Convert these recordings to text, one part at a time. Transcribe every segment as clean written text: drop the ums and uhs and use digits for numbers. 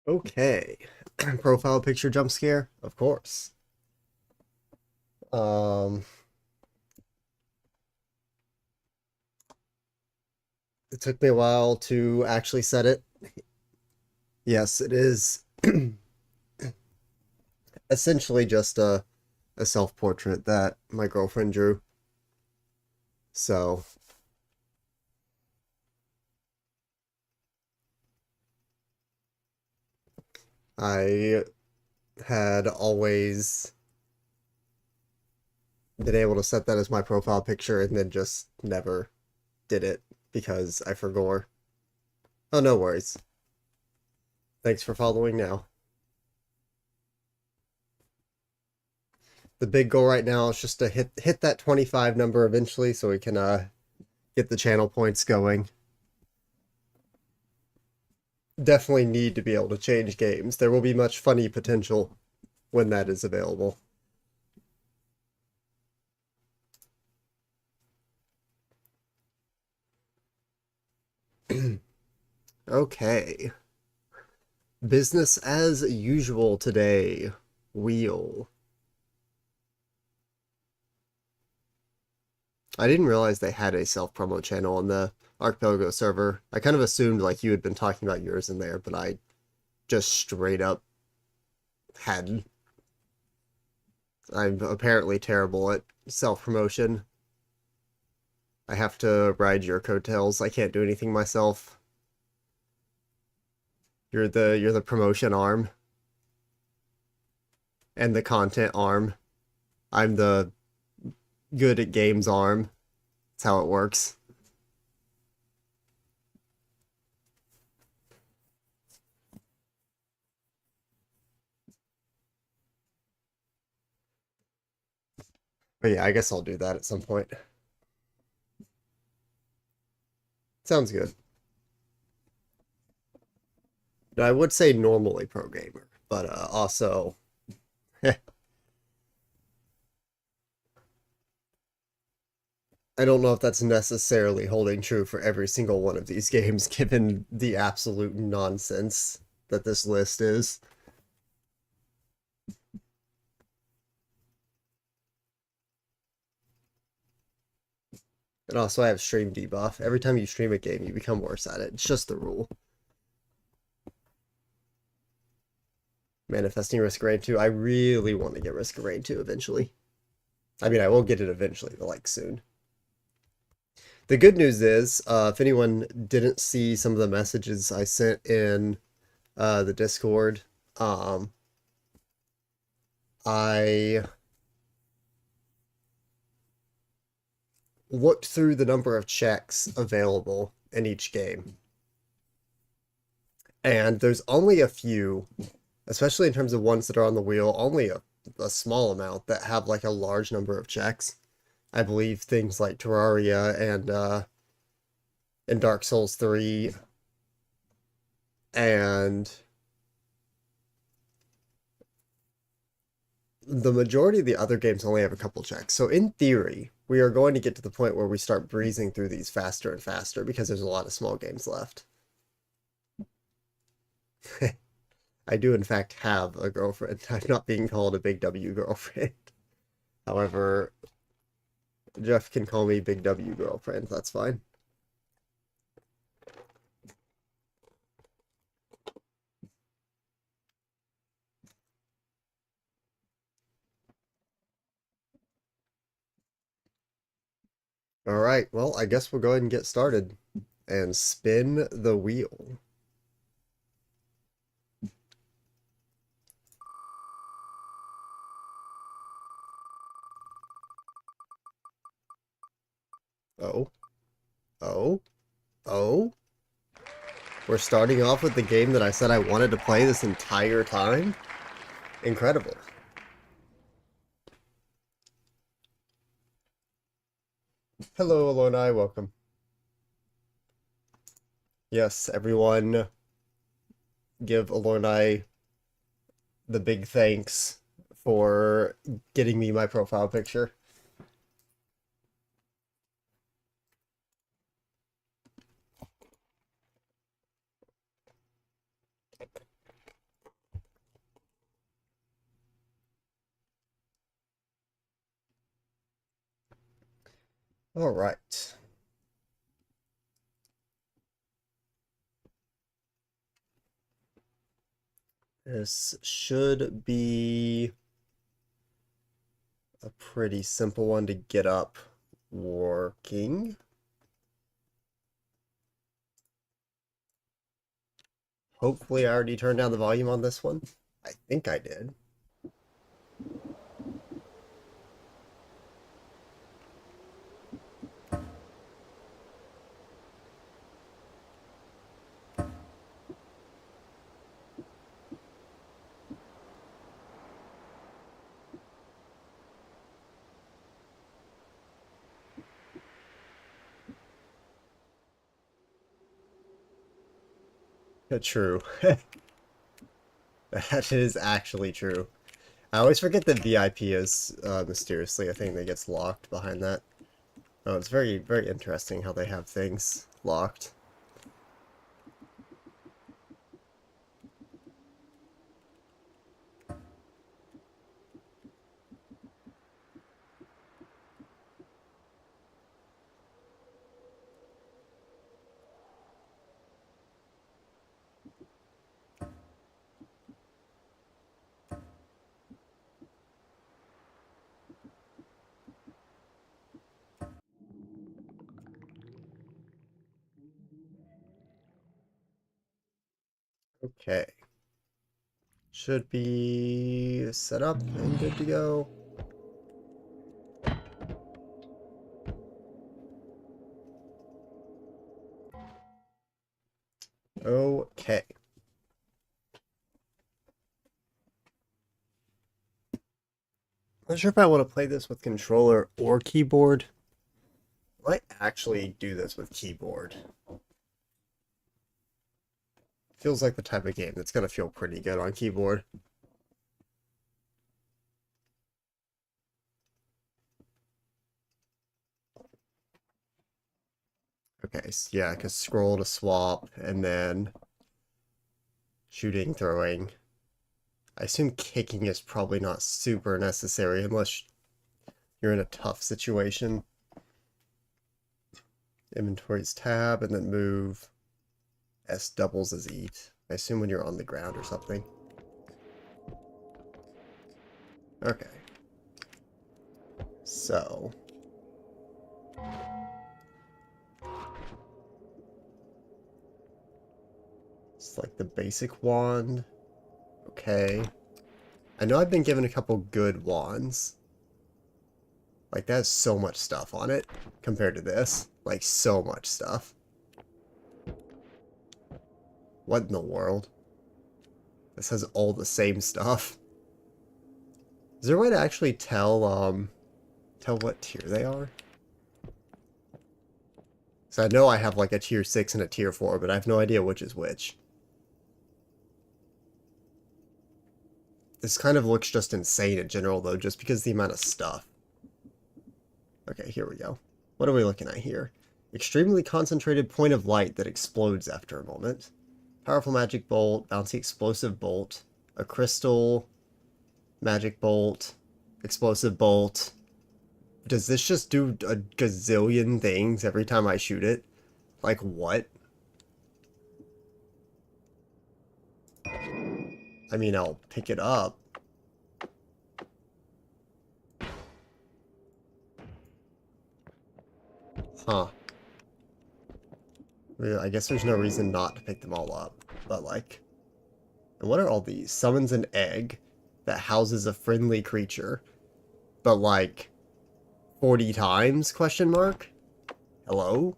Okay. Profile picture jump scare? Of course. Um, it took me a while to actually set it. Yes, it is essentially just a self-portrait that my girlfriend drew. So I had always been able to set that as my profile picture and then just never did it because I forgot. Oh, no worries. Thanks for following now. The big goal right now is just to hit that 25 number eventually so we can get the channel points going. Definitely need to be able to change games. There will be much funny potential when that is available. Okay. Business as usual today. Wheel. I didn't realize they had a self-promo channel on the Archipelago server. I kind of assumed like you had been talking about yours in there, but I just straight up hadn't. I'm apparently terrible at self-promotion. I have to ride your coattails. I can't do anything myself. You're the promotion arm and the content arm. I'm the good at games arm. That's how it works. But yeah, I guess I'll do that at some point. Sounds good. I would say normally pro gamer, but also I don't know if that's necessarily holding true for every single one of these games, given the absolute nonsense that this list is. And also, I have stream debuff. Every time you stream a game, you become worse at it. It's just the rule. Manifesting Risk of Rain 2. I really want to get Risk of Rain 2 eventually. I mean, I will get it eventually, but like soon. The good news is, if anyone didn't see some of the messages I sent in the Discord, I looked through the number of checks available in each game. And there's only a few, especially in terms of ones that are on the wheel, only a small amount that have like a large number of checks. I believe things like Terraria and Dark Souls 3 and the majority of the other games only have a couple checks. So in theory, we are going to get to the point where we start breezing through these faster and faster because there's a lot of small games left. I do in fact have a girlfriend. I'm not being called a Big W girlfriend. However, Jeff can call me Big W girlfriend. That's fine. All right, well, I guess we'll go ahead and get started and spin the wheel. Oh, oh, oh. We're starting off with the game that I said I wanted to play this entire time? Incredible. Hello, Aloni, welcome. Yes, everyone give Aloni the big thanks for getting me my profile picture. All right. This should be a pretty simple one to get up working. Hopefully I already turned down the volume on this one. I think I did. True. That is actually true. I always forget that VIP is mysteriously a thing that gets locked behind that. Oh, it's very, very interesting how they have things locked. Okay. Should be set up and good to go. Okay. Not sure if I want to play this with controller or keyboard. I might actually do this with keyboard. Feels like the type of game that's gonna feel pretty good on keyboard. Okay, so yeah, because scroll to swap, and then shooting, throwing. I assume kicking is probably not super necessary unless you're in a tough situation. Inventories tab, and then move. S doubles as eat. I assume when you're on the ground or something. Okay. So. It's like the basic wand. Okay. I know I've been given a couple good wands. Like, that has so much stuff on it compared to this. Like, so much stuff. What in the world? This has all the same stuff. Is there a way to actually tell what tier they are? So I know I have like a tier 6 and a tier 4, but I have no idea which is which. This kind of looks just insane in general, though, just because of the amount of stuff. Okay, here we go. What are we looking at here? Extremely concentrated point of light that explodes after a moment. Powerful magic bolt, bouncy explosive bolt, a crystal, magic bolt, explosive bolt. Does this just do a gazillion things every time I shoot it? Like, what? I mean, I'll pick it up. Huh. I guess there's no reason not to pick them all up. But, like... And what are all these? Summons an egg that houses a friendly creature. But, like... 40 times? Question mark? Hello?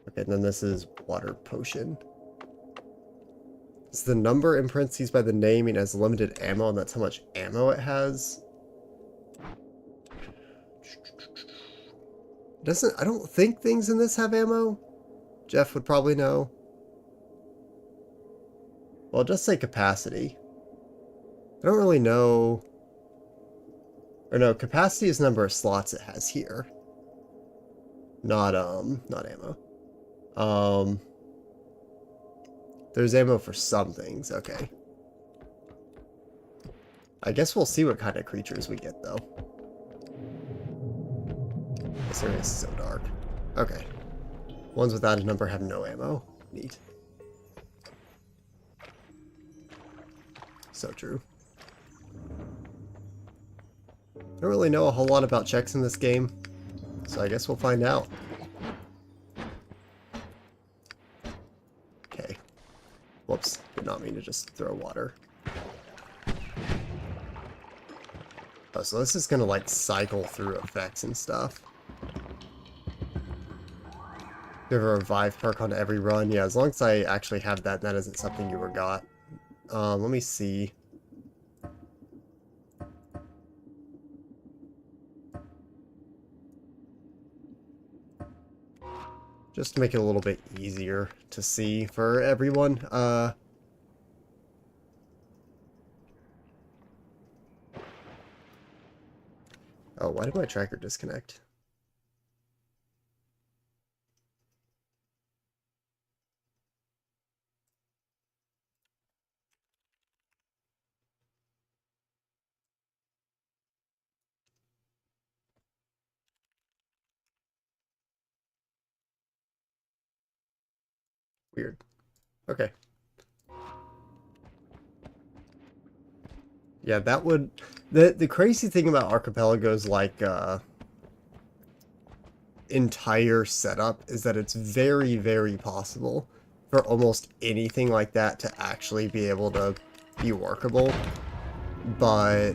Okay, then this is water potion. It's the number in parentheses by the name and has limited ammo, and that's how much ammo it has. I don't think things in this have ammo. Jeff would probably know. Well, just say capacity. I don't really know. Or no, capacity is the number of slots it has here. Not ammo. There's ammo for some things, okay. I guess we'll see what kind of creatures we get, though. This area is so dark. Okay. Ones without a number have no ammo. Neat. So true. Don't really know a whole lot about checks in this game, so I guess we'll find out. Okay. Whoops. Did not mean to just throw water. Oh, so this is gonna like cycle through effects and stuff. You have a revive perk on every run. Yeah, as long as I actually have that, that isn't something you forgot. Let me see. Just to make it a little bit easier to see for everyone. Oh, why did my tracker disconnect? Weird. Okay. Yeah, that would... The crazy thing about Archipelago's, like, entire setup is that it's very, very possible for almost anything like that to actually be able to be workable. But...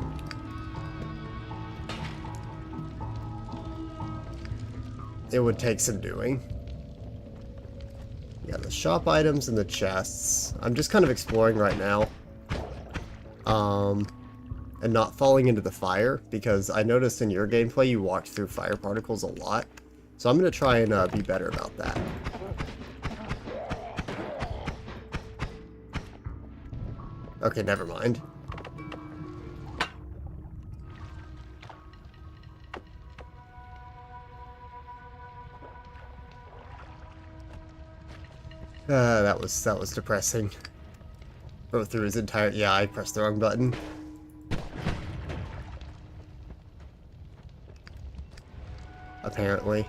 it would take some doing. Yeah, the shop items and the chests. I'm just kind of exploring right now. And not falling into the fire, because I noticed in your gameplay you walked through fire particles a lot. So I'm going to try and be better about that. Okay, never mind. That was depressing. Go through his entire... yeah, I pressed the wrong button. Apparently.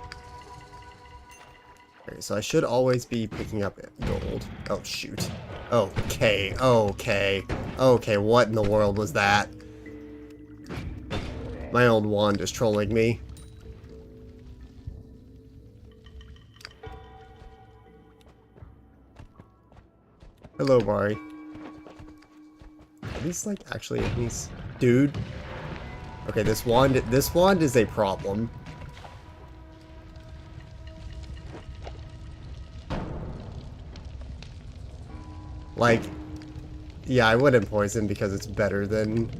Okay, so I should always be picking up gold. Oh, shoot. Okay, okay. Okay, what in the world was that? My old wand is trolling me. Hello, Mari. Are these, like, actually enemies? Dude. Okay, this wand is a problem. Like, yeah, I wouldn't poison because it's better than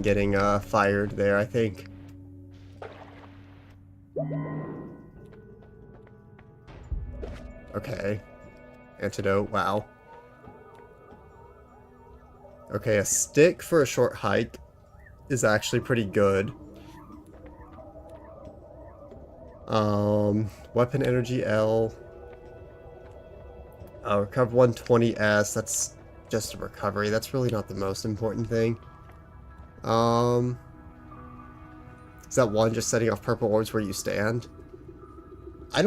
getting fired there, I think. Okay. Antidote, wow. Okay, a stick for a short hike is actually pretty good. Weapon energy L. Recover 120S, that's just a recovery. That's really not the most important thing. Is that one just setting off purple orbs where you stand? I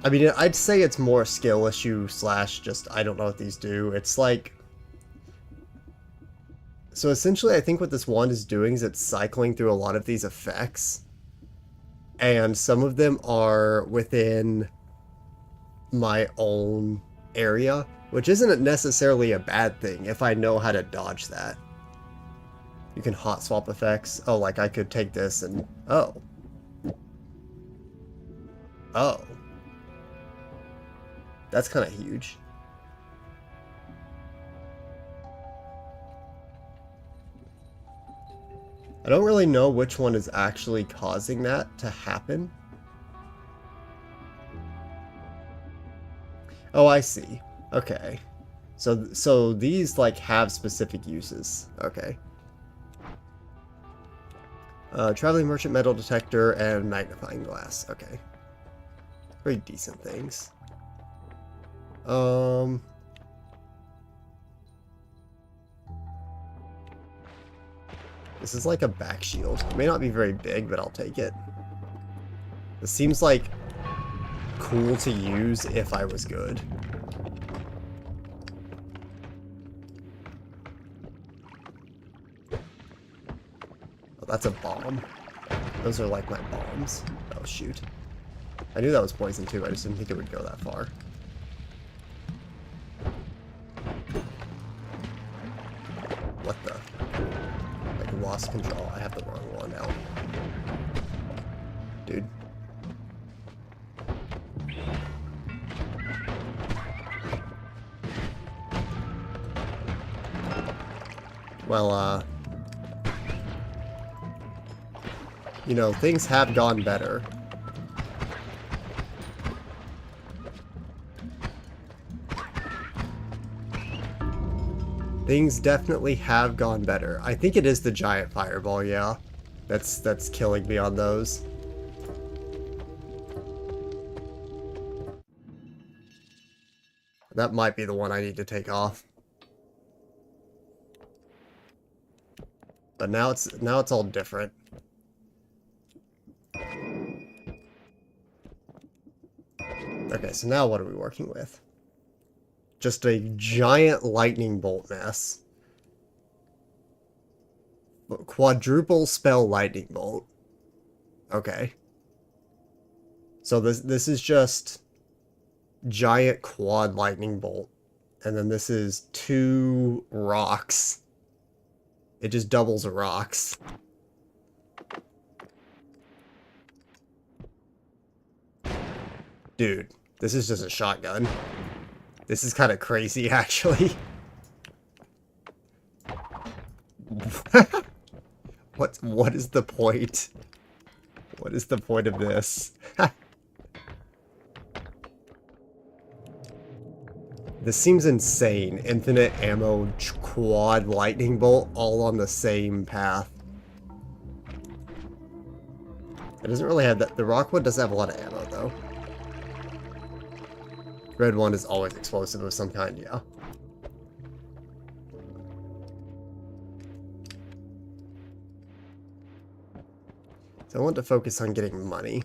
mean, I'd say it's more a skill issue slash just, I don't know what these do. It's like... so essentially, I think what this wand is doing is it's cycling through a lot of these effects. And some of them are within my own area, which isn't necessarily a bad thing if I know how to dodge that. You can hot swap effects. Oh, like I could take this and... oh. Oh. That's kind of huge. I don't really know which one is actually causing that to happen. Oh, I see. Okay. So these, like, have specific uses. Okay. Traveling merchant metal detector and magnifying glass. Okay. Pretty decent things. This is like a back shield. It may not be very big, but I'll take it. It seems like cool to use if I was good. Oh, that's a bomb. Those are like my bombs. Oh, shoot. I knew that was poison too, I just didn't think it would go that far. What the? Like, lost control. I have the wrong one now. Dude. Well, you know, things have gone better. Things definitely have gone better. I think it is the giant fireball, yeah. That's killing me on those. That might be the one I need to take off. But now it's all different. Okay, so now what are we working with? Just a giant lightning bolt mess. Quadruple spell lightning bolt. Okay. So this is just giant quad lightning bolt. And then this is 2 rocks. It just doubles rocks. Dude, this is just a shotgun. This is kind of crazy, actually. What is the point? What is the point of this? This seems insane. Infinite ammo quad lightning bolt all on the same path. It doesn't really have that. The Rockwood does have a lot of ammo, though. Red one is always explosive of some kind, yeah. So I want to focus on getting money.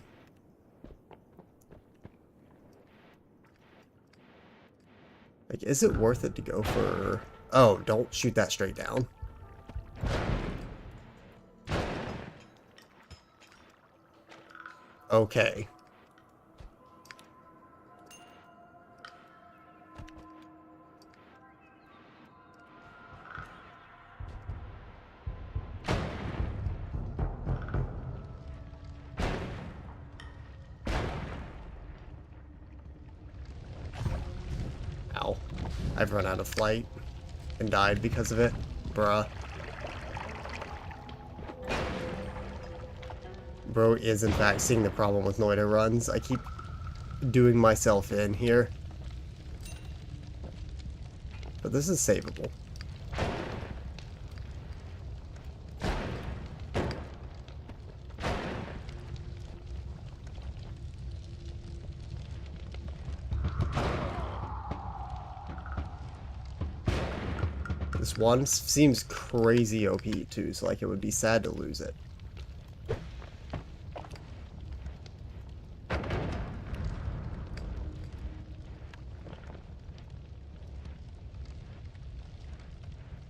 Like, is it worth it to go for... Oh, don't shoot that straight down. Okay. Ow. I've run out of flight and died because of it. Bruh. Bro is in fact seeing the problem with Noida runs. I keep doing myself in here. But this is savable. This one seems crazy OP too, so like it would be sad to lose it.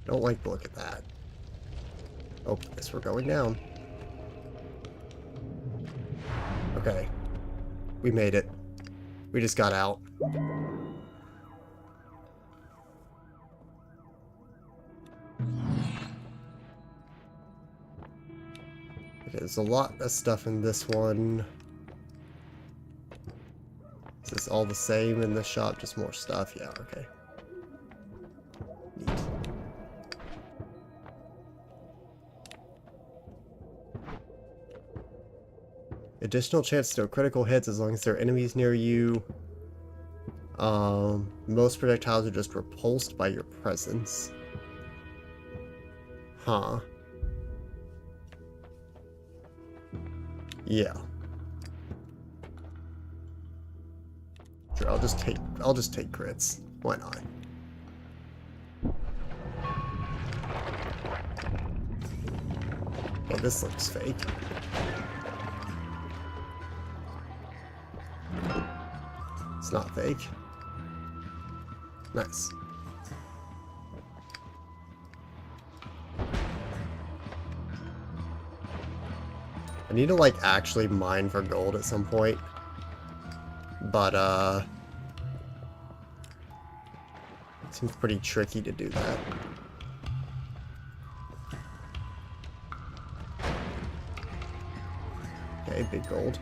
Don't like the look at that. Oh, guess we're going down. Okay. We made it. We just got out. Okay, there's a lot of stuff in this one. Is this all the same in the shop? Just more stuff? Yeah, okay. Neat. Additional chance to do critical hits as long as there are enemies near you. Most projectiles are just repulsed by your presence. Huh. Yeah. Sure, I'll just take crits. Why not? Oh, this looks fake. It's not fake. Nice. I need to, like, actually mine for gold at some point. But, it seems pretty tricky to do that. Okay, big gold.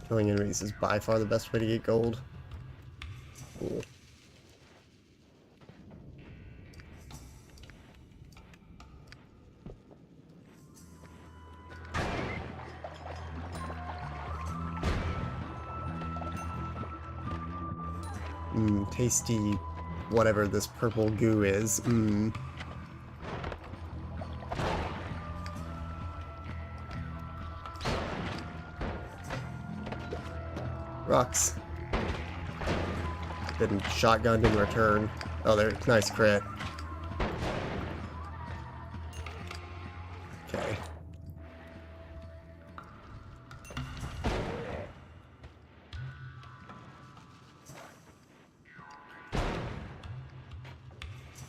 Killing enemies is by far the best way to get gold. Cool. Tasty whatever this purple goo is. Rocks. Been shotgunned in return. Oh, there, nice crit. Okay.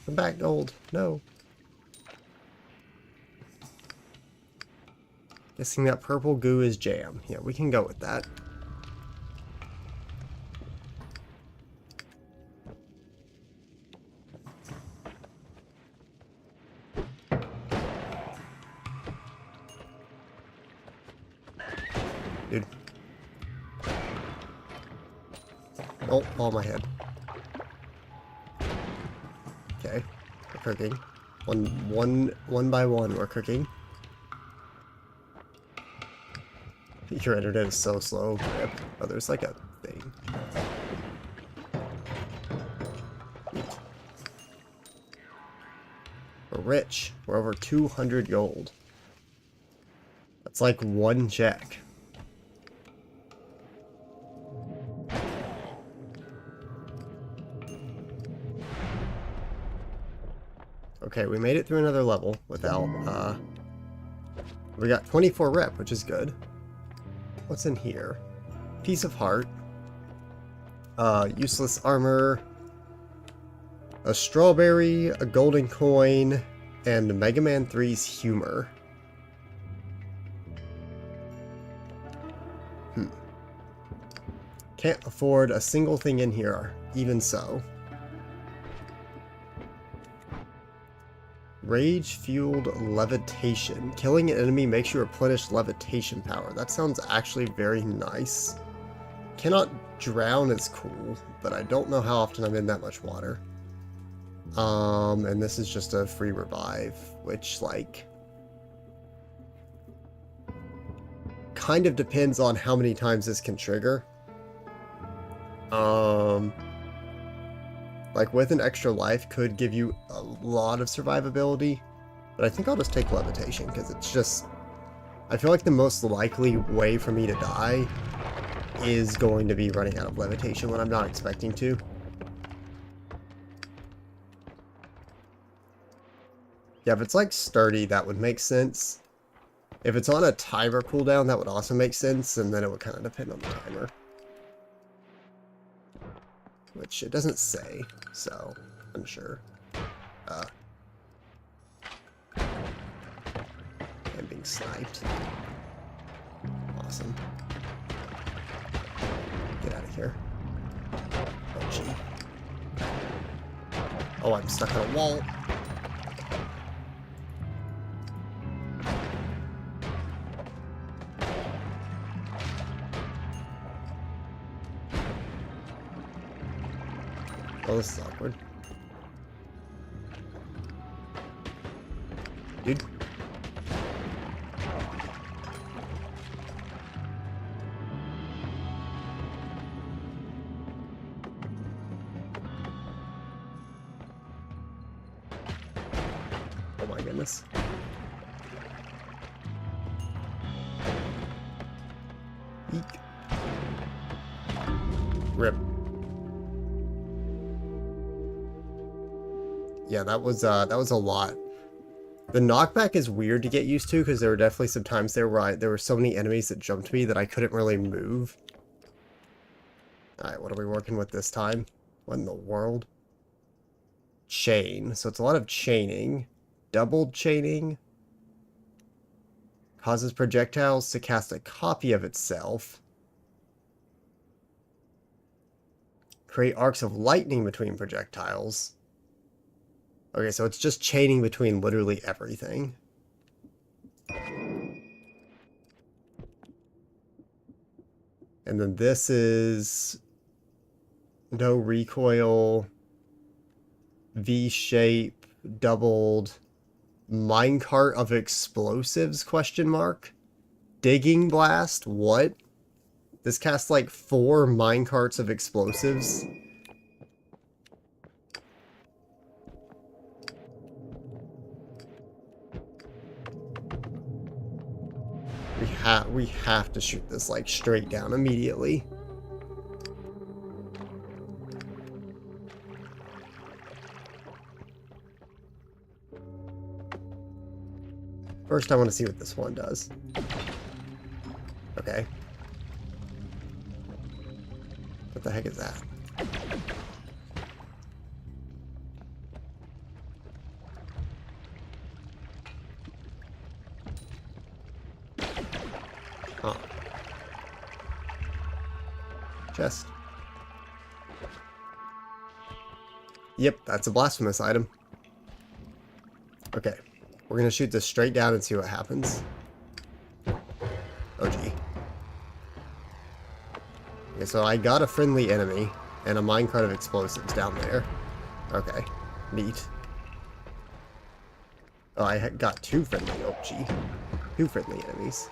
Come back, gold. No. Guessing that purple goo is jam. Yeah, we can go with that. Dude. Oh, on my head. Okay, we're cooking. One by one, we're cooking. Your internet is so slow. Oh, there's like a thing. We're rich. We're over 200 gold. That's like one check. Okay, we made it through another level without, we got 24 rep, which is good. What's in here? Piece of heart. Useless armor. A strawberry, a golden coin, and Mega Man 3's humor. Can't afford a single thing in here, even so. Rage-fueled levitation. Killing an enemy makes you replenish levitation power. That sounds actually very nice. Cannot drown is cool, but I don't know how often I'm in that much water. And this is just a free revive, which, like, kind of depends on how many times this can trigger. Like, with an extra life could give you a lot of survivability, but I think I'll just take levitation, because it's just, I feel like the most likely way for me to die is going to be running out of levitation when I'm not expecting to. Yeah, if it's like sturdy, that would make sense. If it's on a timer cooldown, that would also make sense, and then it would kind of depend on the timer. Which it doesn't say, so I'm sure. I'm being sniped. Awesome. Get out of here. Oh, gee. Oh, I'm stuck on a wall. Oh, this is awkward. Dude. Oh my goodness. Eek. Rip. Yeah, that was a lot. The knockback is weird to get used to because there were definitely some times there where there were so many enemies that jumped me that I couldn't really move. Alright, what are we working with this time? What in the world? Chain. So it's a lot of chaining. Doubled chaining. Causes projectiles to cast a copy of itself. Create arcs of lightning between projectiles. Okay, so it's just chaining between literally everything. And then this is no recoil, V-shape, doubled, minecart of explosives, question mark? Digging blast, what? This casts like 4 minecarts of explosives. We have to shoot this like straight down immediately. First, I want to see what this one does. Okay. What the heck is that? Huh. Chest. Yep, that's a blasphemous item. Okay. We're gonna shoot this straight down and see what happens. Oh gee. Okay, so I got a friendly enemy and a minecart of explosives down there. Okay, neat. Oh, I got 2 friendly. Oh gee, 2 friendly enemies.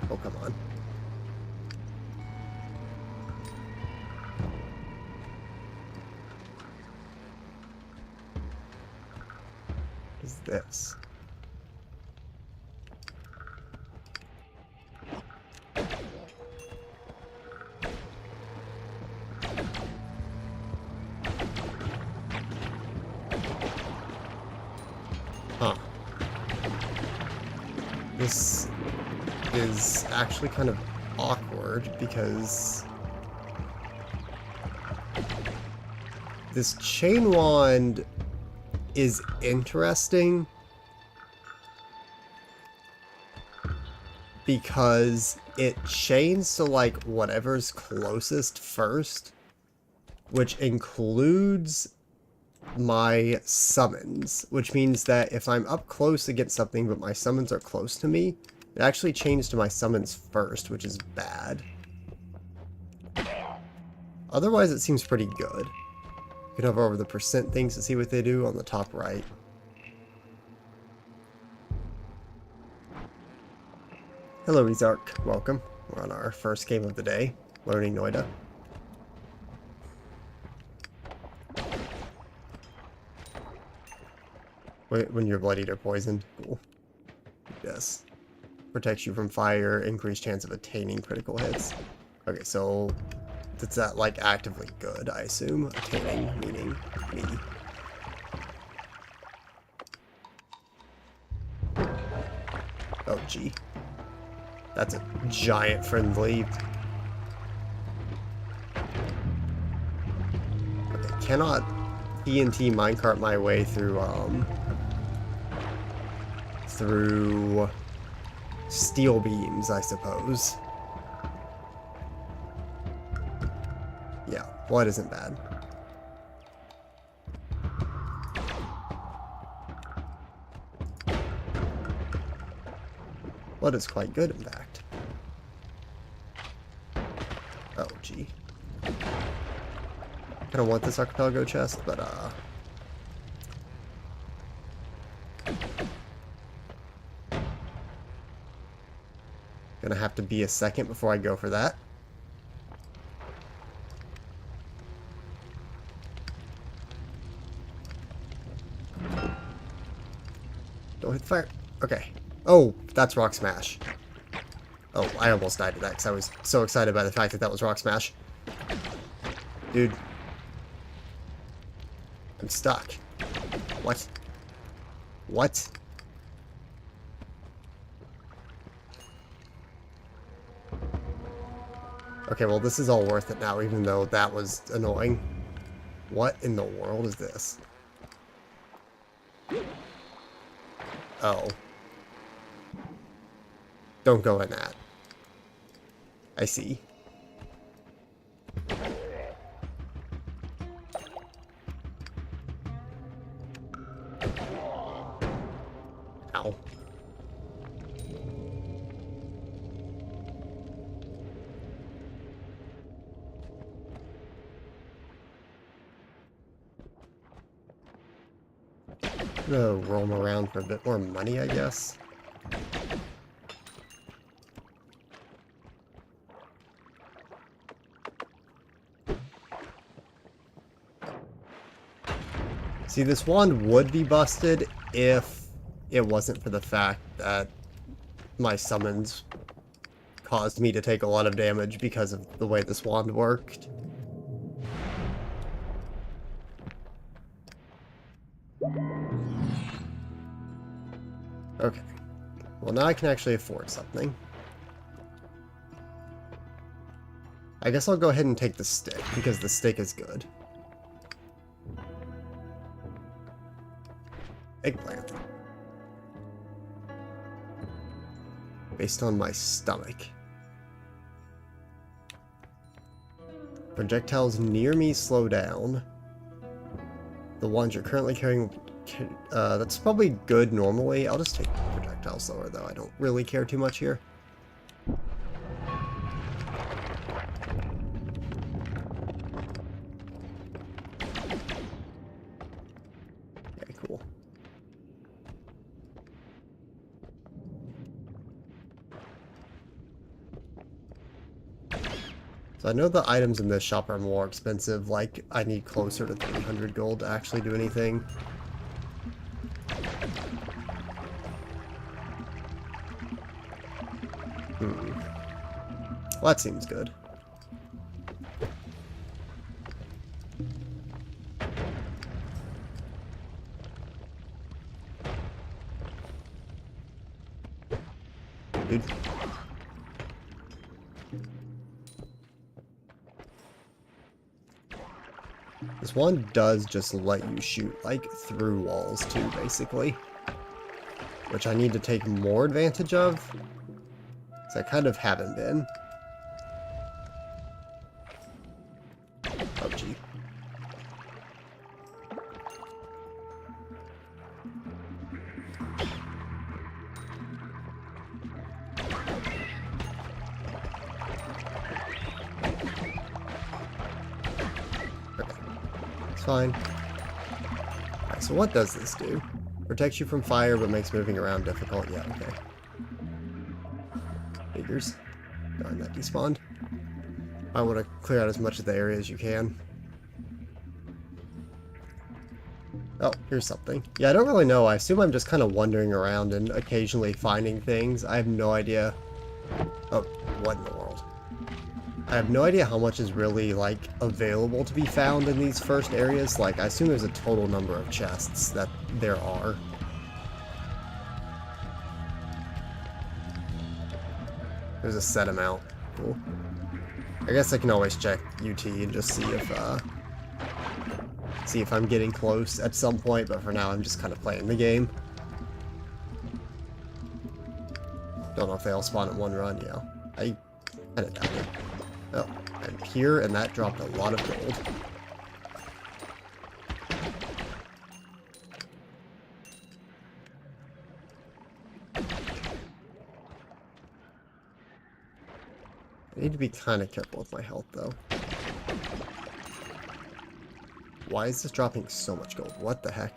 Oh come on. What is this? Huh. This is actually kind of awkward because this chain wand is interesting because it chains to like whatever's closest first, which includes my summons, which means that if I'm up close against something but my summons are close to me, it actually changes to my summons first, which is bad. Otherwise, it seems pretty good. You can hover over the percent things to see what they do on the top right. Hello, Ezark. Welcome. We're on our first game of the day, learning Noida. When you're bloodied or poisoned. Cool. Yes. Protects you from fire, increased chance of attaining critical hits. Okay, so that's that like actively good, I assume. Attaining meaning me. Oh gee. That's a giant friendly. Okay, cannot TNT minecart my way through through steel beams, I suppose. Yeah, blood isn't bad. Blood is quite good, in fact. Oh, gee. I don't want this archipelago chest, but gonna have to be a second before I go for that. Don't hit the fire. Okay. Oh, that's Rock Smash. Oh, I almost died to that because I was so excited by the fact that that was Rock Smash. Dude. I'm stuck. What? What? Okay, well, this is all worth it now, even though that was annoying. What in the world is this? Oh. Don't go in that. I see. Ow. I'm gonna roam around for a bit more money, I guess. See, this wand would be busted if it wasn't for the fact that my summons caused me to take a lot of damage because of the way this wand worked. Okay. Well, now I can actually afford something. I guess I'll go ahead and take the stick, because the stick is good. Eggplant. Based on my stomach. Projectiles near me slow down. The ones you're currently carrying... that's probably good normally. I'll just take projectile slower, though. I don't really care too much here. Okay, cool. So I know the items in this shop are more expensive, like I need closer to 300 gold to actually do anything. Well, that seems good. Dude. This one does just let you shoot, like, through walls, too, basically. Which I need to take more advantage of. Because I kind of haven't been. Oh, gee. Fine. Alright, so what does this do? Protects you from fire, but makes moving around difficult. Yeah, okay. Figures. Darn, that despawned. I want to clear out as much of the area as you can. Oh, here's something. Yeah, I don't really know. I assume I'm just kind of wandering around and occasionally finding things. I have no idea. Oh, what in the world? I have no idea how much is really, like, available to be found in these first areas. Like, I assume there's a total number of chests that there are. There's a set amount. Cool. I guess I can always check UT and just see if I'm getting close at some point, but for now I'm just kind of playing the game. Don't know if they all spawn in one run, yeah. I kind of doubt it. Oh, I'm here, and that dropped a lot of gold. I need to be kind of careful with my health, though. Why is this dropping so much gold? What the heck?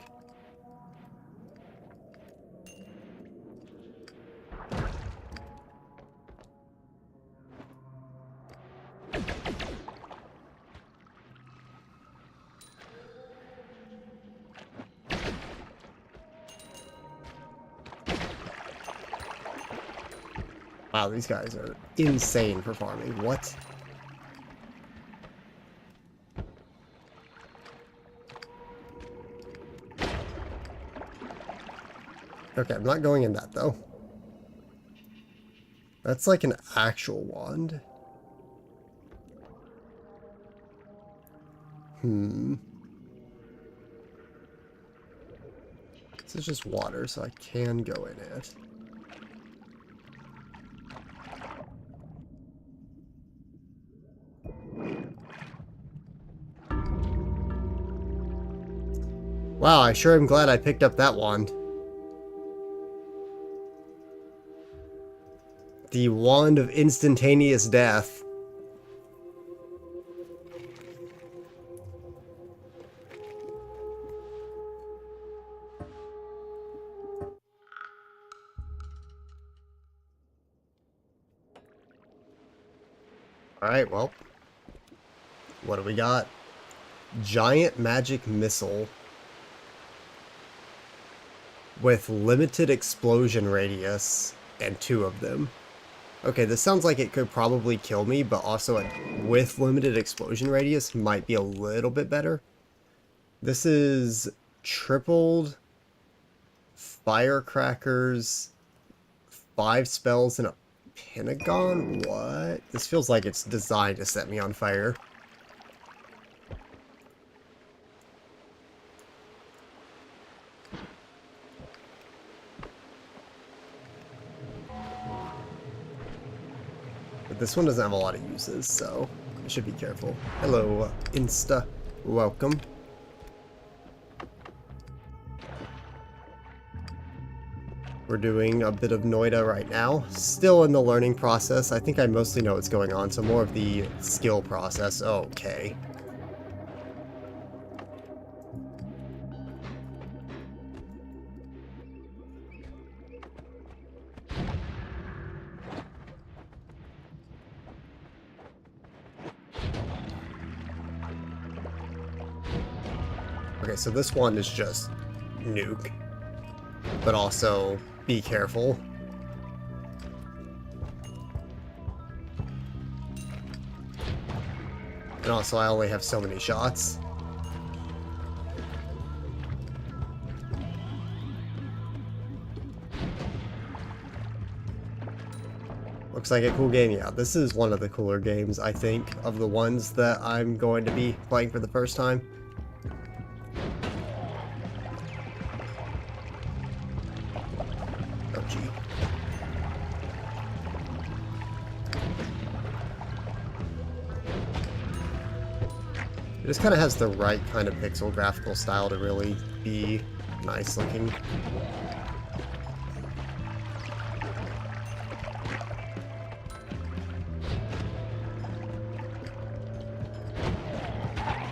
Wow, these guys are insane for farming. What? Okay, I'm not going in that, though. That's like an actual wand. This is just water, so I can go in it. Wow, I sure am glad I picked up that wand. The Wand of Instantaneous Death. Alright, well. What do we got? Giant magic missile. With limited explosion radius. And 2 of them. Okay, this sounds like it could probably kill me, but also with limited explosion radius might be a little bit better. This is tripled firecrackers, 5 spells, and a pentagon? What? This feels like it's designed to set me on fire. This one doesn't have a lot of uses, so I should be careful. Hello, Insta. Welcome. We're doing a bit of Noida right now. Still in the learning process. I think I mostly know what's going on, so more of the skill process. Okay. Okay, so this one is just nuke, but also be careful. And also I only have so many shots. Looks like a cool game. Yeah, this is one of the cooler games, I think, of the ones that I'm going to be playing for the first time. It just kind of has the right kind of pixel graphical style to really be nice looking.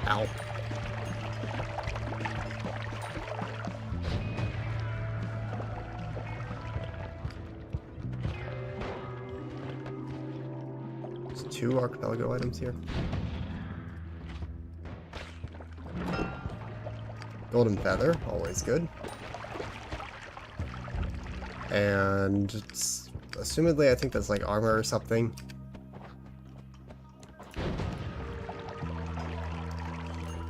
Ow. There's 2 archipelago items here. Golden feather, always good. And assumedly, I think that's like armor or something.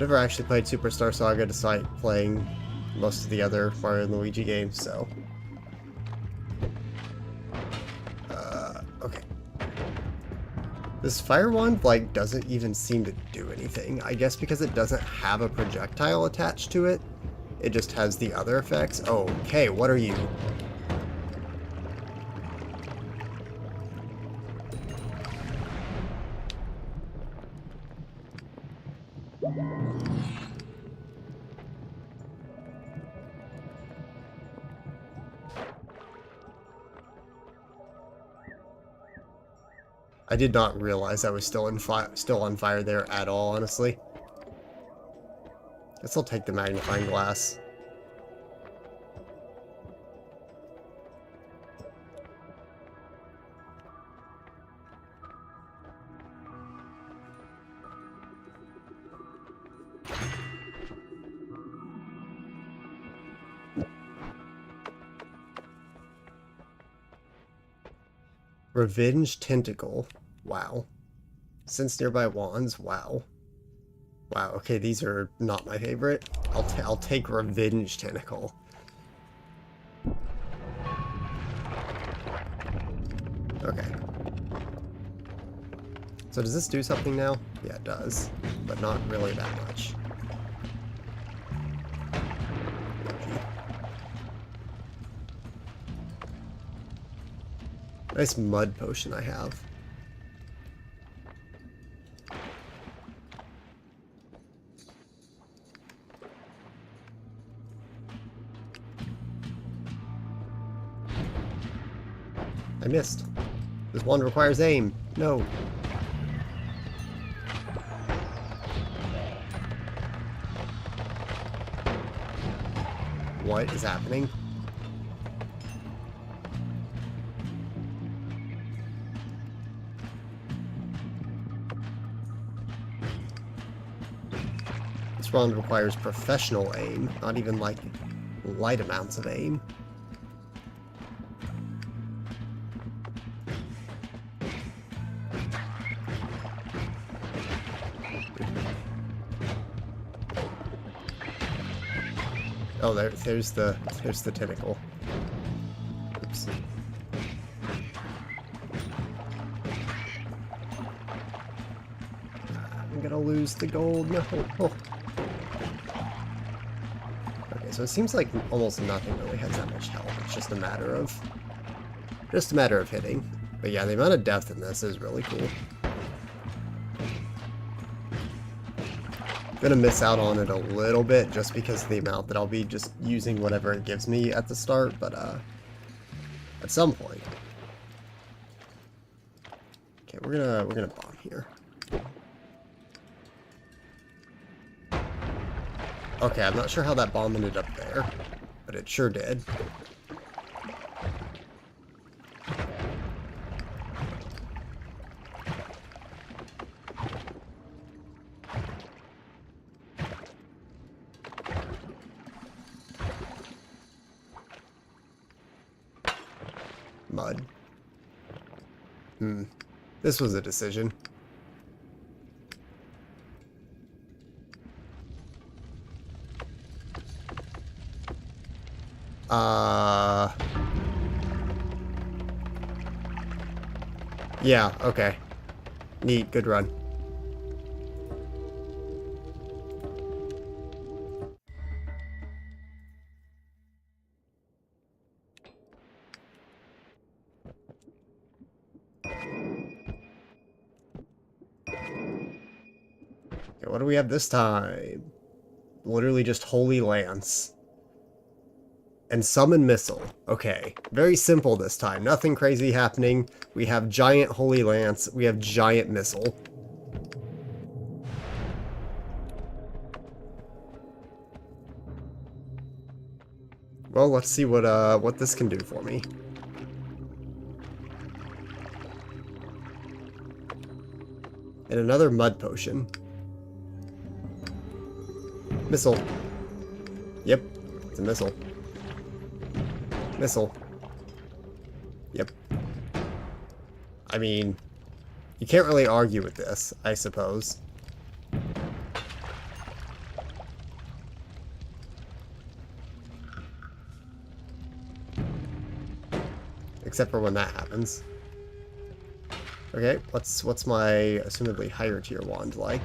Never actually played Superstar Saga despite playing most of the other Mario and Luigi games, so. Okay. This fire wand, like, doesn't even seem to do anything. I guess because it doesn't have a projectile attached to it. It just has the other effects. Okay, what are you? I did not realize I was still on fire there at all, honestly. Guess I'll take the magnifying glass. Revenge Tentacle. Wow. Since nearby wands. Wow. Wow, okay, these are not my favorite. I'll take Revenge Tentacle. Okay. So does this do something now? Yeah, it does. But not really that much. Nice mud potion I have. I missed. This one requires aim. No. What is happening? This one requires professional aim, not even like light amounts of aim. Oh, there's the tentacle. Oops. I'm gonna lose the gold. No. Oh. Okay, so it seems like almost nothing really has that much health. It's just a matter of hitting. But yeah, the amount of depth in this is really cool. Gonna miss out on it a little bit just because of the amount that I'll be just using whatever it gives me at the start, but at some point. Okay, we're gonna bomb here. Okay, I'm not sure how that bomb ended up there, but it sure did. Mud. This was a decision. Yeah, okay. Neat, good run. Okay, what do we have this time? Literally just Holy Lance. And Summon Missile. Okay, very simple this time. Nothing crazy happening. We have Giant Holy Lance. We have Giant Missile. Well, let's see what this can do for me. And another Mud Potion. Missile. Yep, it's a missile. Missile. Yep. I mean, you can't really argue with this, I suppose. Except for when that happens. Okay, what's my assumedly higher tier wand like?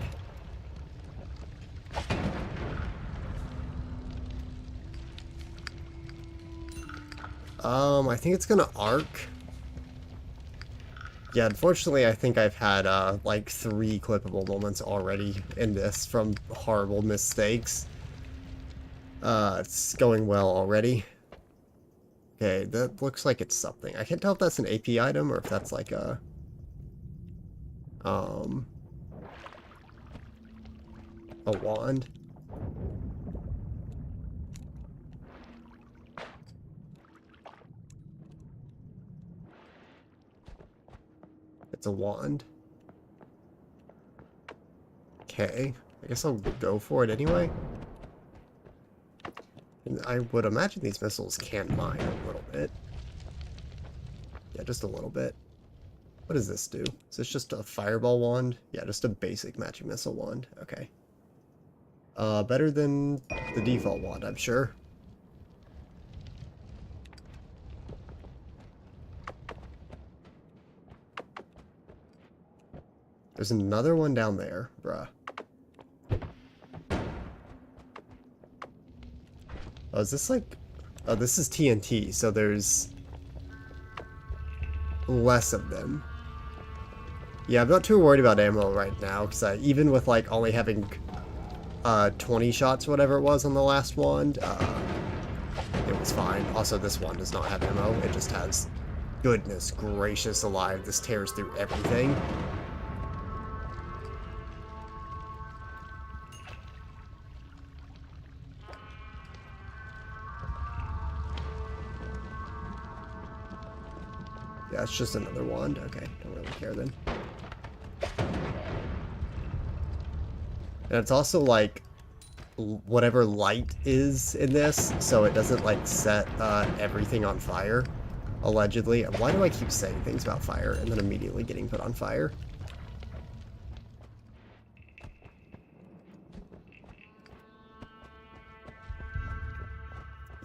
I think it's gonna arc. Yeah, unfortunately, I think I've had, like 3 clippable moments already in this from horrible mistakes. It's going well already. Okay, that looks like it's something. I can't tell if that's an AP item or if that's like a, a wand. It's a wand. Okay, I guess I'll go for it anyway. And I would imagine these missiles can mine a little bit. Yeah, just a little bit. What does this do? Is this just a fireball wand? Yeah, just a basic magic missile wand. Okay. Better than the default wand, I'm sure. There's another one down there, bruh. Oh, is this like... Oh, this is TNT, so there's less of them. Yeah, I'm not too worried about ammo right now, because even with like only having 20 shots, whatever it was on the last one, it was fine. Also, this one does not have ammo. It just has... Goodness gracious alive, this tears through everything. Yeah, it's just another wand. Okay, don't really care then. And it's also like whatever light is in this, so it doesn't like set everything on fire, allegedly. Why do I keep saying things about fire and then immediately getting put on fire?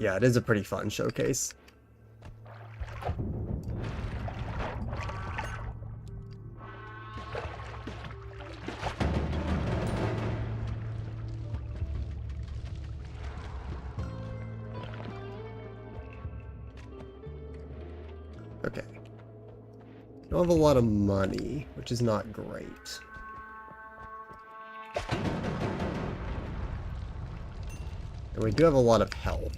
Yeah, it is a pretty fun showcase. Okay. Don't have a lot of money, which is not great. And we do have a lot of health.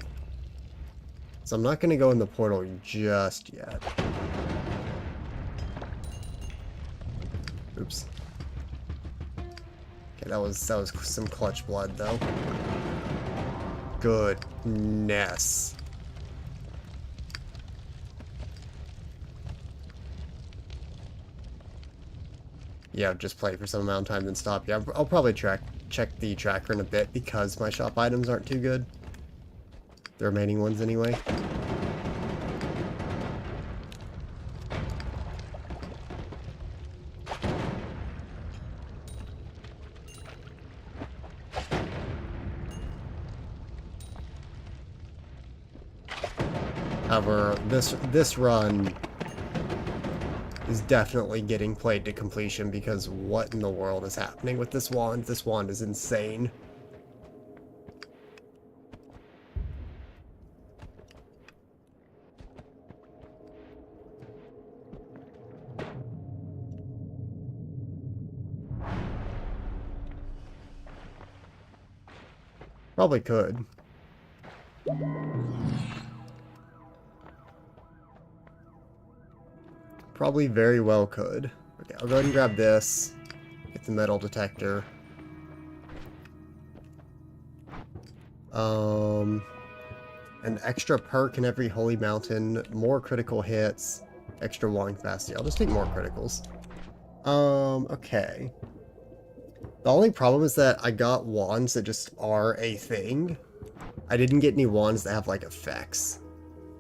So I'm not going to go in the portal just yet. Oops. Okay, that was some clutch blood though. Goodness. Yeah, just play for some amount of time then stop. Yeah, I'll probably check the tracker in a bit because my shop items aren't too good. The remaining ones anyway. However, this run is definitely getting played to completion because what in the world is happening with this wand? This wand is insane. Probably could. Probably very well could. Okay, I'll go ahead and grab this. Get the metal detector. An extra perk in every holy mountain, more critical hits, extra walking capacity. I'll just take more criticals. Okay. The only problem is that I got wands that just are a thing. I didn't get any wands that have like effects.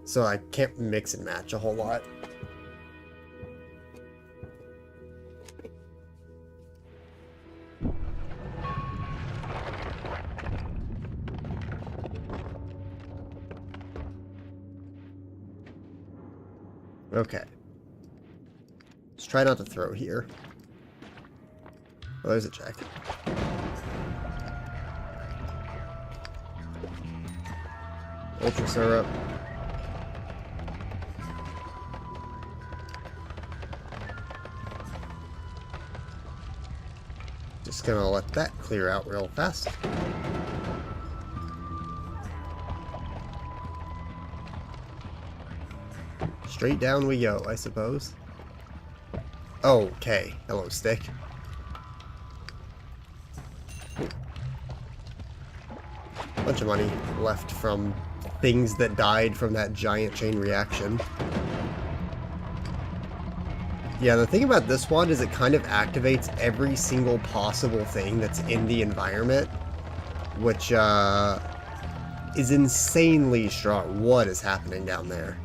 So I can't mix and match a whole lot. Okay. Let's try not to throw here. Oh, there's a check. Ultra syrup. Just gonna let that clear out real fast. Straight down we go, I suppose. Okay. Hello, stick. Bunch of money left from things that died from that giant chain reaction. Yeah, the thing about this wand is it kind of activates every single possible thing that's in the environment, which is insanely strong. What is happening down there?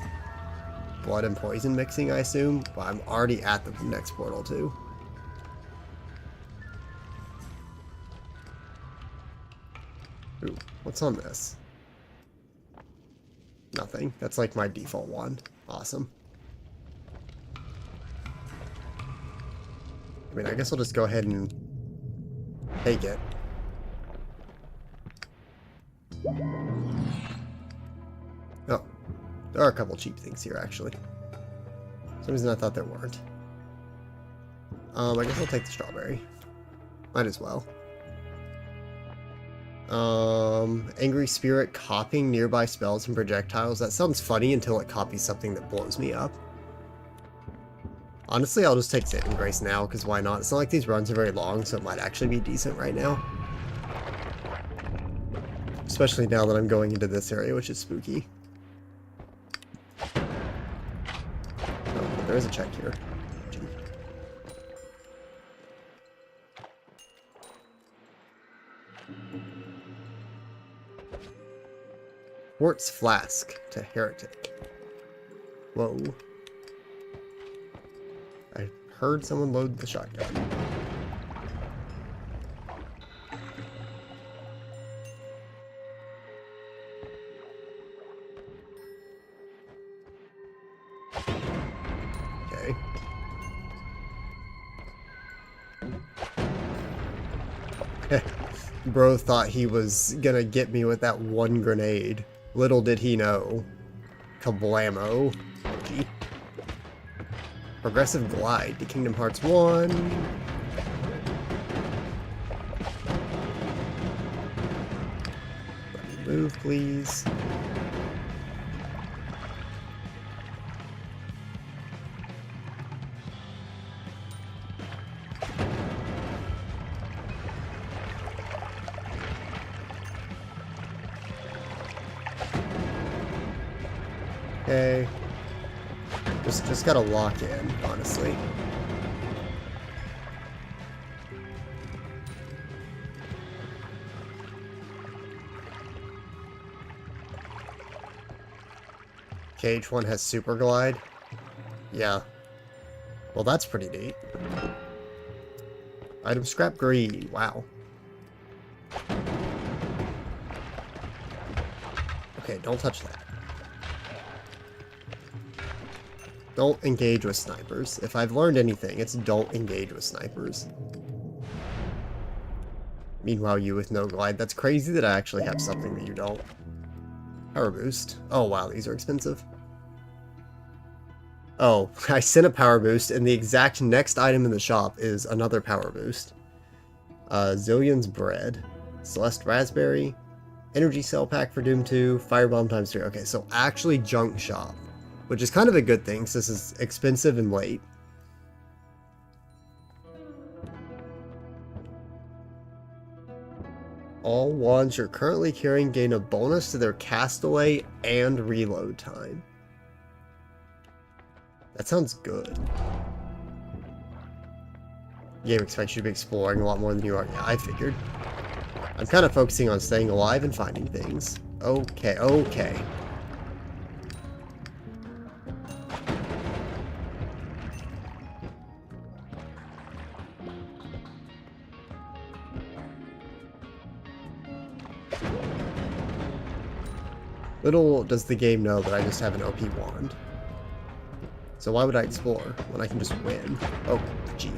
Blood and poison mixing, I assume? Well, I'm already at the next portal, too. Ooh, what's on this? Nothing. That's like my default wand. Awesome. I mean, I guess I'll just go ahead and take it. Oh, there are a couple cheap things here, actually. For some reason I thought there weren't. I guess I'll take the strawberry. Might as well. Angry Spirit copying nearby spells and projectiles. That sounds funny until it copies something that blows me up. Honestly, I'll just take Saving Grace now, because why not? It's not like these runs are very long, so it might actually be decent right now. Especially now that I'm going into this area, which is spooky. Oh, there is a check here. Gee. Quartz Flask to Heretic. Whoa. I heard someone load the shotgun. Okay. Bro thought he was gonna get me with that one grenade. Little did he know. Kablamo. Oh, gee. Progressive Glide to Kingdom Hearts 1. Let me move, please. Okay. Just gotta lock in, honestly. Cage 1 has Super Glide. Yeah. Well, that's pretty neat. Item Scrap Greed. Wow. Okay, don't touch that. Don't engage with snipers. If I've learned anything, it's don't engage with snipers. Meanwhile, you with no glide. That's crazy that I actually have something that you don't. Power boost. Oh, wow, these are expensive. Oh, I sent a power boost, and the exact next item in the shop is another power boost. Zillion's Bread. Celeste Raspberry. Energy Cell Pack for Doom 2. Firebomb times 3. Okay, so actually junk shop. Which is kind of a good thing, since this is expensive and late. All wands you're currently carrying gain a bonus to their castaway and reload time. That sounds good. The game expects you to be exploring a lot more than you are. Yeah, I figured. I'm kind of focusing on staying alive and finding things. Okay, okay. Little does the game know that I just have an OP wand. So why would I explore when I can just win? Oh, gee.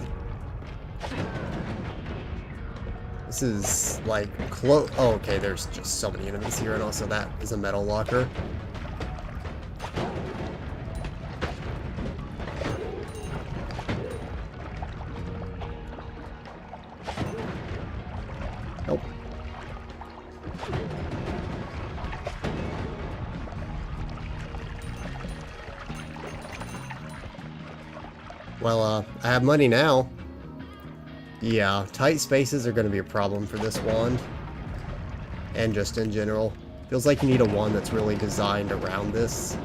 This is like close. Oh, okay, there's just so many enemies here, and also that is a metal locker. Nope. Well, I have money now. Yeah, tight spaces are going to be a problem for this wand. And just in general. Feels like you need a wand that's really designed around this.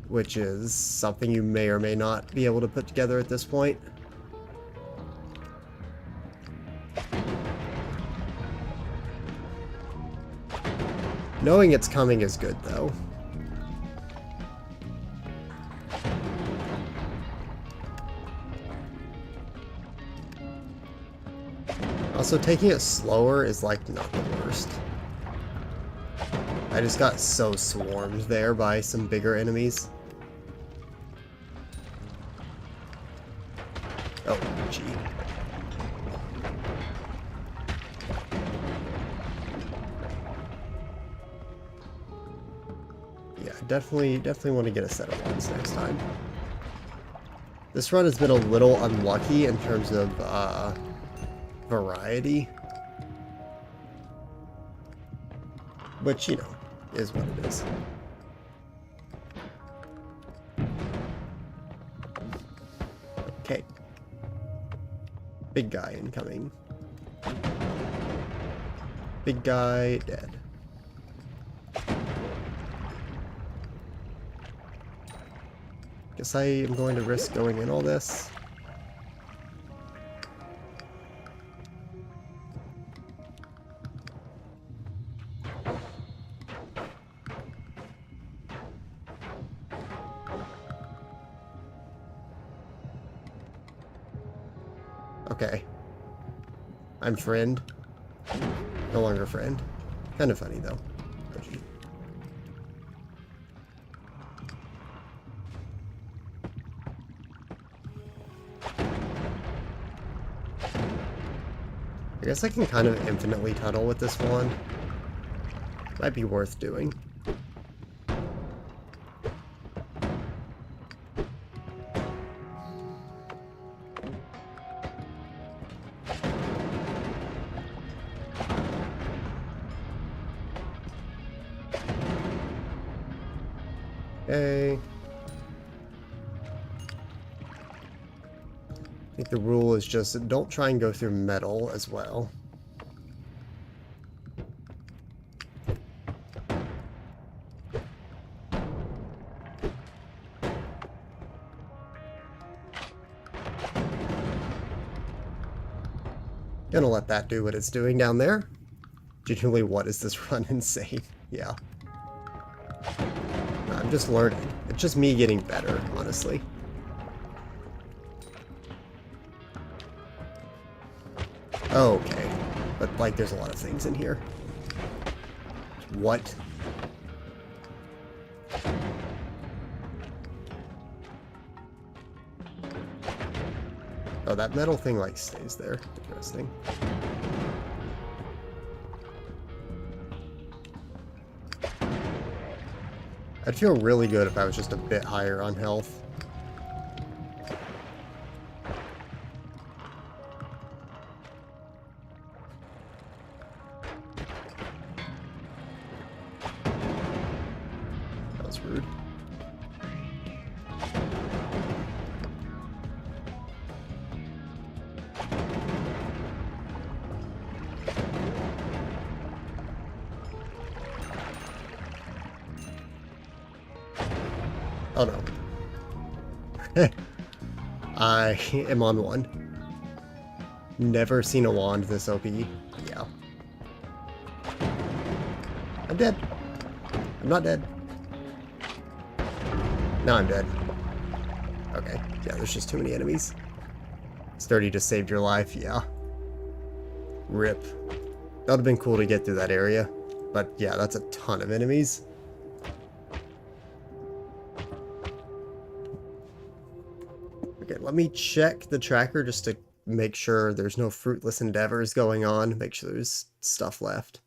Which is something you may or may not be able to put together at this point. Knowing it's coming is good, though. Also, taking it slower is, like, not the worst. I just got so swarmed there by some bigger enemies. glitchy. Yeah, definitely want to get a set of ones next time. This run has been a little unlucky in terms of variety. Which, you know, is what it is. Okay. Big guy incoming. Big guy dead. Guess I am going to risk going in all this. Okay. I'm friend. No longer friend. Kind of funny, though. I guess I can kind of infinitely tunnel with this wand. Might be worth doing. Okay. I think the rule is just don't try and go through metal as well. Gonna let that do what it's doing down there. Genuinely, what is this run insane? Yeah. I'm just learning. It's just me getting better, honestly. Okay. But, like, there's a lot of things in here. What? Oh, that metal thing, like, stays there. Interesting. I'd feel really good if I was just a bit higher on health. That was rude. Oh no. I am on one. Never seen a wand this OP. Yeah. I'm dead. I'm not dead. Now I'm dead. Okay. Yeah, there's just too many enemies. Sturdy just saved your life. Yeah. RIP. That would have been cool to get through that area. But yeah, that's a ton of enemies. Okay, let me check the tracker just to make sure there's no fruitless endeavors going on. Make sure there's stuff left.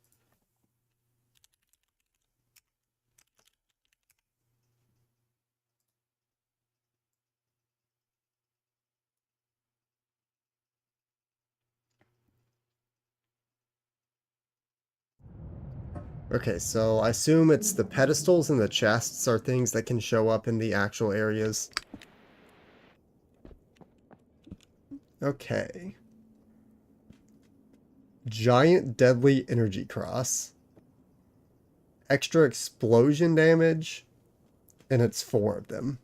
Okay, so I assume it's the pedestals and the chests are things that can show up in the actual areas. Okay. Giant deadly energy cross. Extra explosion damage. And it's 4 of them.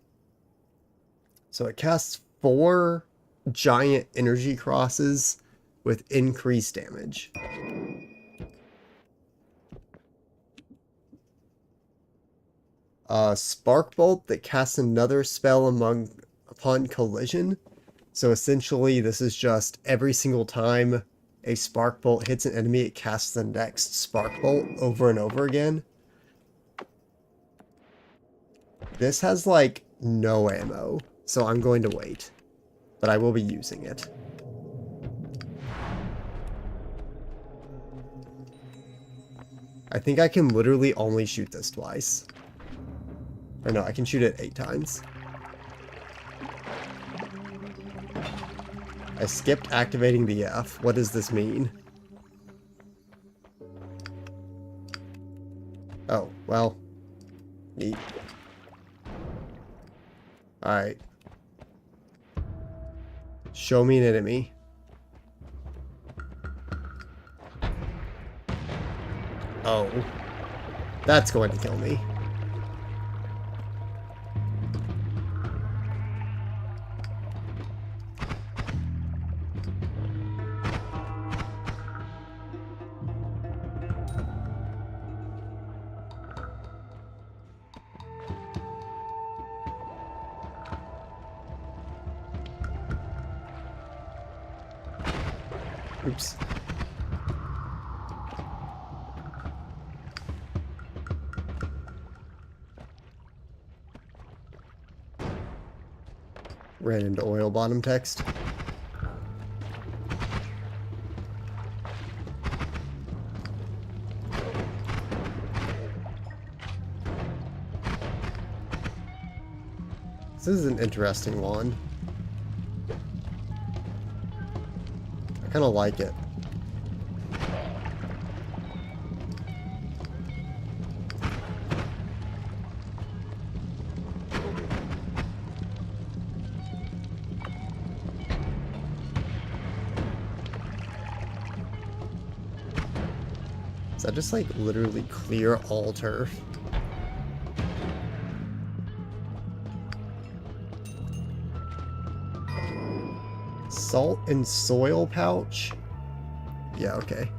So it casts 4 giant energy crosses with increased damage. Spark Bolt that casts another spell upon collision. So essentially, this is just every single time a Spark Bolt hits an enemy, it casts the next Spark Bolt over and over again. This has, like, no ammo, so I'm going to wait. But I will be using it. I think I can literally only shoot this twice. Or no, I can shoot it 8 times. I skipped activating the F. What does this mean? Oh, well. Neat. Alright. Show me an enemy. Oh. That's going to kill me. Oops. Ran into oil bottom text. This is an interesting one. I kind of like it. Is that just like literally clear all turf? Salt and soil pouch? Yeah, okay.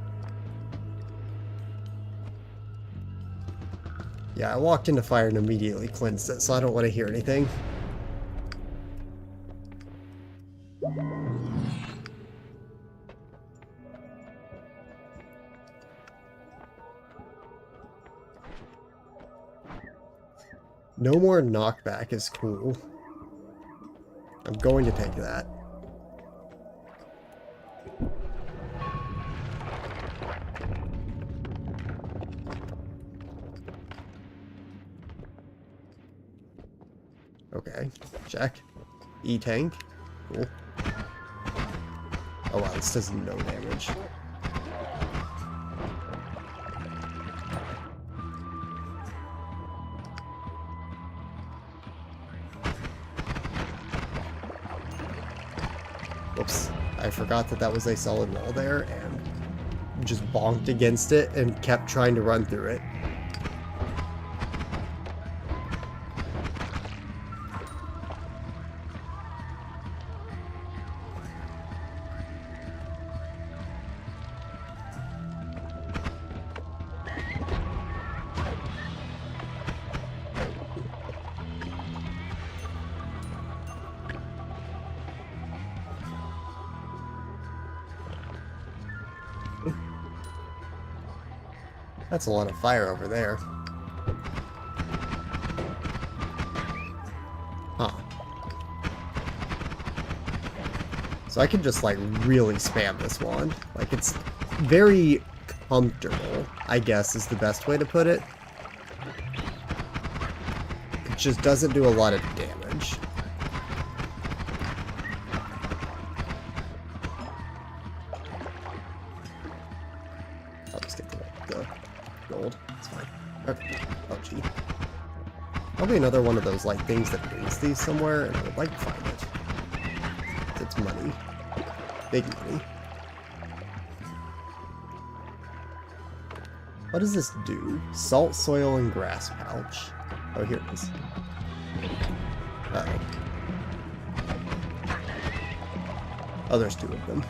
Yeah, I walked into fire and immediately cleansed it, so I don't want to hear anything. No more knockback is cool. I'm going to take that. Okay, check. E-tank. Cool. Oh wow, this does no damage. Whoops. I forgot that that was a solid wall there and just bonked against it and kept trying to run through it. That's a lot of fire over there. Huh. So I can just like really spam this one. Like it's very comfortable, I guess is the best way to put it. It just doesn't do a lot of damage. I'll just get the gold. It's fine. Okay. Oh, gee. Probably another one of those like things that brings these somewhere, and I would like to find it. It's money. Big money. What does this do? Salt, soil, and grass pouch. Oh, here it is. Uh-oh. Oh, there's 2 of them.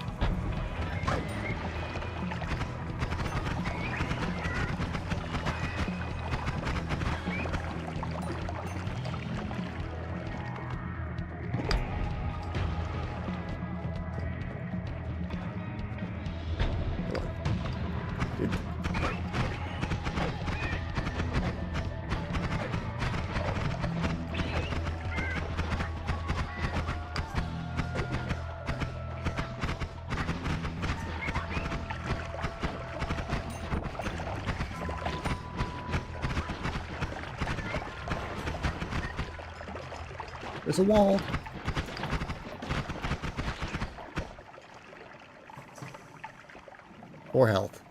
There's a wall. Poor health.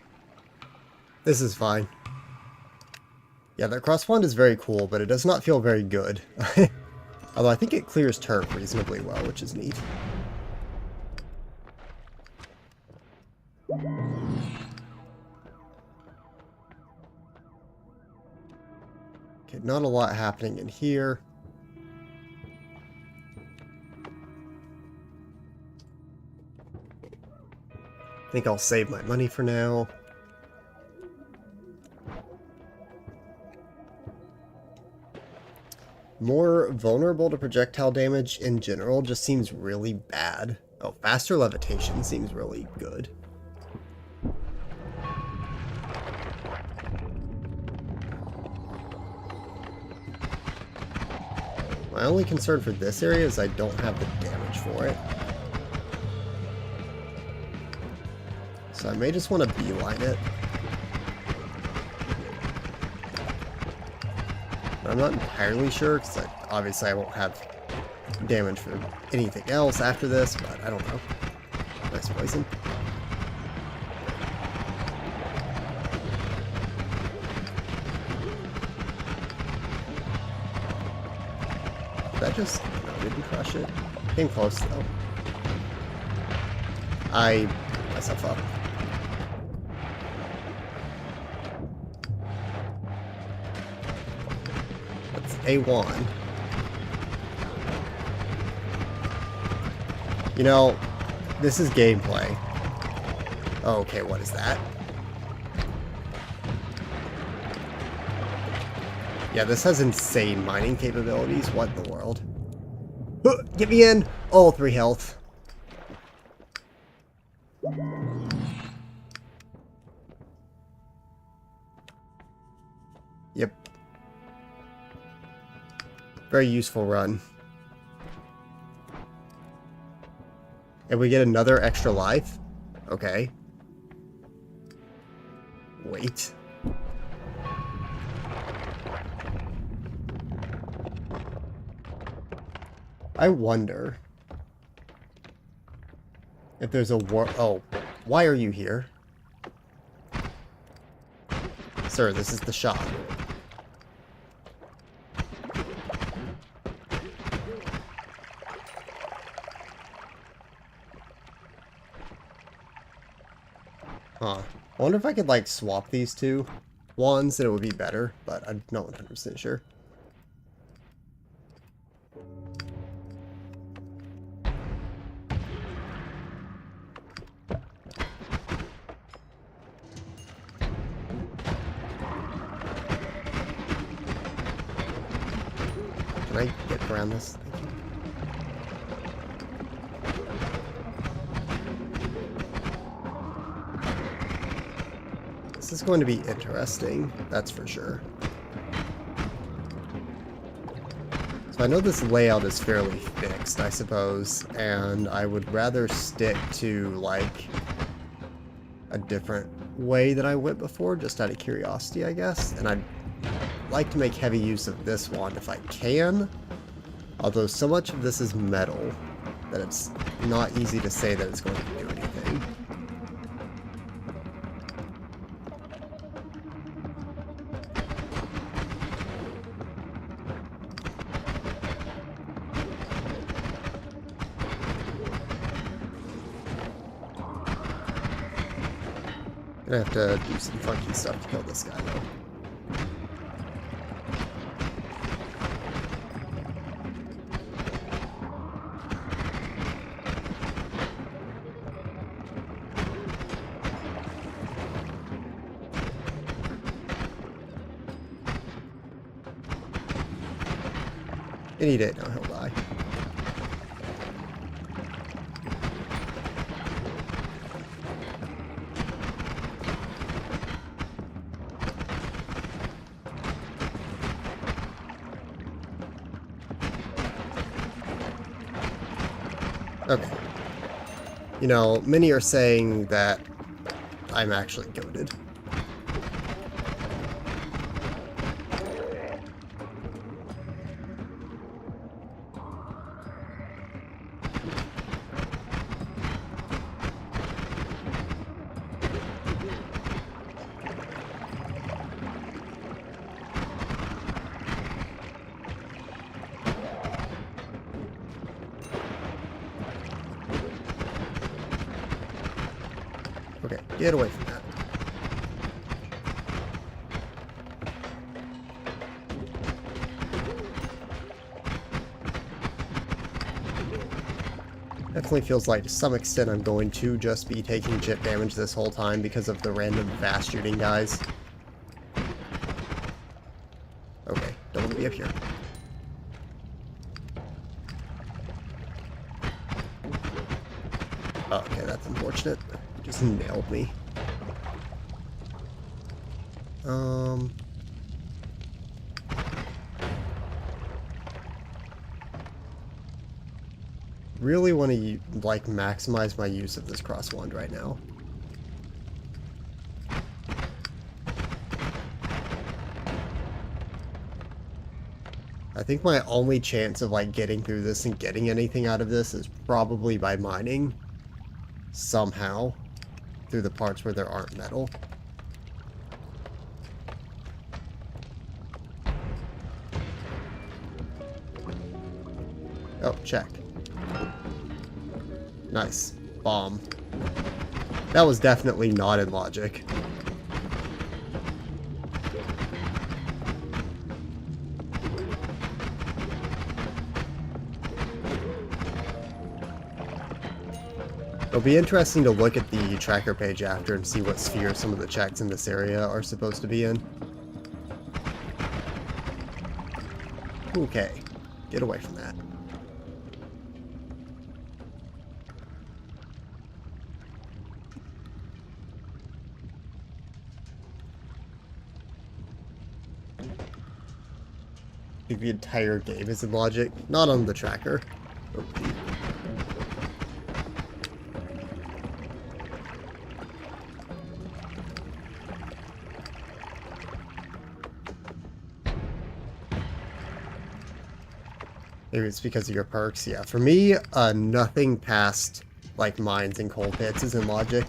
This is fine. Yeah, that cross wand is very cool, but it does not feel very good. Although I think it clears turf reasonably well, which is neat. Okay, not a lot happening in here. I think I'll save my money for now. More vulnerable to projectile damage in general just seems really bad. Oh, faster levitation seems really good. My only concern for this area is I don't have the damage for it. So I may just want to beeline it. But I'm not entirely sure, because obviously I won't have damage for anything else after this, but I don't know. Nice poison. That just didn't crush it. Came close though. I beat myself up. That's A1. You know, this is gameplay. Oh, okay, what is that? Yeah, this has insane mining capabilities. What in the world? Get me in! Oh, 3 health. Yep. Very useful run. And we get another extra life? Okay. Wait. I wonder if there's a war. Oh, why are you here? Sir, this is the shop. Huh. I wonder if I could, like, swap these two wands, then it would be better, but I'm not 100% sure. Can I get around this? Thank you. This is going to be interesting, that's for sure. So I know this layout is fairly fixed, I suppose, and I would rather stick to, like, a different way that I went before, just out of curiosity, I guess. And I'd like to make heavy use of this wand if I can, although so much of this is metal that it's not easy to say that it's going to do anything. Gonna have to do some funky stuff to kill this guy though. Any day now he'll die. Okay. You know, many are saying that I'm actually goated. Okay, get away from that. Definitely feels like to some extent I'm going to just be taking chip damage this whole time because of the random fast shooting guys. Okay, don't want to be up here. Oh, okay, that's unfortunate. Just nailed me. Really want to, like, maximize my use of this cross wand right now. I think my only chance of, like, getting through this and getting anything out of this is probably by mining somehow through the parts where there aren't metal. Oh, check. Nice. Bomb. That was definitely not in logic. It'll be interesting to look at the tracker page after and see what sphere some of the checks in this area are supposed to be in. Okay. Get away from that. I think the entire game is in logic, not on the tracker. Oh. Maybe it's because of your perks. Yeah, for me, nothing past like mines and coal pits is in logic.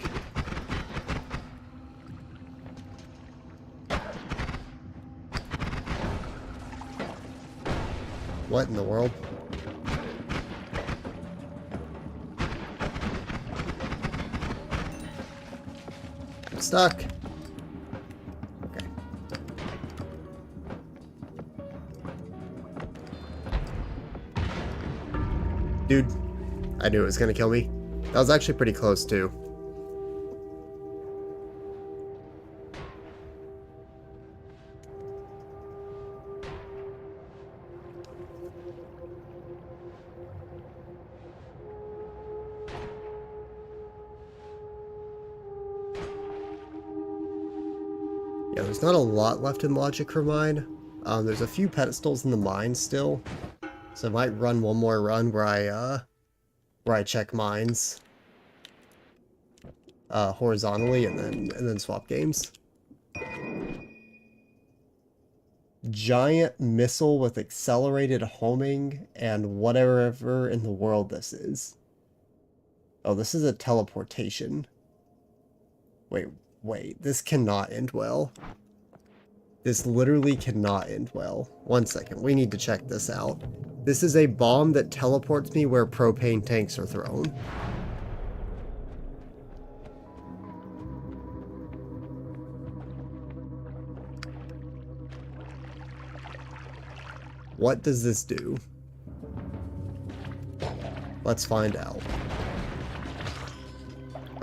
What in the world? I'm stuck. Okay. Dude, I knew it was gonna kill me. That was actually pretty close too. Yeah, there's not a lot left in logic for mine. There's a few pedestals in the mine still, so I might run one more run where I check mines horizontally and then swap games. Giant missile with accelerated homing and whatever in the world this is. Oh, this is a teleportation. Wait, this cannot end well. This literally cannot end well. 1 second, we need to check this out. This is a bomb that teleports me where propane tanks are thrown. What does this do? Let's find out.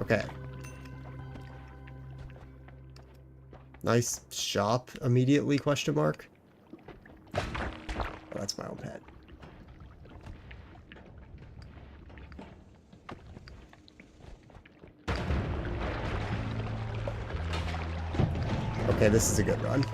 Okay. Nice shop immediately, question mark. Oh, that's my own pet. Okay, this is a good run.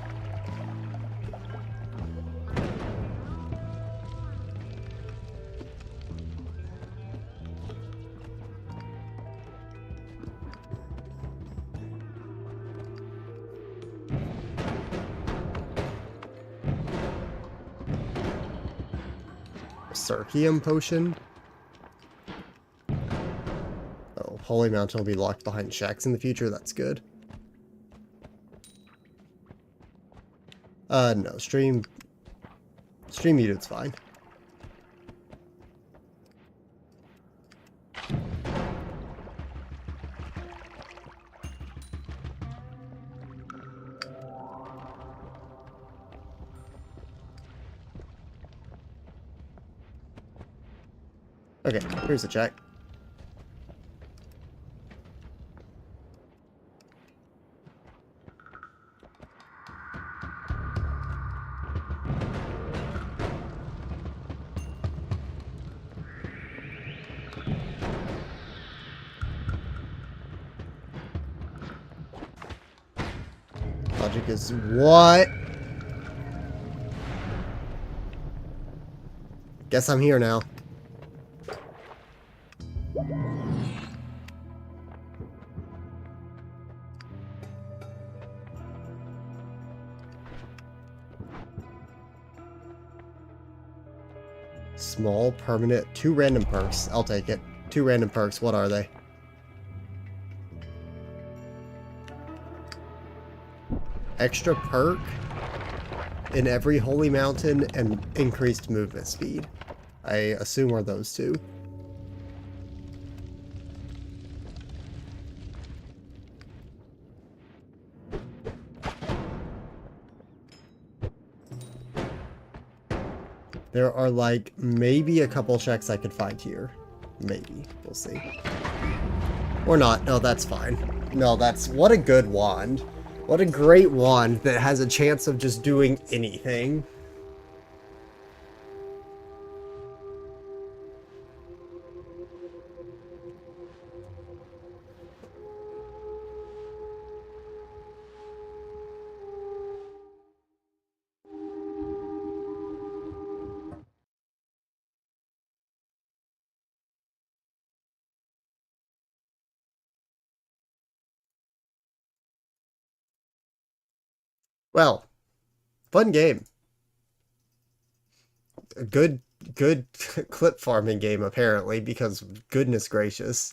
Circium potion. Oh, Holy Mountain will be locked behind shacks in the future. That's good. No, stream muted's fine. Okay, here's the check. Logic is what? Guess I'm here now. Small, permanent, 2 random perks. I'll take it. 2 random perks. What are they? Extra perk in every holy mountain and increased movement speed. I assume are those 2. There are like maybe a couple checks I could find here. Maybe. We'll see. Or not. No, that's fine. No, that's... What a good wand. What a great wand that has a chance of just doing anything. Well, fun game. A good clip farming game, apparently, because goodness gracious.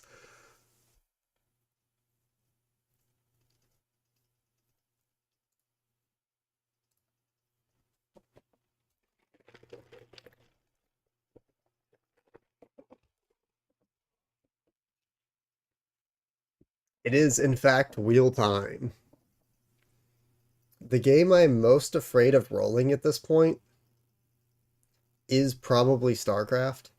It is, in fact, wheel time. The game I'm most afraid of rolling at this point is probably StarCraft.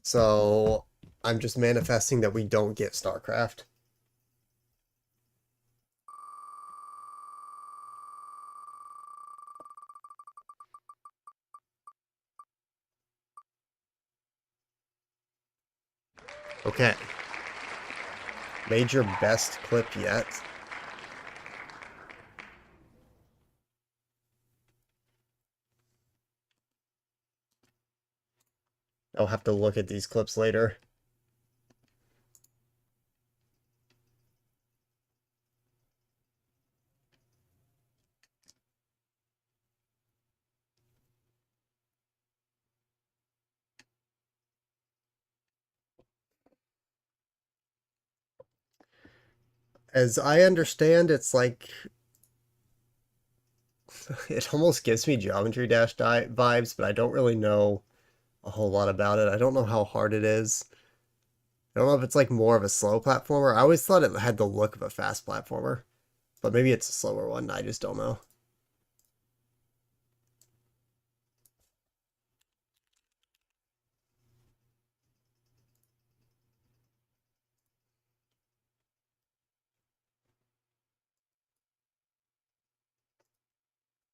So I'm just manifesting that we don't get StarCraft. Okay. Major best clip yet. I'll have to look at these clips later. As I understand, it's like... It almost gives me Geometry Dash vibes, but I don't really know a whole lot about it. I don't know how hard it is. I don't know if it's like more of a slow platformer. I always thought it had the look of a fast platformer, but maybe it's a slower one. I just don't know.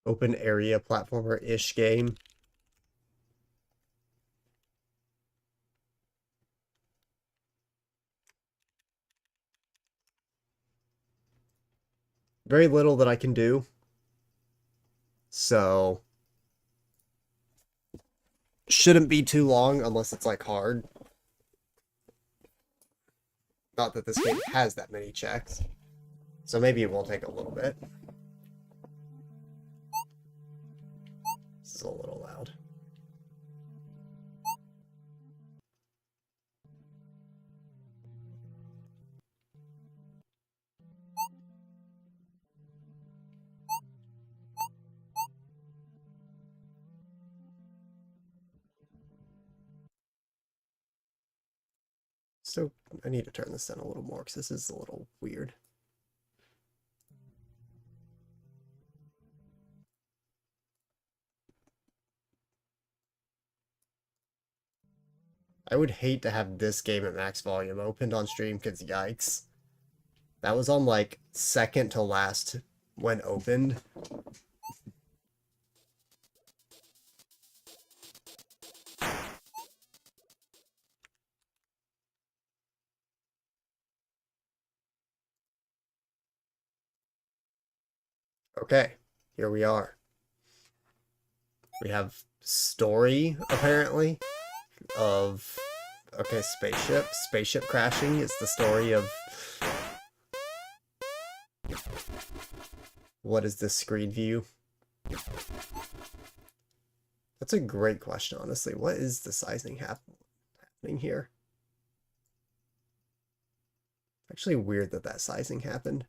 Open area platformer-ish game. Very little that I can do. So shouldn't be too long unless it's like hard. Not that this game has that many checks. So maybe it will take a little bit. This is a little loud. So I need to turn this down a little more because this is a little weird. I would hate to have this game at max volume opened on stream, because yikes. That was on like second to last when opened. Okay, here we are. We have story, apparently, of... Okay, spaceship crashing is the story of... What is this screen view? That's a great question, honestly. What is the sizing happening here? Actually weird that that sizing happened.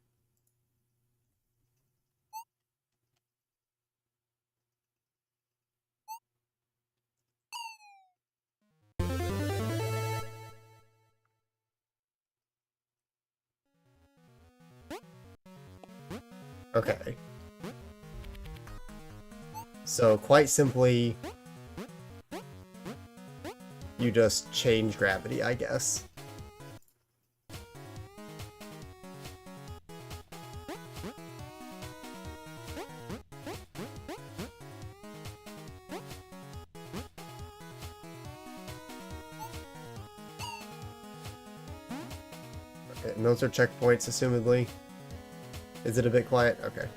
Okay. So quite simply, you just change gravity, I guess. Okay, and those are checkpoints, assumedly. Is it a bit quiet? Okay.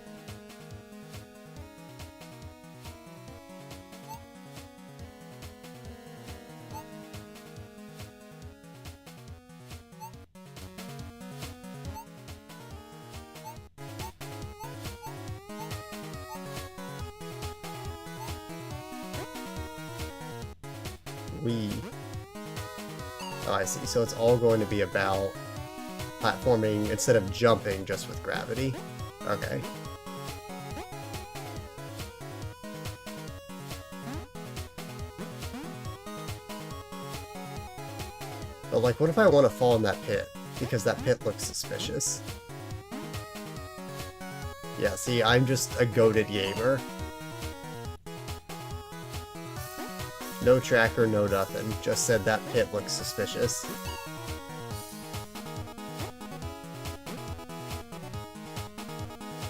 Oh, I see. So it's all going to be about platforming instead of jumping, just with gravity. Okay. But like, what if I want to fall in that pit? Because that pit looks suspicious. Yeah, see, I'm just a goated gamer. No tracker, no nothing. Just said that pit looks suspicious.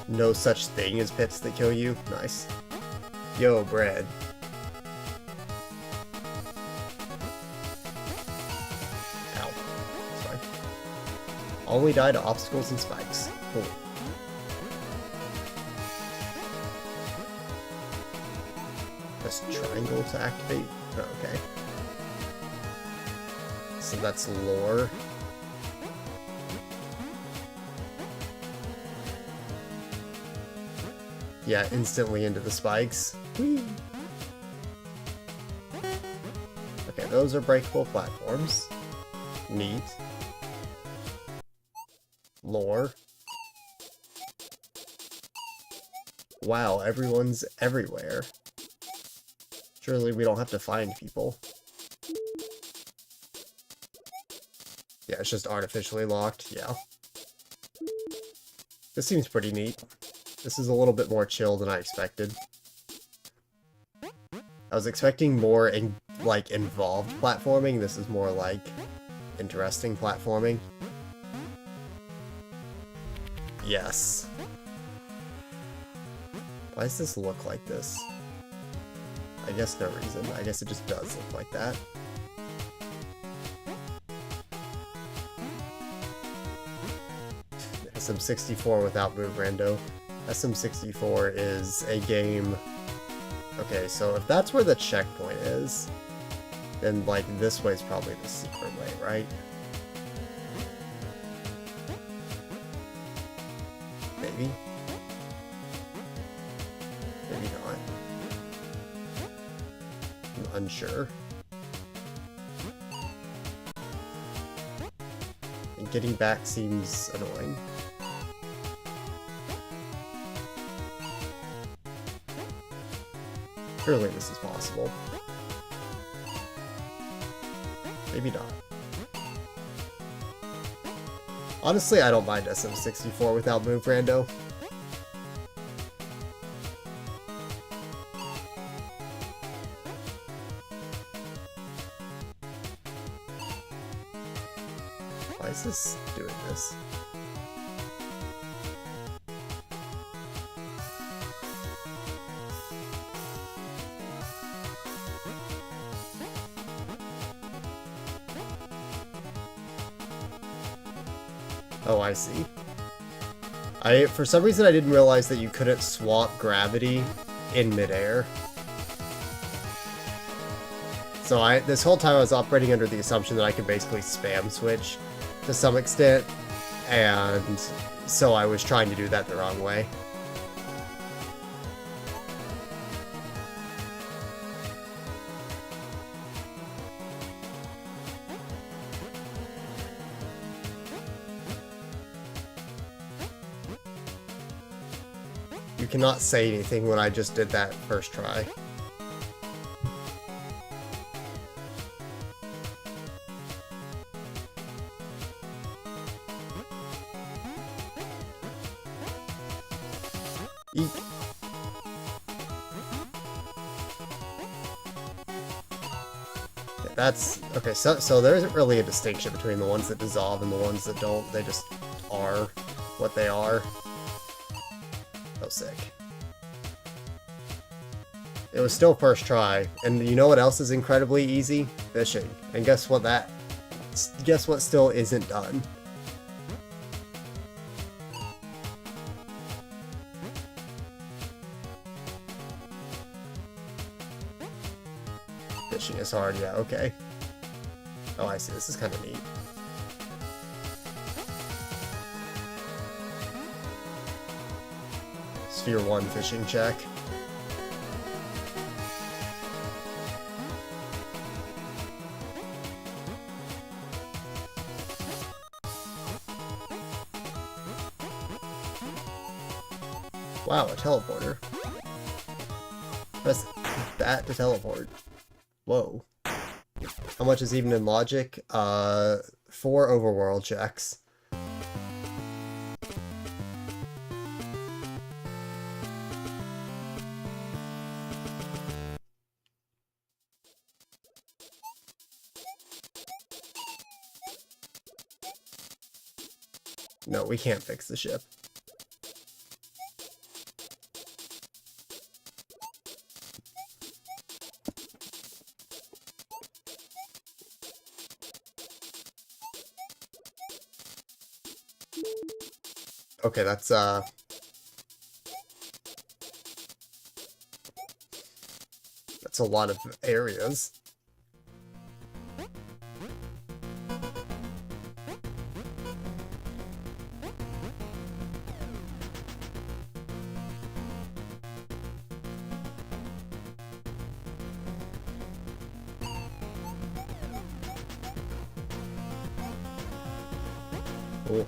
No such thing as pits that kill you. Nice. Yo, bread. Ow. Sorry. Only die to obstacles and spikes. Cool. Press triangle to activate. Oh, okay. So that's lore. Yeah, instantly into the spikes. Whee! Okay, those are breakable platforms. Neat. Lore. Wow, everyone's everywhere. Surely we don't have to find people. Yeah, it's just artificially locked, yeah. This seems pretty neat. This is a little bit more chill than I expected. I was expecting more involved platforming. This is more like interesting platforming. Yes. Why does this look like this? I guess no reason. I guess it just does look like that. SM64 without move rando. SM64 is a game... Okay, so if that's where the checkpoint is, then, like, this way is probably the secret way, right? Maybe? Maybe not. I'm unsure. And getting back seems annoying. Surely this is possible. Maybe not. Honestly, I don't mind SM64 without move rando. Why is this doing this? Oh, I see. For some reason I didn't realize that you couldn't swap gravity in midair. So this whole time I was operating under the assumption that I could basically spam switch to some extent, and so I was trying to do that the wrong way. You cannot say anything when I just did that first try. Eek. That's okay. So there isn't really a distinction between the ones that dissolve and the ones that don't. They just are what they are. Oh, sick. It was still first try, and you know what else is incredibly easy? Fishing. And guess what? Guess what still isn't done? Fishing is hard, yeah, okay. Oh, I see. This is kind of neat. Sphere 1 fishing check. Wow, a teleporter. Press that to teleport. Whoa. How much is even in logic? 4 overworld checks. No, we can't fix the ship. Okay, that's a lot of areas. Cool.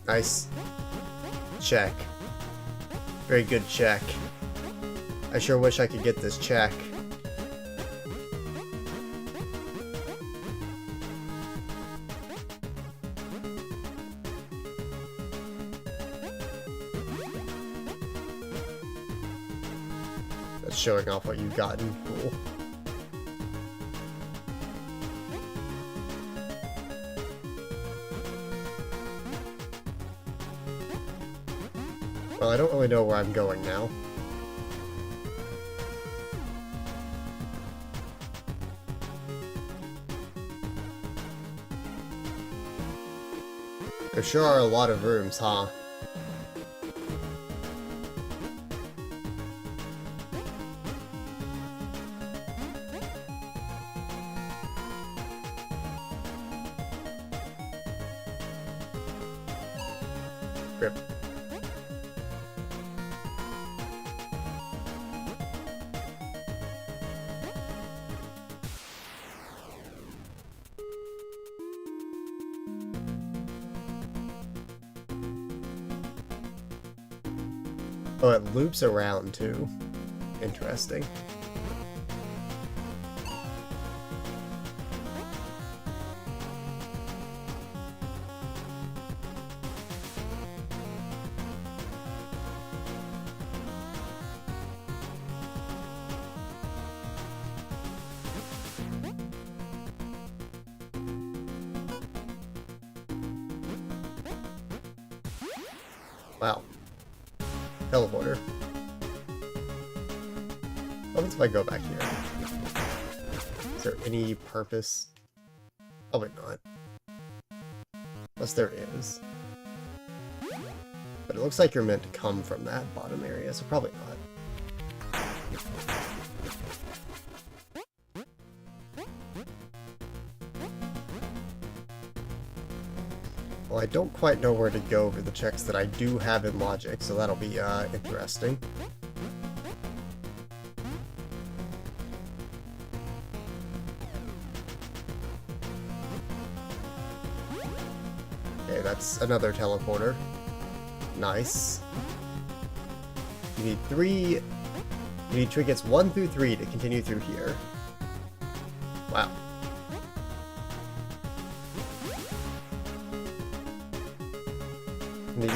Nice. Check. Very good check. I sure wish I could get this check. That's showing off what you've gotten. Cool. Well, I don't really know where I'm going now. There sure are a lot of rooms, huh? Rip. Oh, it loops around too. Interesting. Wow. Teleporter. What happens if I go back here? Is there any purpose? Probably not. Unless there is. But it looks like you're meant to come from that bottom area, so probably not. Well, I don't quite know where to go for the checks that I do have in logic, so that'll be interesting. Okay, that's another teleporter. Nice. You need 3... You need trinkets 1 through 3 to continue through here. Wow. Neat.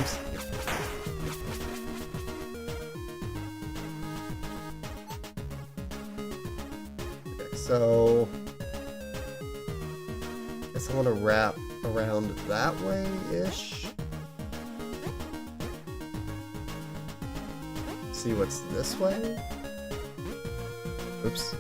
Okay, so... I guess I want to wrap around that way-ish. See what's this way? Oops.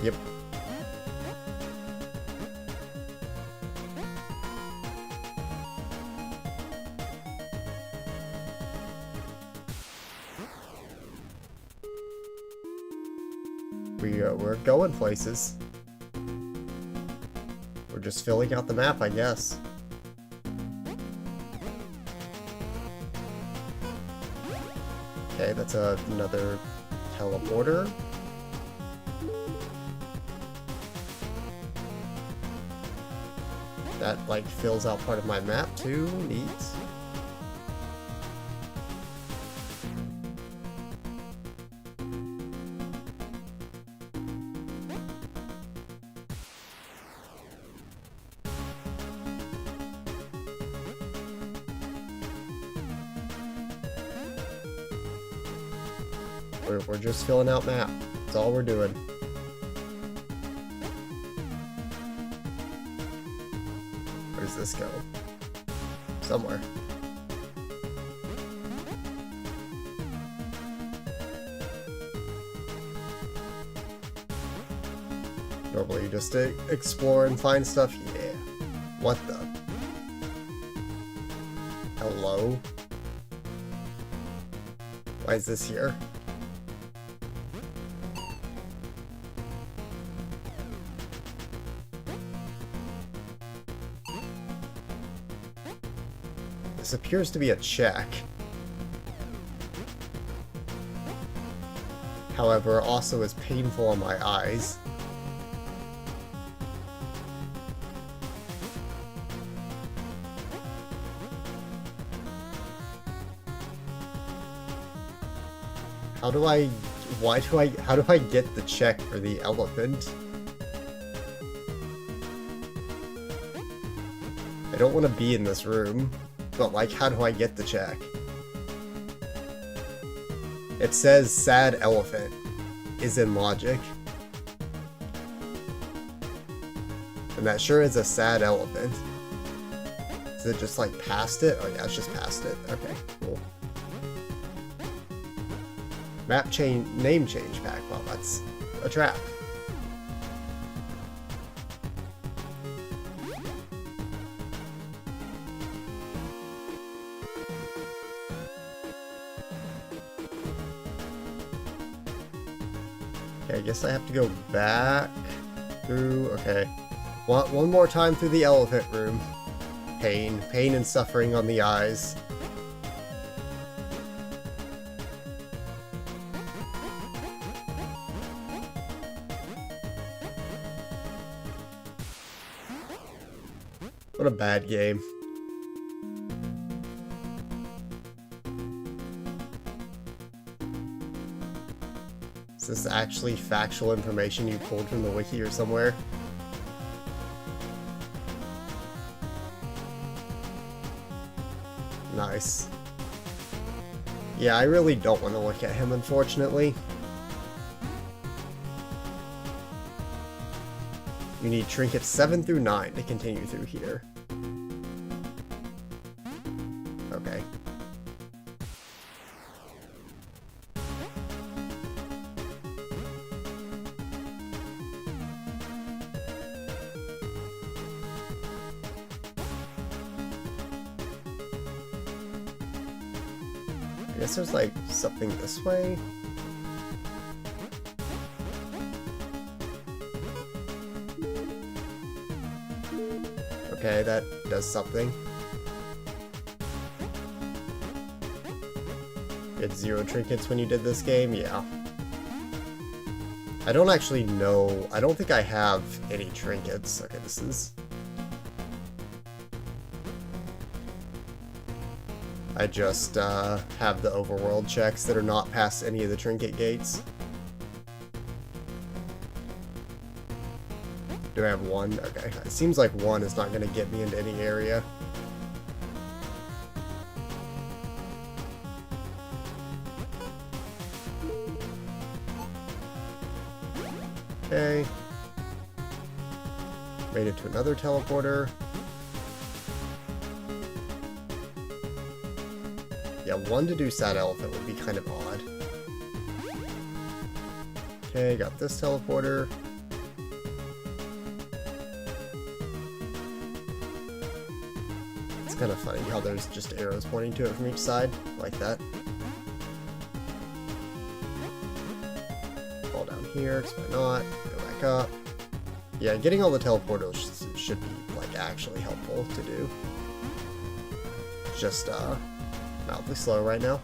Yep. We're going places. We're just filling out the map, I guess. Okay, that's another teleporter. That, like, fills out part of my map, too. Neat. We're just filling out map. That's all we're doing. Where does this go? Somewhere. Normally you just explore and find stuff. Yeah. What the? Hello? Why is this here? This appears to be a check. However, also is painful on my eyes. How do I get the check for the elephant? I don't want to be in this room. But, like, how do I get the check? It says sad elephant is in logic. And that sure is a sad elephant. Is it just, like, past it? Oh, yeah, it's just past it. Okay, cool. Map change, name change pack. Well, that's a trap. I guess I have to go back through. Okay. One more time through the elephant room. Pain and suffering on the eyes. What a bad game. this actually factual information you pulled from the wiki or somewhere? Nice. Yeah, I really don't want to look at him, unfortunately. You need trinkets 7 through 9 to continue through here. Okay. I guess there's like something this way. Okay, that does something. You had 0 trinkets when you did this game? Yeah. I don't actually know. I don't think I have any trinkets. Okay, this is... I just have the overworld checks that are not past any of the trinket gates. Do I have 1? Okay, it seems like 1 is not going to get me into any area. Okay. Made it to another teleporter. Yeah, 1 to do Sad Elephant would be kind of odd. Okay, got this teleporter. It's kind of funny how there's just arrows pointing to it from each side, like that. Fall down here, because why not? Go back up. Yeah, getting all the teleporters should be, like, actually helpful to do. Just, mildly slow right now.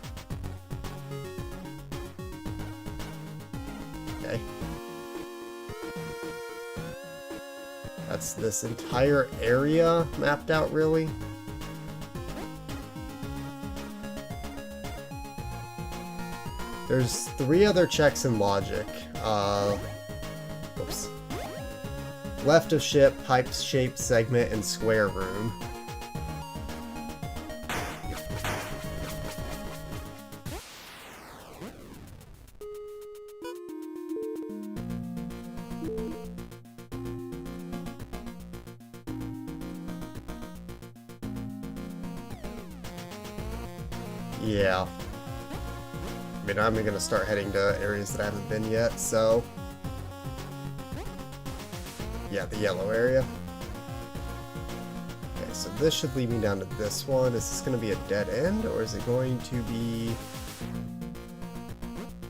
Okay. That's this entire area mapped out, really? There's 3 other checks in logic. Oops. Left of ship, pipe-shaped segment, and square room. Yeah. I mean, I'm gonna start heading to areas that I haven't been yet, so... Yeah, the yellow area. Okay, so this should lead me down to this one. Is this gonna be a dead end, or is it going to be...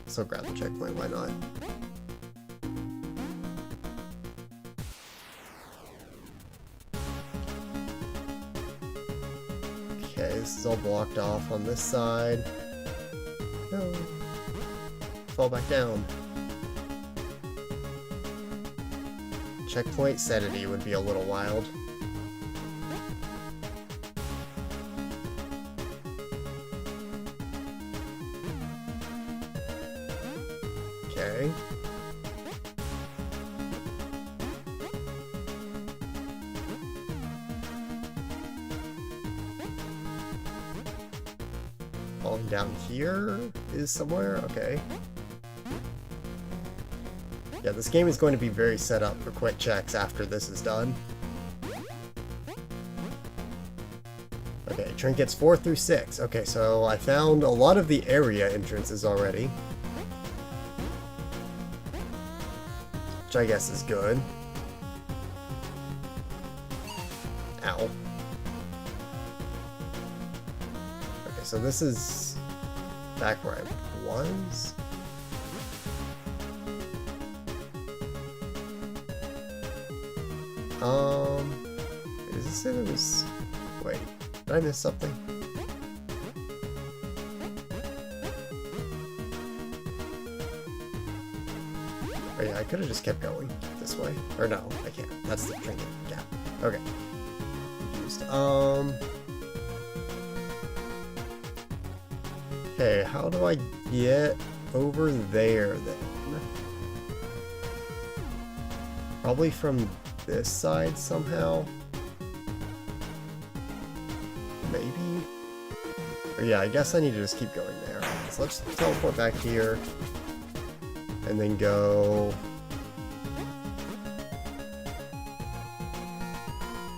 So grab the checkpoint, why not? Okay, this is all blocked off on this side. No. Fall back down. Checkpoint sanity would be a little wild. Okay. Falling down here is somewhere? Okay. Yeah, this game is going to be very set up for quick checks after this is done. Okay, trinkets 4 through 6. Okay, so I found a lot of the area entrances already. Which I guess is good. Ow. Okay, so this is back where I was. Is this it? It was... Wait, did I miss something? Oh yeah, I could have just kept going this way. Or no, I can't. That's the trinket gap. Okay. Confused. Okay, how do I get over there then. Probably from this side somehow. Maybe? Or yeah, I guess I need to just keep going there. So let's teleport back here. And then go...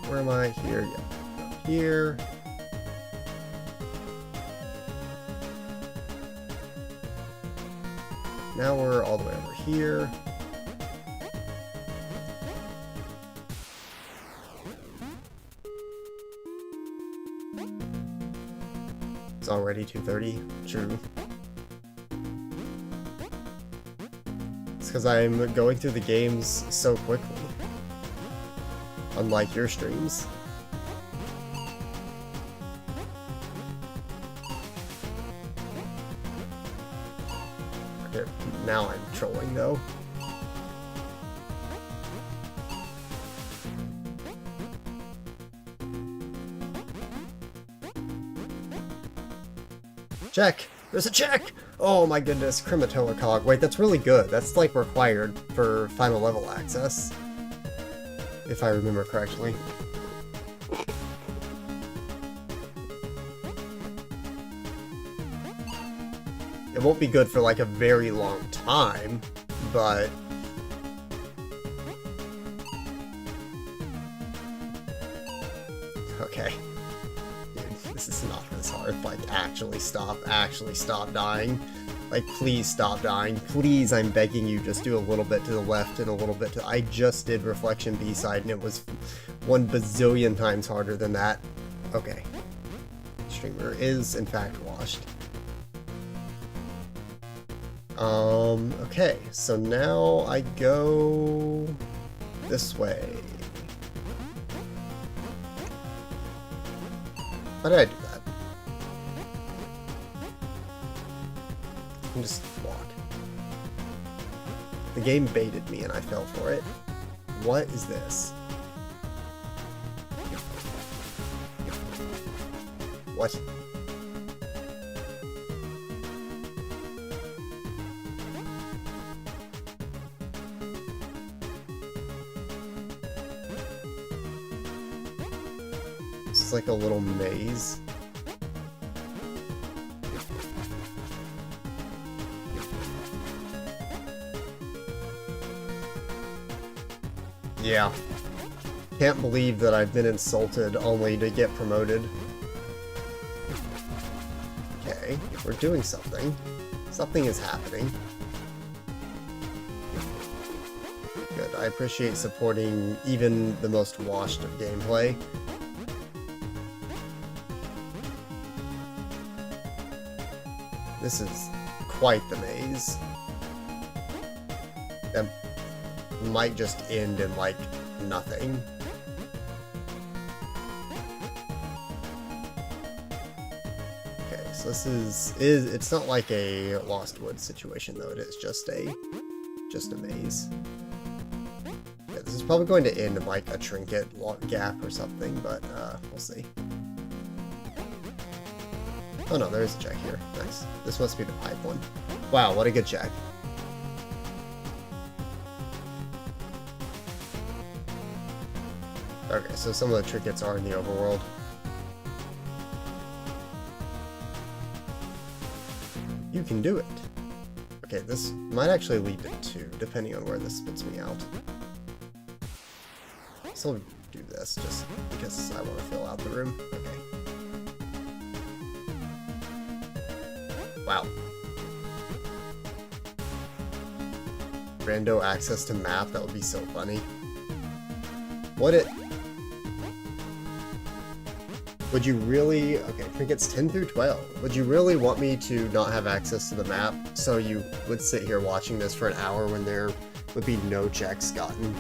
Where am I? Here, yeah. Go here. Now we're all the way over here. It's already 2:30. True. It's because I'm going through the games so quickly. Unlike your streams. Okay, now I'm trolling though. Check! There's a check! Oh my goodness, Crematoa Cog. Wait, that's really good. That's like required for final level access. If I remember correctly. It won't be good for like a very long time, but... Okay. Dude, this is not this hard. Like, actually stop dying. Like, please stop dying. Please, I'm begging you, just do a little bit to the left and a little bit to... I just did Reflection B-side and it was 1 bazillion times harder than that. Okay. Streamer is, in fact, washed. Okay, so now I go this way. How did I do that? I can just walk. The game baited me and I fell for it. What is this? What? This is like a little maze. Yeah. Can't believe that I've been insulted only to get promoted. Okay, we're doing something. Something is happening. Good, I appreciate supporting even the most washed of gameplay. This is quite the maze. That might just end in, like, nothing. Okay, so this is it's not like a Lost Woods situation, though. It is just a maze. Yeah, this is probably going to end in, like, a trinket gap or something, but, we'll see. Oh no, there is a check here. Nice. This must be the pipe one. Wow, what a good check. Okay, so some of the trinkets are in the overworld. You can do it. Okay, this might actually lead to 2, depending on where this spits me out. So I'll do this just because I want to fill out the room. Okay. Wow. Rando access to map, that would be so funny. Would you really... Okay, trinkets 10 through 12. Would you really want me to not have access to the map so you would sit here watching this for an hour when there would be no checks gotten?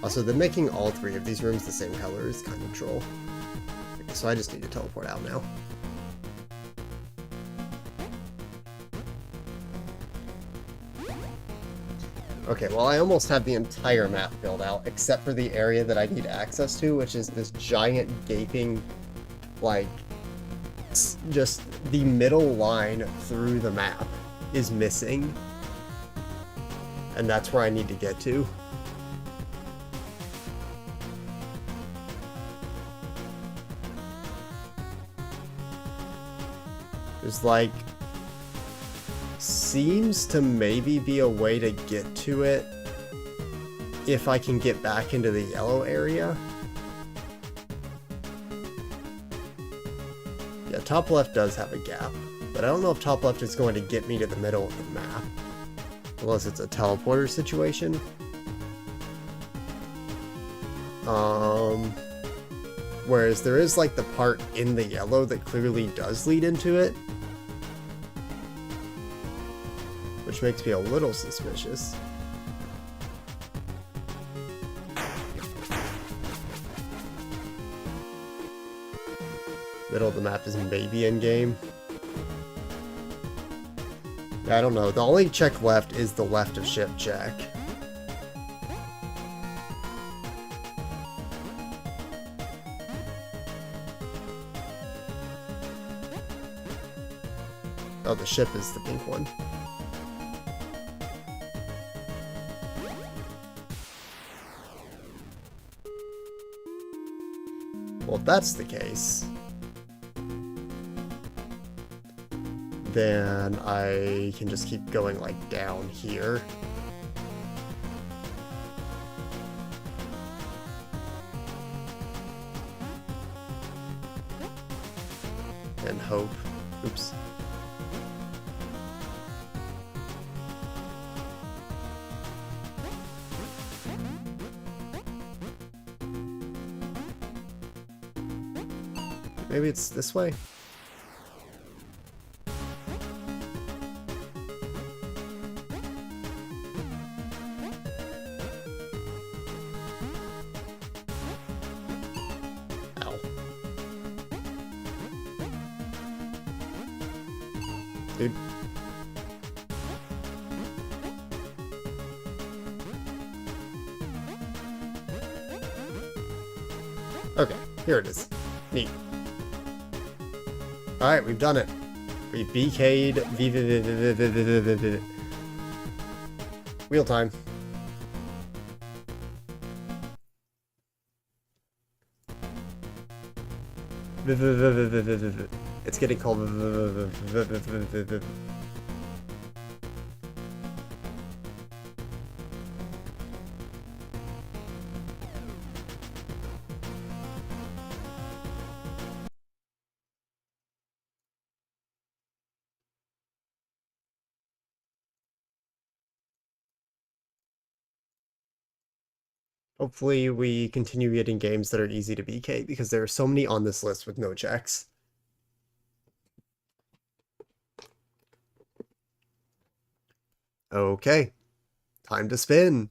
Also, then making all 3 of these rooms the same color is kind of troll. Okay, so I just need to teleport out now. Okay, well I almost have the entire map filled out, except for the area that I need access to, which is this giant gaping, like, just the middle line through the map is missing. And that's where I need to get to. There's like... seems to maybe be a way to get to it if I can get back into the yellow area. Yeah, top left does have a gap, but I don't know if top left is going to get me to the middle of the map. Unless it's a teleporter situation. Whereas there is like the part in the yellow that clearly does lead into it. Which makes me a little suspicious. Middle of the map is maybe in game. I don't know. The only check left is the left of ship check. Oh, the ship is the pink one. Well, if that's the case, then I can just keep going like down here. And hope. Oops. Maybe it's this way? Ow. Dude. Okay, here it is. Neat. Alright, we've done it. We BK'd wheel time. It's getting called. Hopefully we continue getting games that are easy to BK, because there are so many on this list with no checks. Okay, time to spin.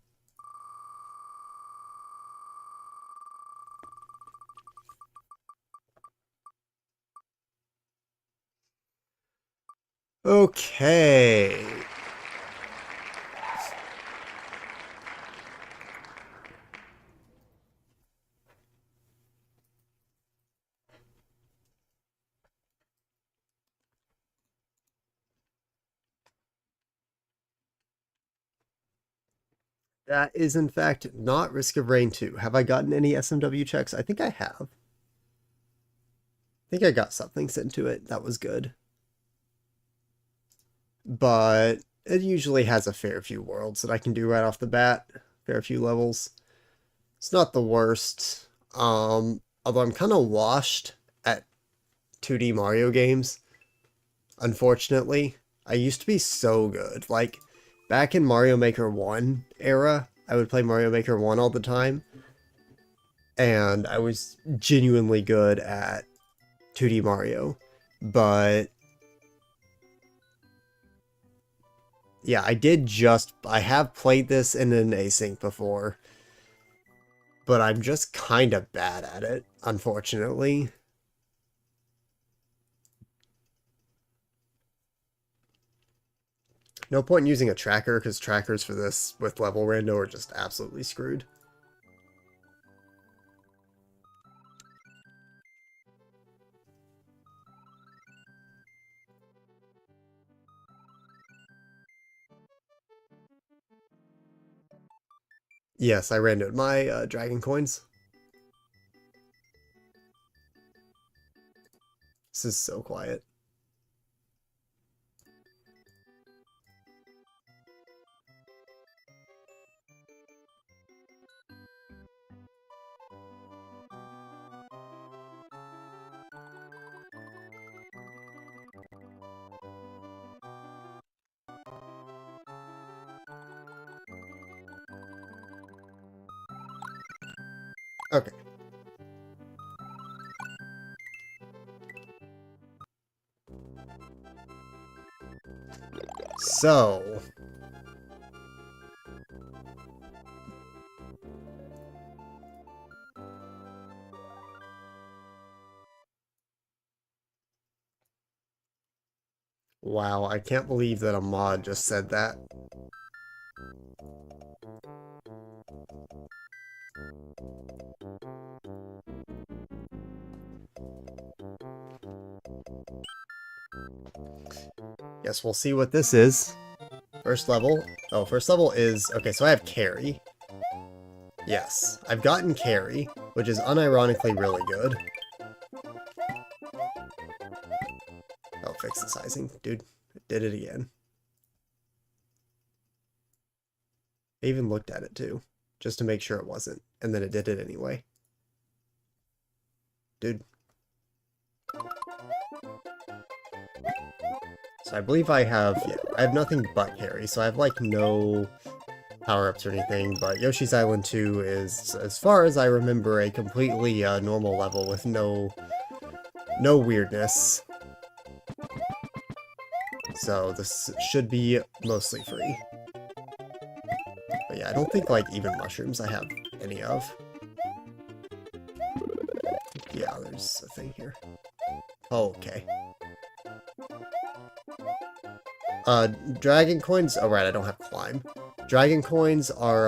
Okay. That is, in fact, not Risk of Rain 2. Have I gotten any SMW checks? I think I have. I think I got something sent to it. That was good. But it usually has a fair few worlds that I can do right off the bat. Fair few levels. It's not the worst. Although I'm kind of washed at 2D Mario games. Unfortunately. I used to be so good. Like, back in Mario Maker 1 era, I would play Mario Maker 1 all the time. And I was genuinely good at 2D Mario. But yeah, I have played this in an async before. But I'm just kind of bad at it, unfortunately. No point in using a tracker, because trackers for this with level rando are just absolutely screwed. Yes, I randomed my dragon coins. This is so quiet. Okay. So, wow, I can't believe that a mod just said that. Guess we'll see what this is. First level. Oh, first level is... Okay, so I have carry. Yes, I've gotten carry, which is unironically really good. Oh, fix the sizing. Dude, I did it again. I even looked at it too, just to make sure it wasn't, and then it did it anyway. Dude. So I believe I have, yeah, I have nothing but carry, so I have like no power-ups or anything, but Yoshi's Island 2 is, as far as I remember, a completely normal level with no weirdness. So this should be mostly free. But yeah, I don't think like even mushrooms I have any of. Yeah, there's a thing here. Oh, okay. Dragon coins... Oh, right, I don't have climb. Dragon coins are,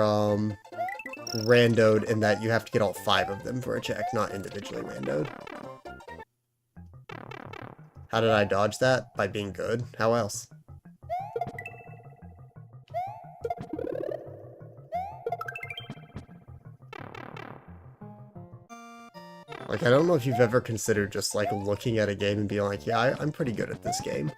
randoed in that you have to get all 5 of them for a check, not individually randoed. How did I dodge that? By being good. How else? Like, I don't know if you've ever considered just, like, looking at a game and being like, yeah, I'm pretty good at this game.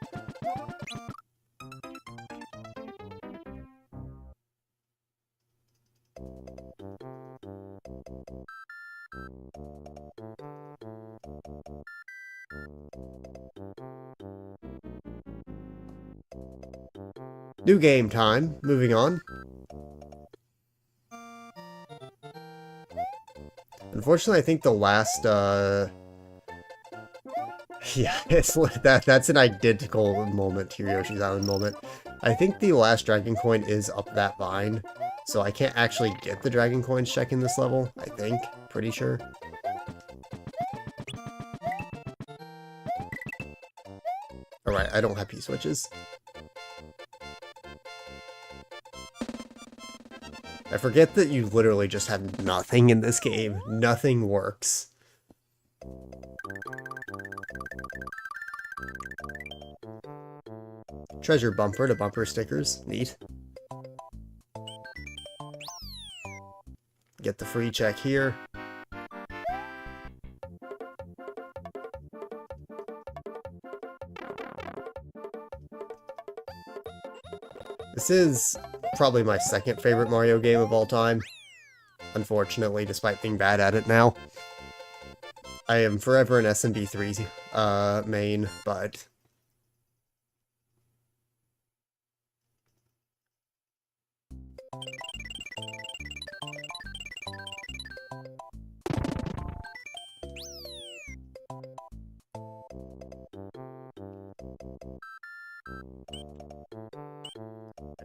New game time. Moving on. Unfortunately, I think the last, yeah, it's that's an identical moment to your Yoshi's Island moment. I think the last dragon coin is up that vine, so I can't actually get the dragon coins check in this level, I think. Pretty sure. Alright, I don't have P-switches. I forget that you literally just have nothing in this game. Nothing works. Treasure bumper to bumper stickers. Neat. Get the free check here. This is probably my second favorite Mario game of all time. Unfortunately, despite being bad at it now. I am forever an SMB3 main, but...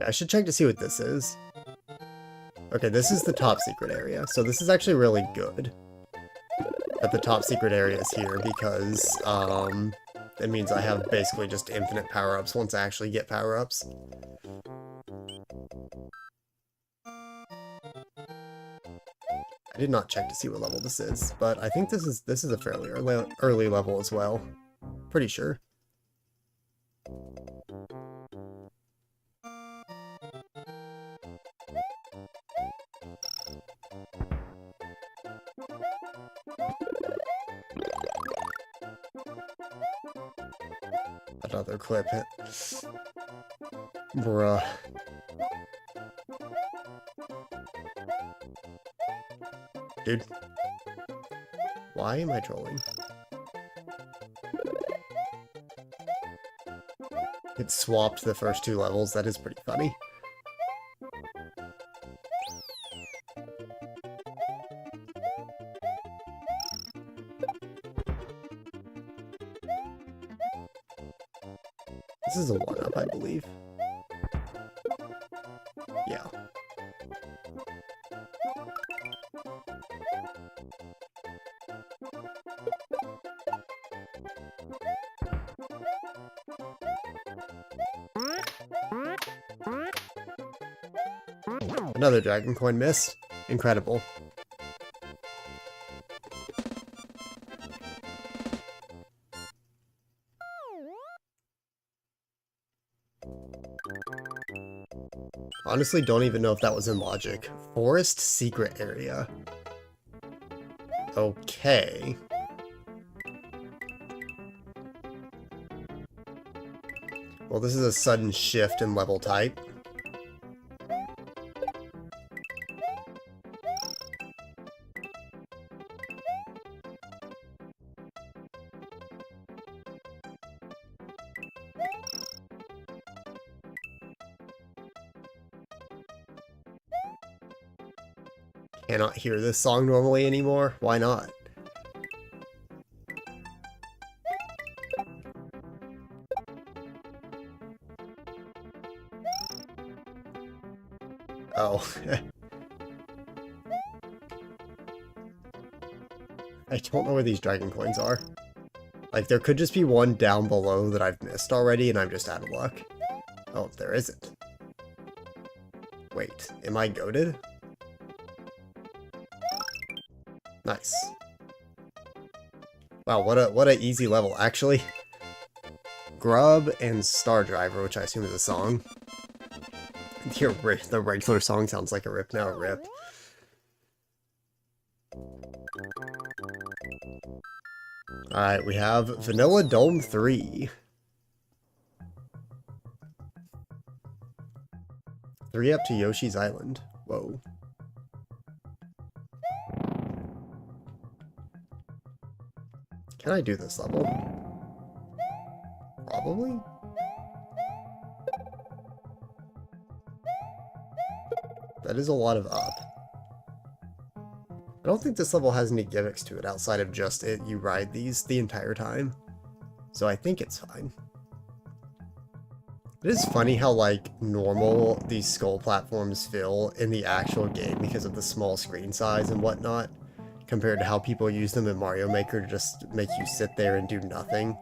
I should check to see what this is. Okay, this is the top secret area, so this is actually really good that the top secret area is here, because it means I have basically just infinite power-ups once I actually get power-ups. I did not check to see what level this is, but I think this is a fairly early level as well. Pretty sure. Another clip. Bruh. Dude. Why am I trolling? It swapped the first two levels. That is pretty funny. This is a 1-up, I believe. Yeah. Another dragon coin miss. Incredible. Honestly, don't even know if that was in logic. Forest secret area. Okay. Well, this is a sudden shift in level type. Cannot hear this song normally anymore. Why not? Oh. I don't know where these dragon coins are. Like, there could just be one down below that I've missed already and I'm just out of luck. Oh, there isn't. Wait, am I goated? Nice. Wow, what a easy level. Actually, Grub and Star Driver, which I assume is a song. The regular song sounds like a rip now, rip. Alright, we have Vanilla Dome 3. 3 up to Yoshi's Island. Whoa. Can I do this level? Probably? That is a lot of up. I don't think this level has any gimmicks to it outside of just you ride these the entire time. So I think it's fine. It is funny how, like, normal these skull platforms feel in the actual game because of the small screen size and whatnot, compared to how people use them in Mario Maker to just make you sit there and do nothing.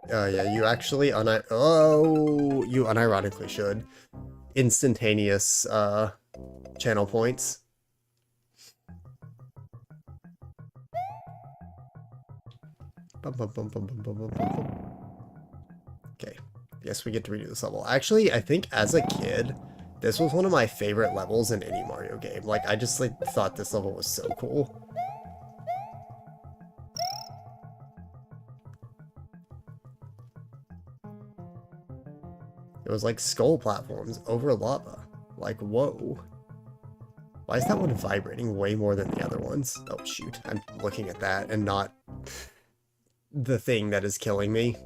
Yeah, you actually you unironically should. Instantaneous, channel points. Okay, guess we get to redo this level. Actually, I think as a kid, this was one of my favorite levels in any Mario game. Like, I just, like, thought this level was so cool. It was like skull platforms over lava. Like, whoa. Why is that one vibrating way more than the other ones? Oh, shoot. I'm looking at that and not the thing that is killing me.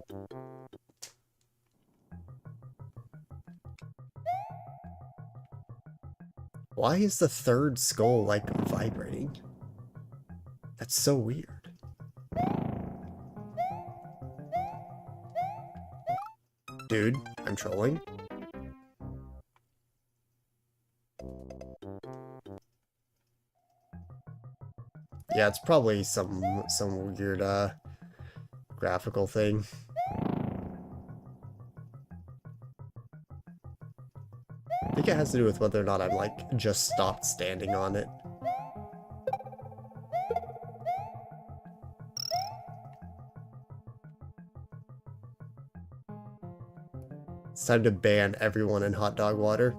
Why is the third skull, like, vibrating? That's so weird. Dude, I'm trolling. Yeah, it's probably some weird graphical thing. I think it has to do with whether or not I'm, like, just stopped standing on it. It's time to ban everyone in hot dog water.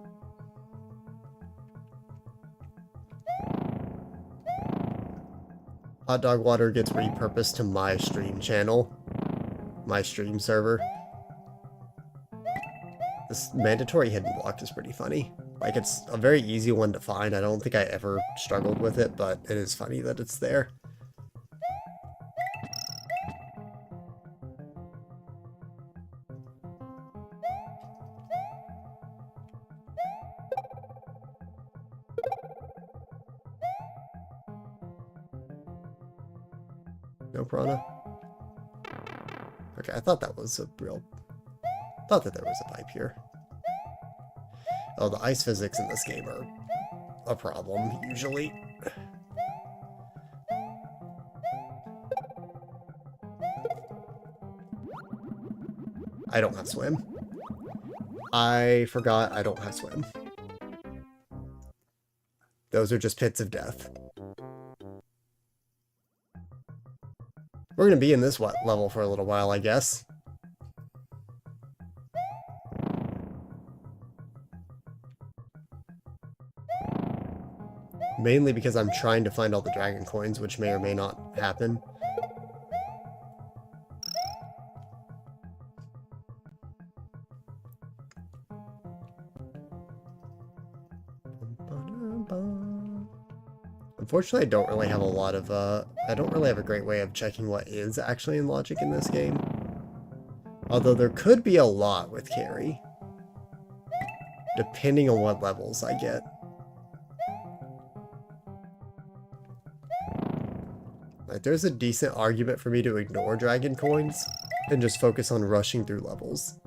Hot dog water gets repurposed to my stream channel, my stream server. This mandatory hidden block is pretty funny. Like, it's a very easy one to find. I don't think I ever struggled with it, but it is funny that it's there. No piranha? Okay, I thought that was a real... thought that there was a pipe here. Oh, the ice physics in this game are a problem, usually. I don't have swim. I forgot I don't have swim. Those are just pits of death. We're going to be in this level for a little while, I guess. Mainly because I'm trying to find all the dragon coins, which may or may not happen. Unfortunately, I don't really have a lot of, I don't really have a great way of checking what is actually in logic in this game. Although there could be a lot with carry, depending on what levels I get. Like, there's a decent argument for me to ignore dragon coins and just focus on rushing through levels.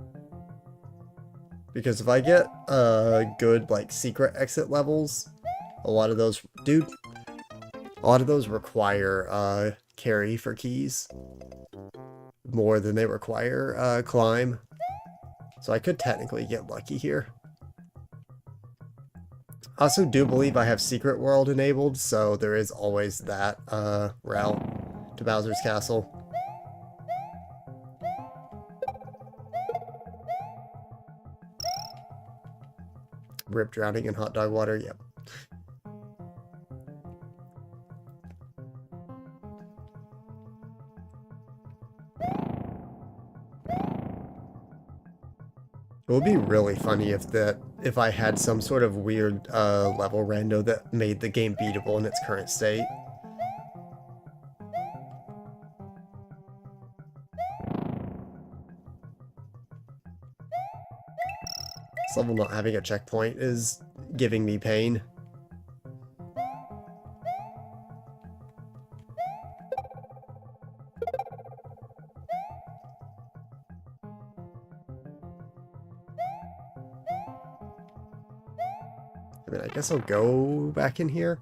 Because if I get good, like, secret exit levels, a lot of those, a lot of those require carry for keys more than they require climb. So I could technically get lucky here. I also do believe I have Secret World enabled, so there is always that route to Bowser's Castle. Rip drowning in hot dog water, yep. It would be really funny if I had some sort of weird level rando that made the game beatable in its current state. This level not having a checkpoint is giving me pain. I mean, I guess I'll go back in here.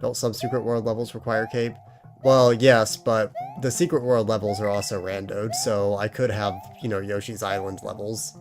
Don't some Secret World levels require cape? Well, yes, but the Secret World levels are also randoed, so I could have, you know, Yoshi's Island levels.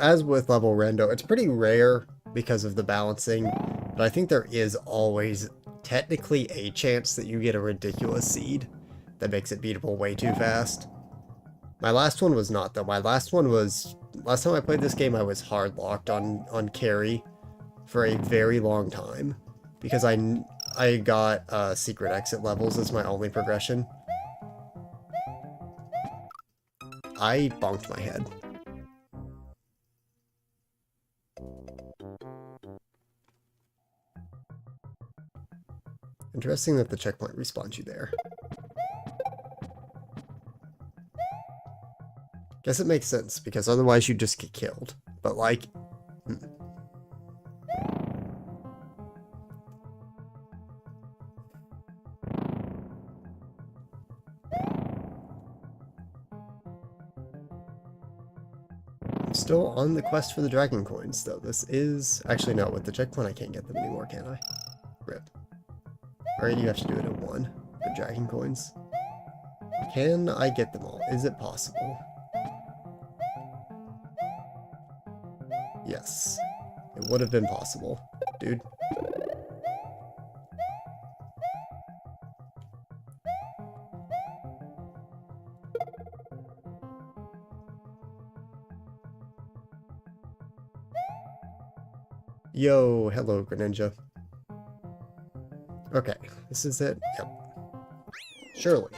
As with level rando, it's pretty rare because of the balancing, but I think there is always technically a chance that you get a ridiculous seed that makes it beatable way too fast. My last one was not, though. My last one was... Last time I played this game, I was hard locked on carry for a very long time because I got secret exit levels as my only progression. I bonked my head. Interesting that the checkpoint respawns you there. Guess it makes sense, because otherwise you'd just get killed. But like... on the quest for the dragon coins, though. This is... Actually, no, with the checkpoint I can't get them anymore, can I? Rip. Alright, you have to do it at 1. The dragon coins. Can I get them all? Is it possible? Yes. It would have been possible. Dude. Yo, hello, Greninja. Okay, this is it. Yep. Surely.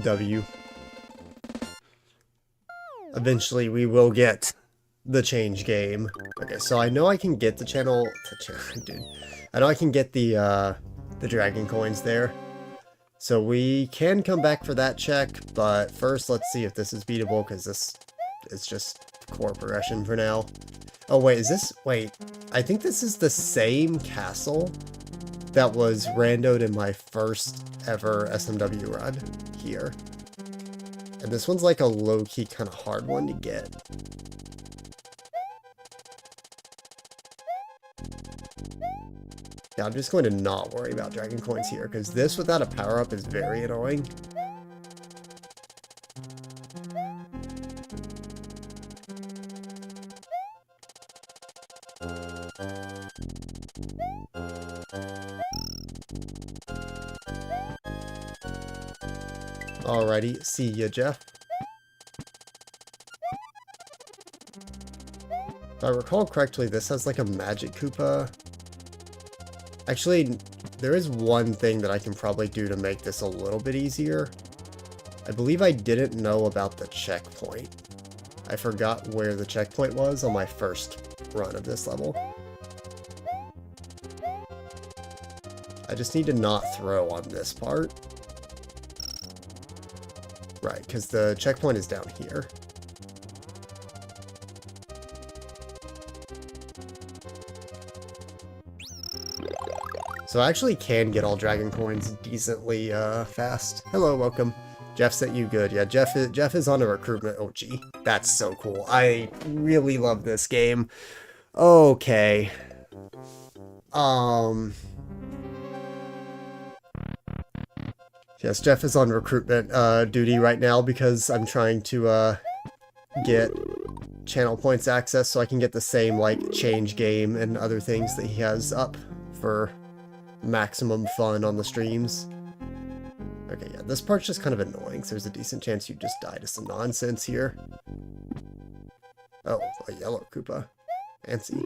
W. Eventually we will get the change game. Okay, so I know I can get the channel... Dude. I know I can get the dragon coins there. So we can come back for that check, but first let's see if this is beatable, because this is just core progression for now. Oh wait, is this... Wait, I think this is the same castle that was randoed in my first ever SMW run here. And this one's like a low-key kind of hard one to get. Yeah, I'm just going to not worry about dragon coins here, because this without a power-up is very annoying. Alrighty, see ya, Jeff. If I recall correctly, this has like a magic Koopa. Actually, there is one thing that I can probably do to make this a little bit easier. I believe I didn't know about the checkpoint. I forgot where the checkpoint was on my first run of this level. I just need to not throw on this part. Right, because the checkpoint is down here. So I actually can get all dragon coins decently fast. Hello, welcome. Jeff sent you good. Yeah, Jeff is on a recruitment. Oh, gee. That's so cool. I really love this game. Okay. Yes, Jeff is on recruitment duty right now because I'm trying to get channel points access so I can get the same, like, change game and other things that he has up for maximum fun on the streams. Okay, yeah, this part's just kind of annoying, so there's a decent chance you just die to some nonsense here. Oh, a yellow Koopa. Fancy.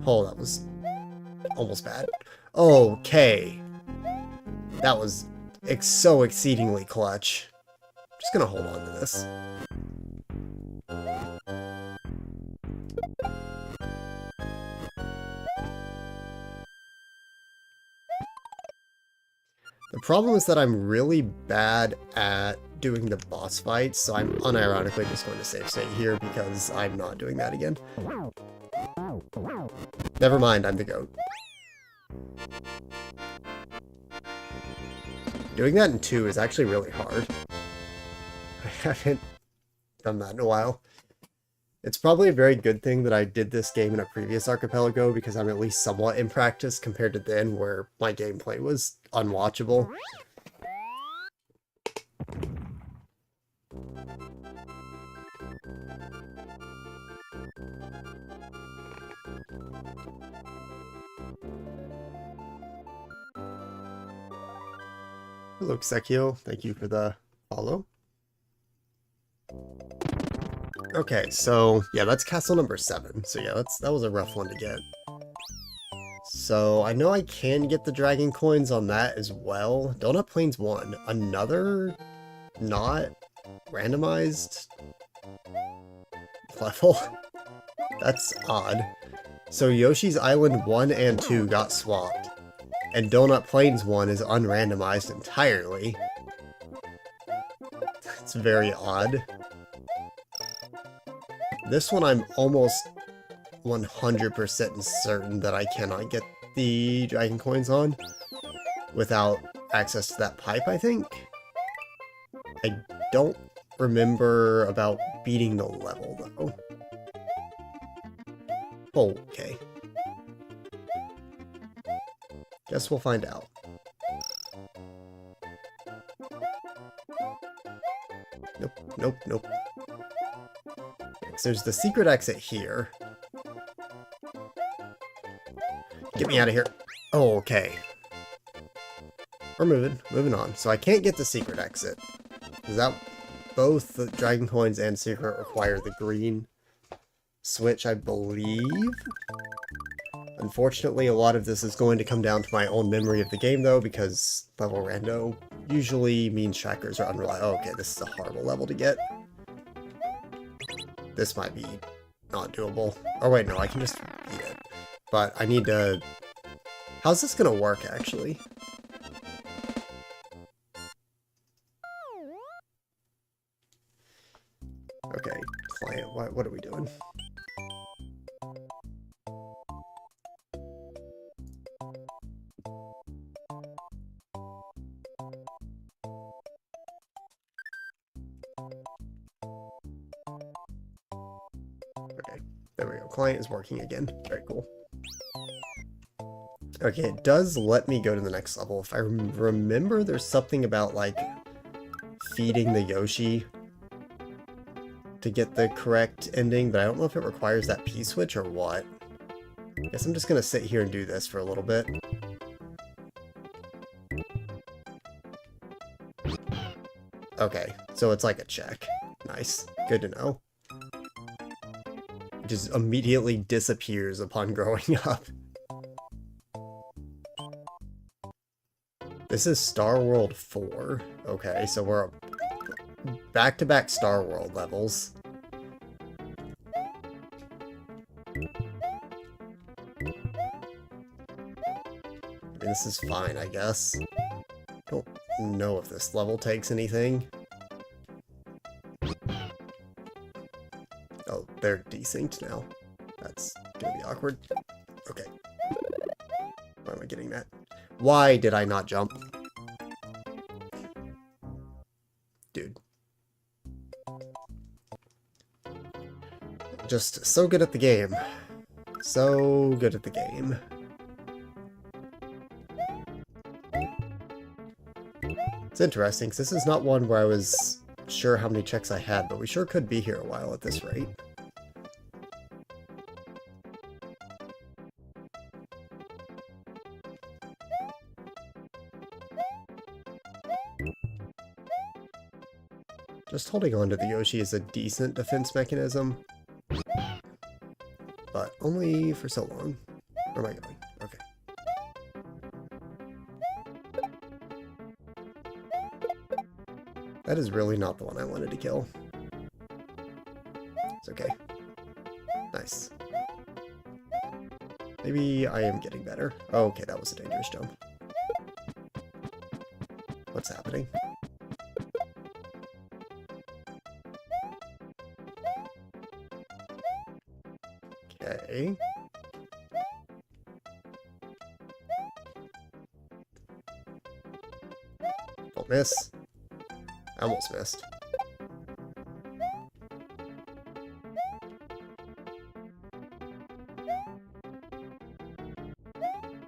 Oh, that was almost bad. Okay. That was so exceedingly clutch. Just gonna hold on to this. The problem is that I'm really bad at doing the boss fights, so I'm unironically just going to save state here because I'm not doing that again. Never mind, I'm the goat. Doing that in 2 is actually really hard. I haven't done that in a while. It's probably a very good thing that I did this game in a previous Archipelago because I'm at least somewhat in practice compared to then where my gameplay was unwatchable. Hello, Sekio. Thank you for the follow. Okay, so yeah, that's castle number 7. So yeah, that was a rough one to get. So I know I can get the dragon coins on that as well. Donut Plains 1. Another not randomized level. That's odd. So Yoshi's Island 1 and 2 got swapped. And Donut Plains 1 is unrandomized entirely. It's very odd. This one I'm almost 100% certain that I cannot get the dragon coins on. without access to that pipe, I think. I don't remember about beating the level, though. Okay. Guess we'll find out. Nope, nope, nope. So there's the secret exit here. Get me out of here. Oh, okay. We're moving on. So I can't get the secret exit. Because that, both the dragon coins and secret require the green switch, I believe. Unfortunately, a lot of this is going to come down to my own memory of the game, though, because level rando usually means trackers are unreliable. Oh, okay, this is a horrible level to get. This might be not doable. Oh, wait, no, I can just beat it. But I need to... How's this gonna work, actually? Okay, client, what are we doing? Okay, there we go. Client is working again. Very cool. Okay, it does let me go to the next level. If I remember, there's something about, like, feeding the Yoshi to get the correct ending, but I don't know if it requires that P-switch or what. I guess I'm just gonna sit here and do this for a little bit. Okay, so it's like a check. Nice. Good to know. It just immediately disappears upon growing up. This is Star World 4. Okay, so we're back-to-back Star World levels. I mean, this is fine, I guess. Don't know if this level takes anything. Oh, they're desynced now. That's gonna be awkward. Okay. Why am I getting that? Why did I not jump? Dude. Just so good at the game. So good at the game. It's interesting, because this is not one where I was sure how many checks I had, but we sure could be here a while at this rate. Just holding on to the Yoshi is a decent defense mechanism, but only for so long. Where am I going? Okay. That is really not the one I wanted to kill. It's okay. Nice. Maybe I am getting better. Oh, okay, that was a dangerous jump. What's happening? Okay. Don't miss. I almost missed.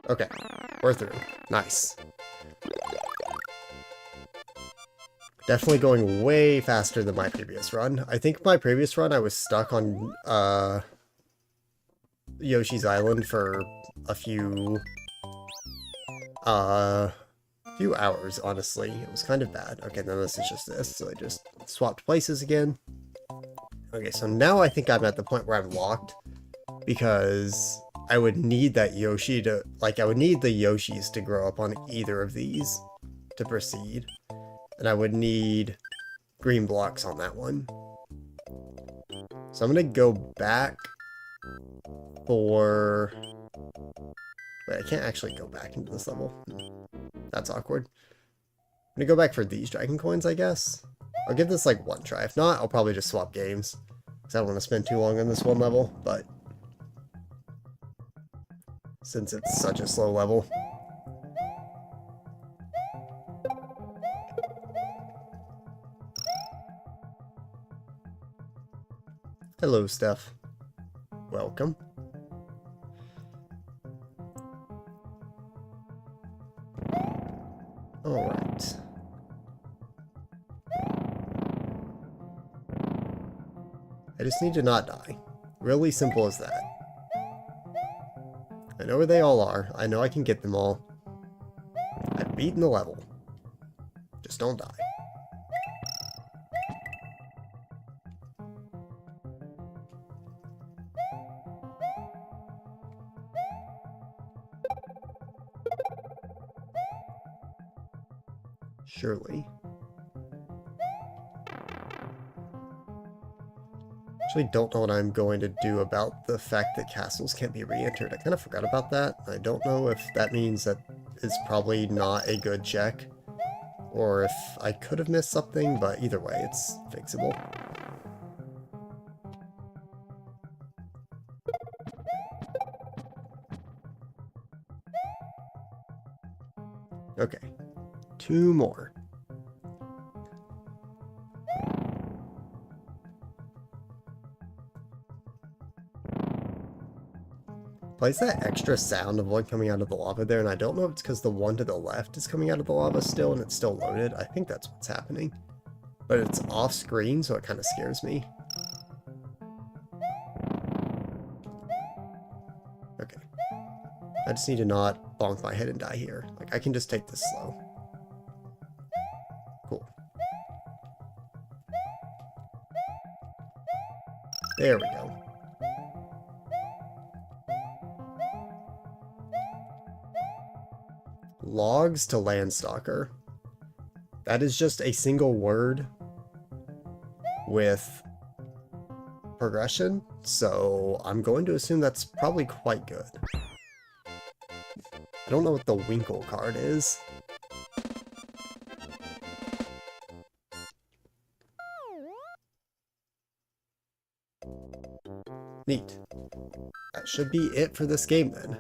Okay, we're through. Nice. Definitely going way faster than my previous run. I think my previous run I was stuck on Yoshi's Island for a few hours, honestly. It was kind of bad. Okay, then this is just this, so I just swapped places again. Okay, so now I think I'm at the point where I'm locked, because I would need that Yoshi to, like, I would need the Yoshis to grow up on either of these to proceed. And I would need green blocks on that one. So I'm gonna go back for... Wait, I can't actually go back into this level. That's awkward. I'm gonna go back for these dragon coins, I guess. I'll give this like one try. If not, I'll probably just swap games, because I don't want to spend too long on this one level, but since it's such a slow level. Hello, Steph. Welcome. Alright. I just need to not die. Really simple as that. I know where they all are. I know I can get them all. I've beaten the level. Just don't die. Surely. Actually don't know what I'm going to do about the fact that castles can't be re-entered. I kind of forgot about that. I don't know if that means that it's probably not a good check, or if I could have missed something, but either way, it's fixable. Okay, 2 more. Plays that extra sound of one coming out of the lava there, and I don't know if it's because the one to the left is coming out of the lava still and it's still loaded. I think that's what's happening. But it's off screen, so it kind of scares me. Okay. I just need to not bonk my head and die here. Like, I can just take this slow. Cool. There we go. Logs to Landstalker. That is just a single word with progression, so I'm going to assume that's probably quite good. I don't know what the Winkle card is. Neat. That should be it for this game then.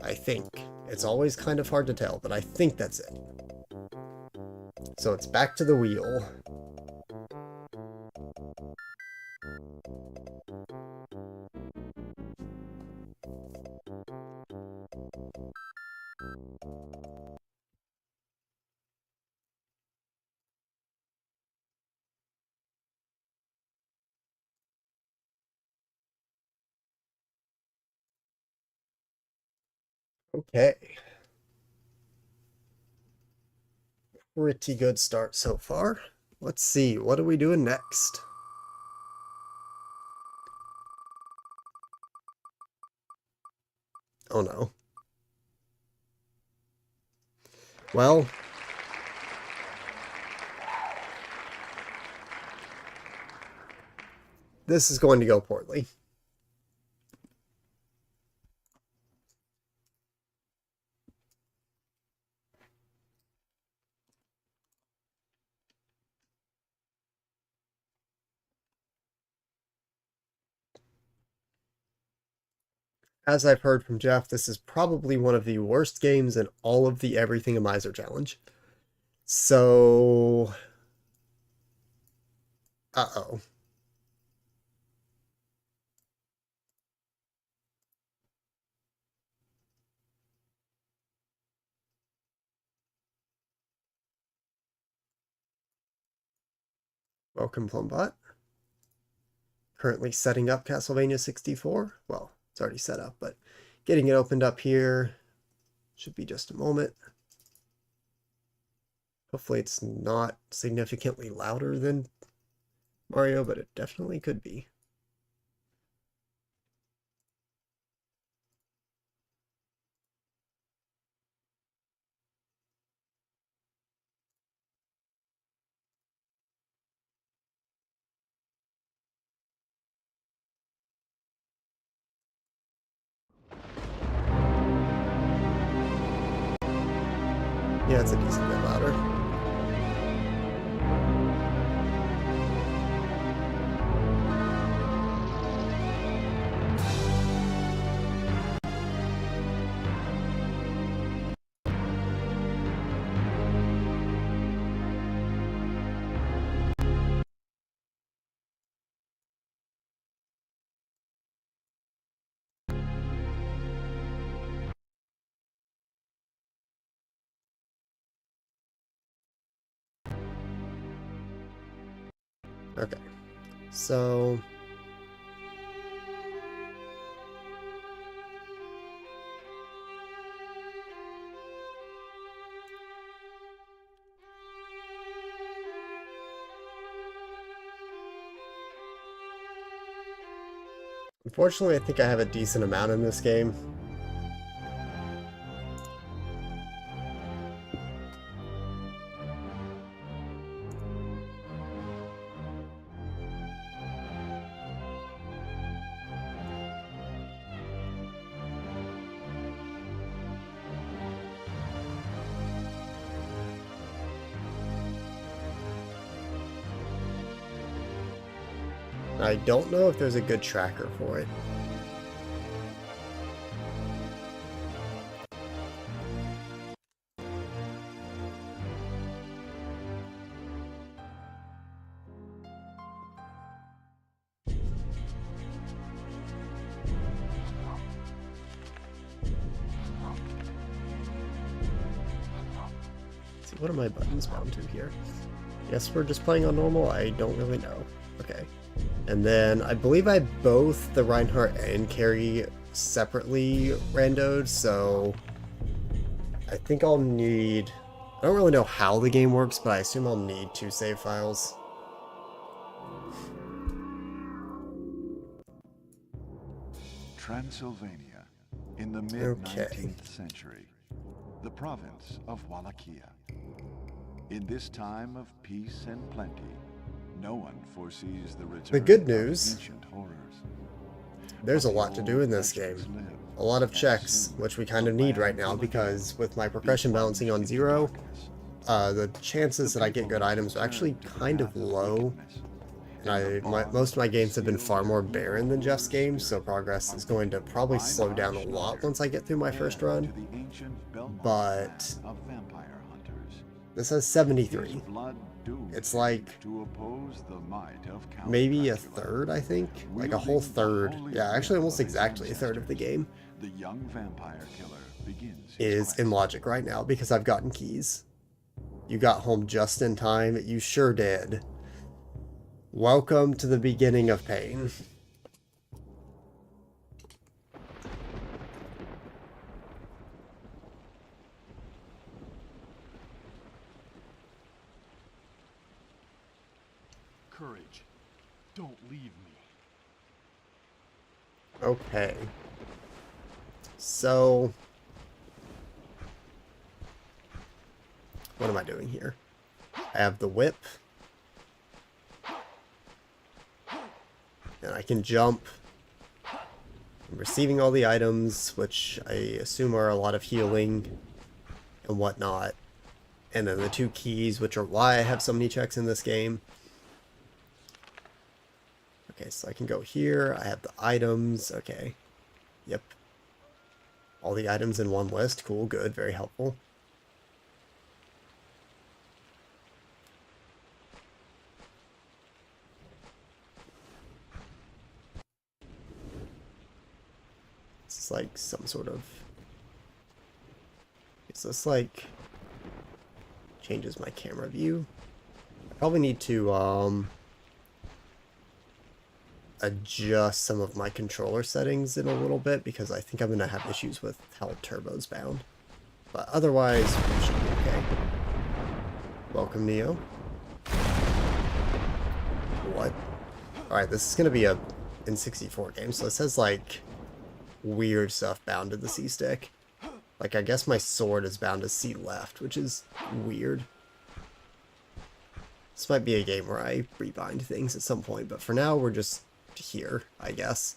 I think. It's always kind of hard to tell, but I think that's it. So it's back to the wheel. Okay. Pretty good start so far. Let's see, what are we doing next? Oh no. Well, this is going to go poorly. As I've heard from Jeff, this is probably one of the worst games in all of the Everythingomizer challenge. So... Uh-oh. Welcome, Plumbot. Currently setting up Castlevania 64. Well, it's already set up, but getting it opened up here. Should be just a moment. Hopefully it's not significantly louder than Mario, but it definitely could be. Yeah, it's a decent bit louder. Okay. So... Unfortunately, I think I have a decent amount in this game. I don't know if there's a good tracker for it. Let's see, what are my buttons bound to here? Guess we're just playing on normal? I don't really know. Okay. And then I believe I both the Reinhardt and Carry separately randoed, so I think I'll need... I don't really know how the game works, but I assume I'll need 2 save files. Transylvania, in the mid-19th century, the province of Wallachia. In this time of peace and plenty, no one foresees the return The good of news, ancient horrors. there's a lot to do in this game. A lot of checks, which we kind of need right now, because with my progression balancing on 0, the chances that I get good items are actually kind of low. And most of my games have been far more barren than Jeff's games, so progress is going to probably slow down a lot once I get through my first run. But this has 73. It's like maybe a third, I think? Like a whole third. Yeah, actually almost exactly a third of the game is in logic right now because I've gotten keys. You got home just in time. You sure did. Welcome to the beginning of pain. Courage. Don't leave me. Okay. So... what am I doing here? I have the whip. And I can jump. I'm receiving all the items, which I assume are a lot of healing and whatnot. And then the 2 keys, which are why I have so many checks in this game. Okay, so I can go here. I have the items. Okay. Yep. All the items in one list. Cool, good, very helpful. It's like some sort of... is this like... changes my camera view? I probably need to adjust some of my controller settings in a little bit because I think I'm going to have issues with how turbo's bound. But otherwise, we should be okay. Welcome, Neo. What? Alright, this is going to be a N64 game, so it says like weird stuff bound to the C stick. Like, I guess my sword is bound to C left, which is weird. This might be a game where I rebind things at some point, but for now we're just here, I guess.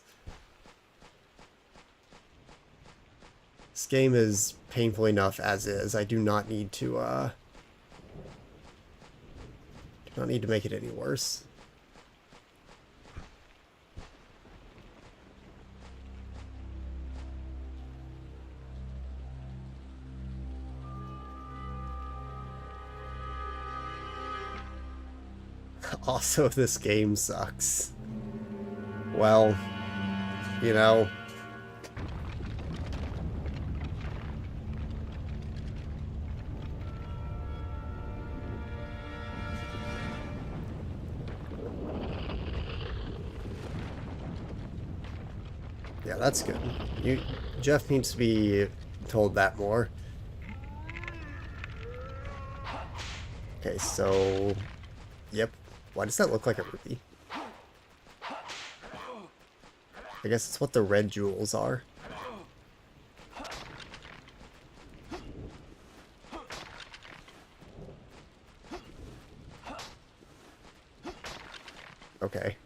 This game is painful enough as is. I do not need to make it any worse. Also, this game sucks. Well, you know. Yeah, that's good. Jeff needs to be told that more. Okay, so... Yep. Why does that look like a ruby? I guess it's what the red jewels are. Okay.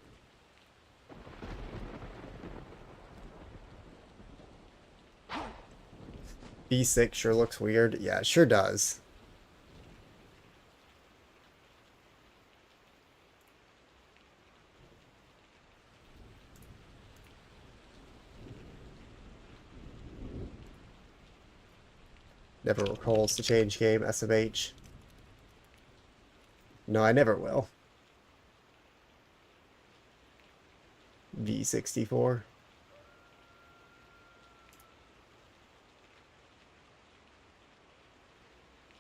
B6 sure looks weird. Yeah, it sure does. Never recalls to change game, SMH. No, I never will. V64.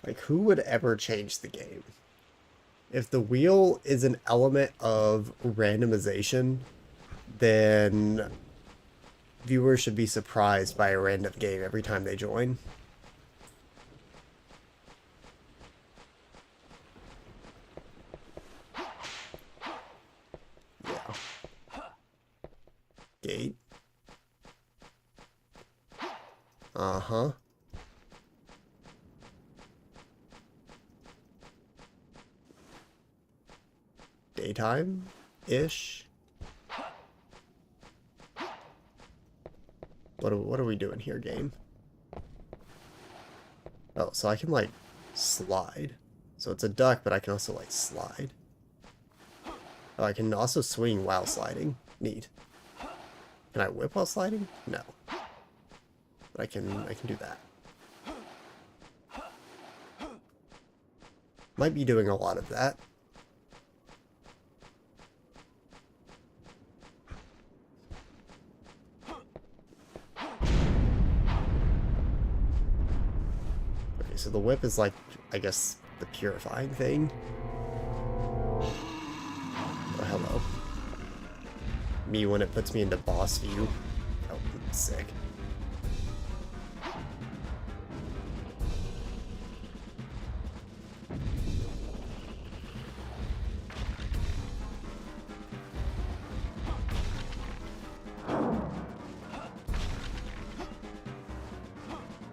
Like, who would ever change the game? If the wheel is an element of randomization, then viewers should be surprised by a random game every time they join. Yeah. Gate. Uh-huh. Daytime-ish. What are we doing here, game? Oh, so I can, like, slide. So it's a duck, but I can also, like, slide. Oh, I can also swing while sliding. Neat. Can I whip while sliding? No. But I can do that. Might be doing a lot of that. Okay, so the whip is like, I guess, the purifying thing. Oh, hello. Me when it puts me into boss view. Oh, sick.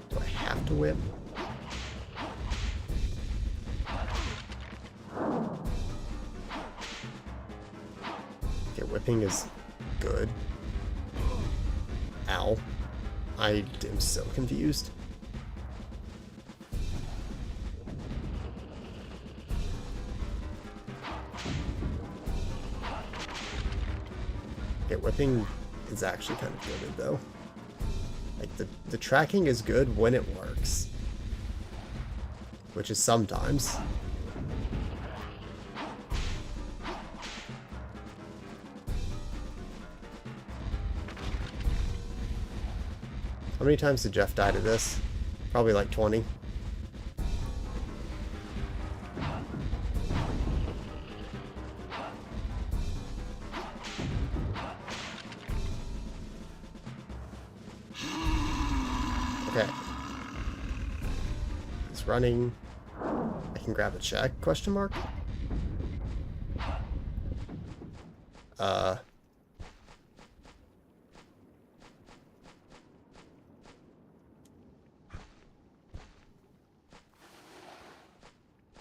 Do I have to whip? Okay, whipping is good. Ow. I am so confused. Okay, whipping is actually kind of good though. Like the tracking is good when it works. Which is sometimes. How many times did Jeff die to this? Probably like 20. Okay. He's running. I can grab a check, question mark?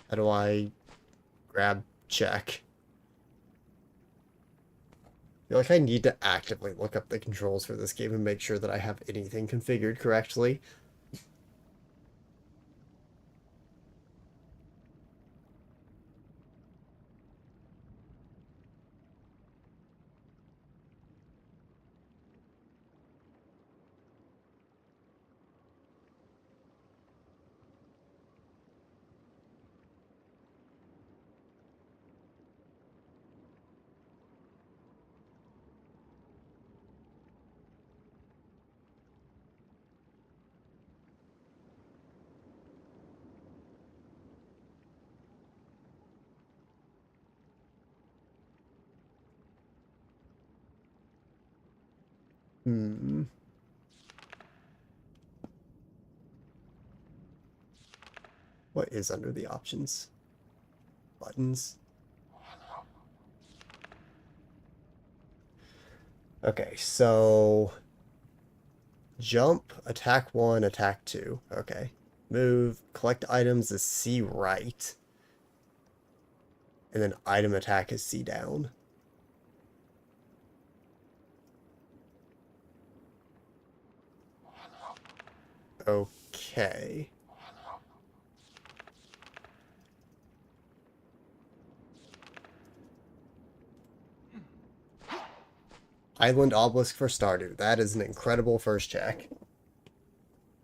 How do I grab check? I feel like I need to actively look up the controls for this game and make sure that I have anything configured correctly. Hmm. What is under the options? Buttons. Okay, so jump, attack 1, attack 2. Okay. Move, collect items is C right. And then item attack is C down. Okay. Island Obelisk for Stardew. That is an incredible first check.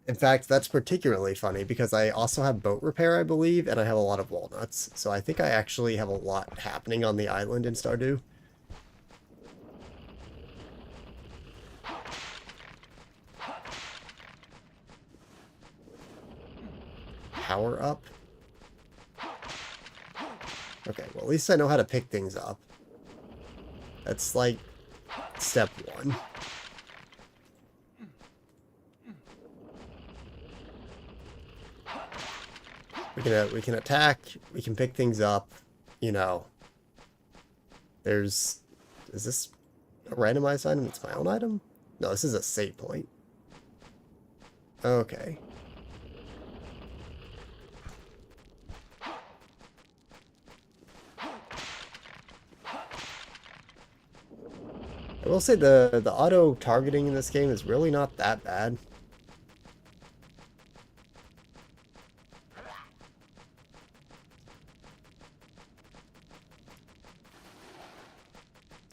In fact, that's particularly funny because I also have boat repair, I believe, and I have a lot of walnuts. So I think I actually have a lot happening on the island in Stardew. Power up. Okay, well, at least I know how to pick things up. That's like step 1. We can attack, we can pick things up, you know. Is this a randomized item? It's my own item? No, this is a save point. Okay. I will say the auto targeting in this game is really not that bad.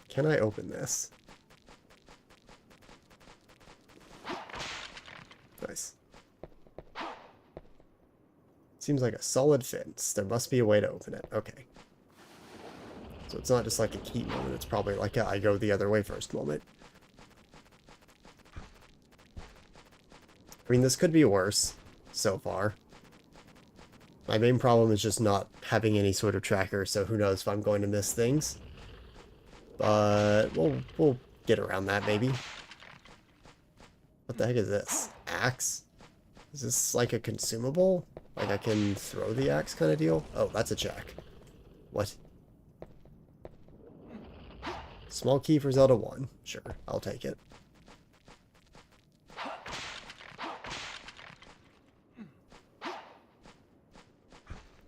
Can I open this? Nice. Seems like a solid fence. There must be a way to open it. Okay. So it's not just like a key moment, it's probably like a I go the other way first moment. I mean, this could be worse so far. My main problem is just not having any sort of tracker, so who knows if I'm going to miss things. But we'll get around that maybe. What the heck is this? Axe? Is this like a consumable? Like I can throw the axe kind of deal? Oh, that's a check. What? Small key for Zelda 1. Sure, I'll take it.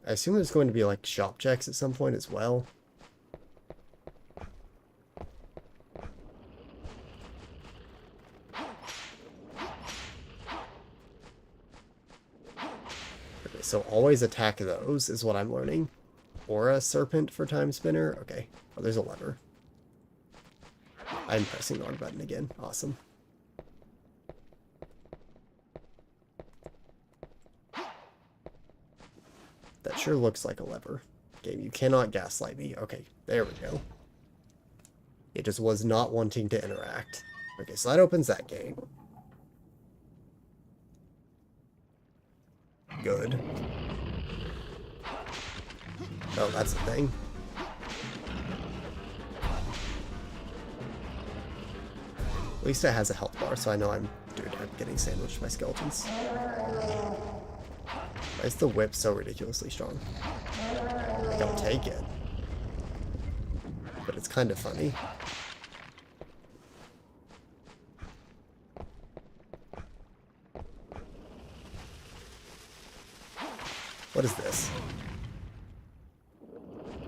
I assume there's going to be like shop checks at some point as well. Okay, so always attack those is what I'm learning. Or a serpent for time spinner. Okay. Oh, there's a lever. I'm pressing the wrong button again. Awesome. That sure looks like a lever. Game, you cannot gaslight me. Okay, there we go. It just was not wanting to interact. Okay, so that opens that game. Good. Oh, that's the thing. At least it has a health bar, so I know I'm getting sandwiched by skeletons. Why is the whip so ridiculously strong? Like, I'll take it. But it's kind of funny. What is this?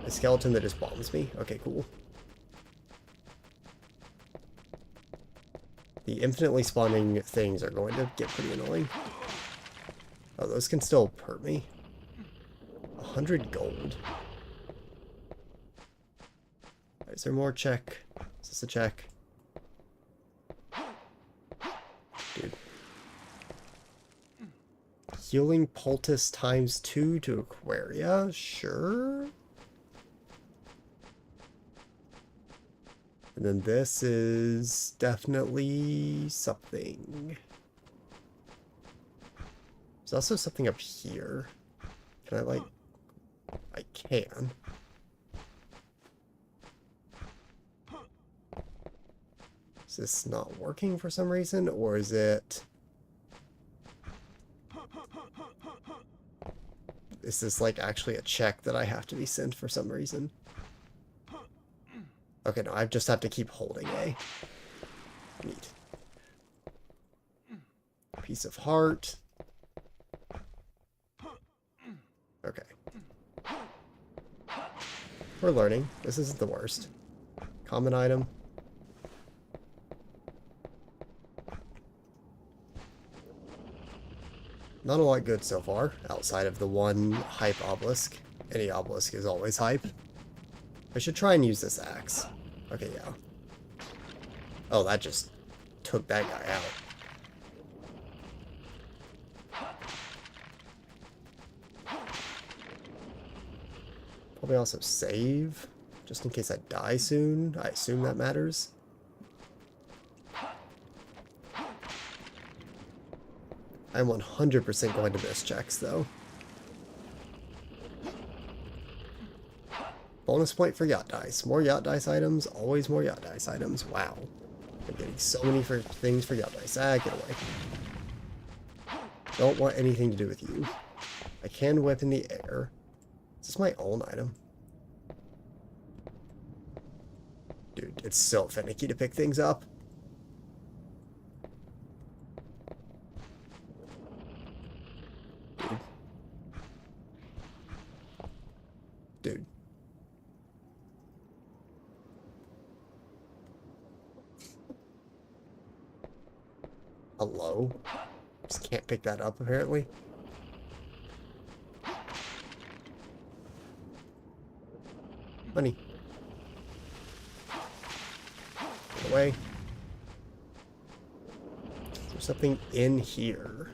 A skeleton that just bombs me? Okay, cool. The infinitely spawning things are going to get pretty annoying. Oh, those can still hurt me. 100 gold. Is there more check? Is this a check? Dude. Healing poultice times 2 to Aquaria? Sure. And then this is definitely something. There's also something up here. Can I, like... I can. Is this not working for some reason, or is it... Is this like actually a check that I have to be sent for some reason? Okay, no, I just have to keep holding A. Neat. Piece of heart. Okay. We're learning. This isn't the worst. Common item. Not a lot good so far, outside of the one hype obelisk. Any obelisk is always hype. I should try and use this axe. Okay, yeah. Oh, that just took that guy out. Probably also save, just in case I die soon. I assume that matters. I'm 100% going to miss checks, though. Bonus point for yacht dice. More yacht dice items, always more yacht dice items. Wow. I'm getting so many things for yacht dice. Ah, get away. Don't want anything to do with you. I can whip in the air. Is this my own item? Dude, it's so finicky to pick things up. Dude. Hello? Just can't pick that up, apparently. Money. Get away. There's something in here.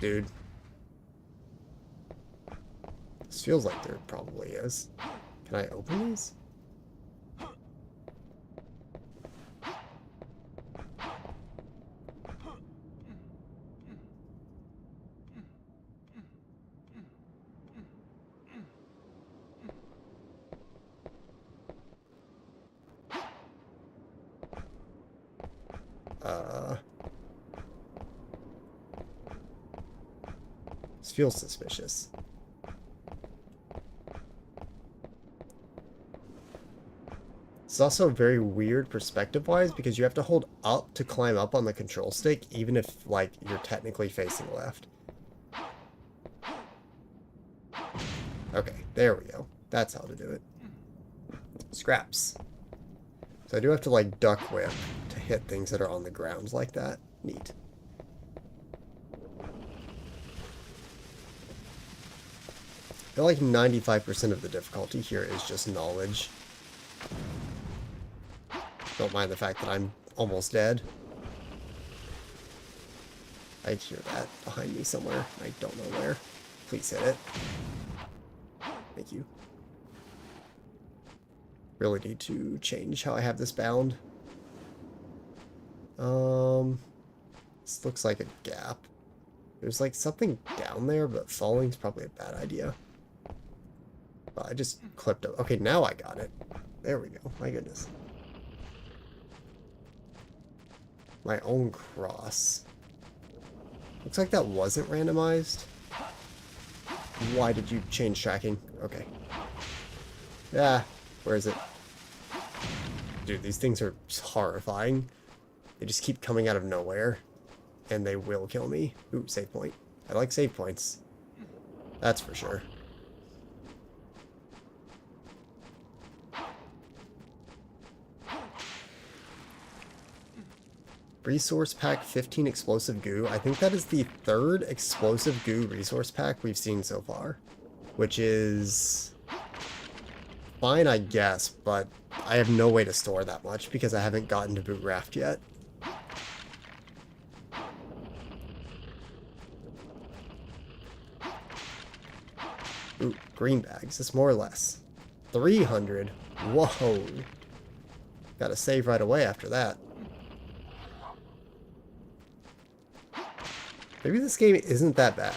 Dude. This feels like there probably is. Can I open these? This feels suspicious. It's also very weird perspective-wise because you have to hold up to climb up on the control stick, even if, like, you're technically facing left. Okay, there we go. That's how to do it. Scraps. So I do have to, like, duck whip to hit things that are on the ground like that. Neat. I feel like 95% of the difficulty here is just knowledge. Don't mind the fact that I'm almost dead. I hear that behind me somewhere. I don't know where. Please hit it. Thank you. Really need to change how I have this bound. This looks like a gap. There's like something down there, but falling's probably a bad idea. But I just clipped it. Okay, now I got it. There we go. My goodness. My own cross. Looks like that wasn't randomized. Why did you change tracking? Okay. Yeah, where is it? Dude, these things are horrifying. They just keep coming out of nowhere. And they will kill me. Ooh, save point. I like save points. That's for sure. Resource pack 15 explosive goo. I think that is the third explosive goo resource pack we've seen so far. Which is fine, I guess, but I have no way to store that much because I haven't gotten to boot raft yet. Ooh, green bags. It's more or less. 300. Whoa. Gotta save right away after that. Maybe this game isn't that bad.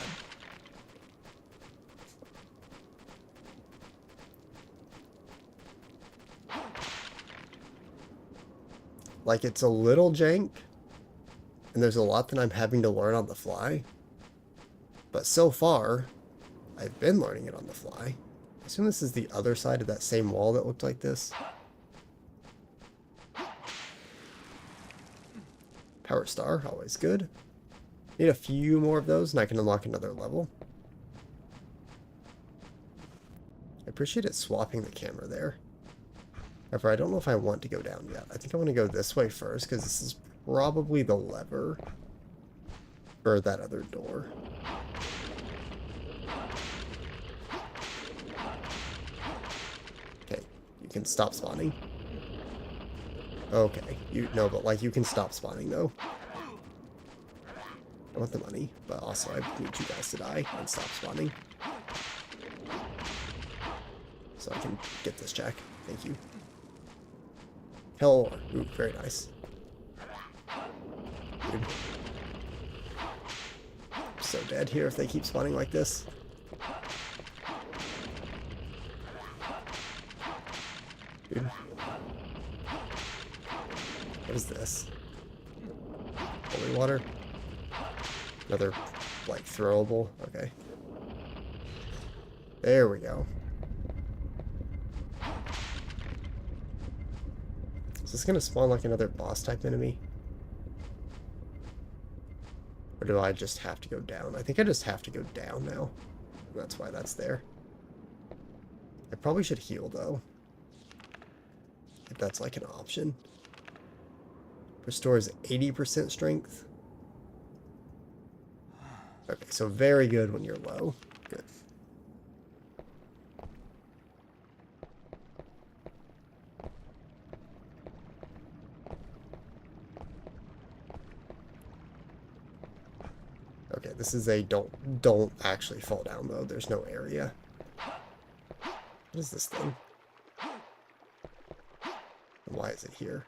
Like, it's a little jank, and there's a lot that I'm having to learn on the fly. But so far, I've been learning it on the fly. I assume this is the other side of that same wall that looked like this. Power star, always good. Need a few more of those and I can unlock another level. I appreciate it swapping the camera there. However, I don't know if I want to go down yet. I think I want to go this way first because this is probably the lever for that other door. Okay, you can stop spawning. Okay, no, but like you can stop spawning though. I want the money, but also I need you guys to die and stop spawning. So I can get this check. Thank you. Hell, ooh, very nice. Dude. I'm so dead here if they keep spawning like this. Dude. What is this? Holy water? Another, like, throwable? Okay. There we go. Is this gonna spawn like another boss type enemy? Or do I just have to go down? I think I just have to go down now. That's why that's there. I probably should heal though. If that's like an option. Restores 80% strength. Okay, so very good when you're low. Good. Okay, this is a don't actually fall down though. There's no area. What is this thing? And why is it here?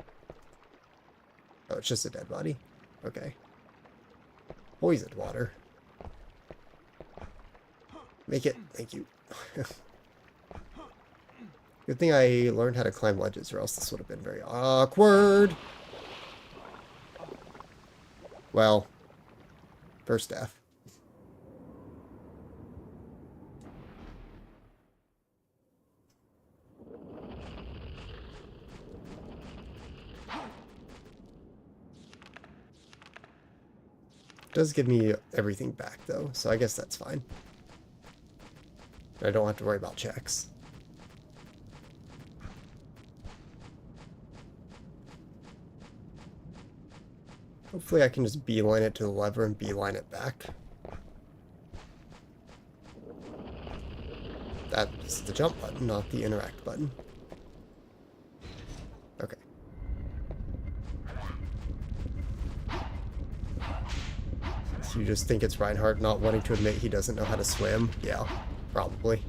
Oh, it's just a dead body? Okay. Poisoned water. Make it. Thank you. Good thing I learned how to climb ledges or else this would have been very awkward. Well, first death. Does give me everything back though, so I guess that's fine. I don't have to worry about checks. Hopefully I can just beeline it to the lever and beeline it back. That is the jump button, not the interact button. Okay. You just think it's Reinhardt not wanting to admit he doesn't know how to swim? Yeah, probably.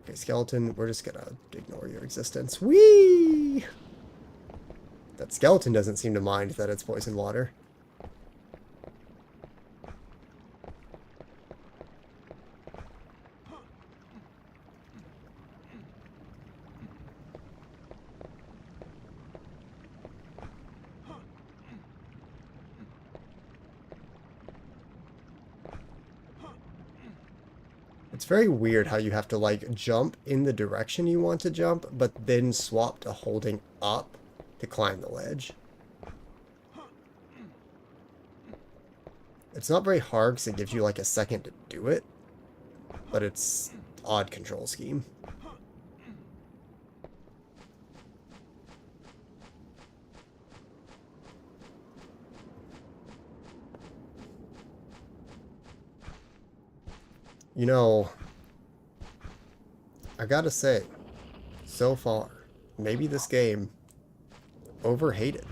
Okay, skeleton, we're just gonna ignore your existence. Whee! That skeleton doesn't seem to mind that it's poison water. It's very weird how you have to like jump in the direction you want to jump, but then swap to holding up to climb the ledge. It's not very hard because it gives you like a second to do it, but it's odd control scheme. You know, I gotta say, so far, maybe this game overhated.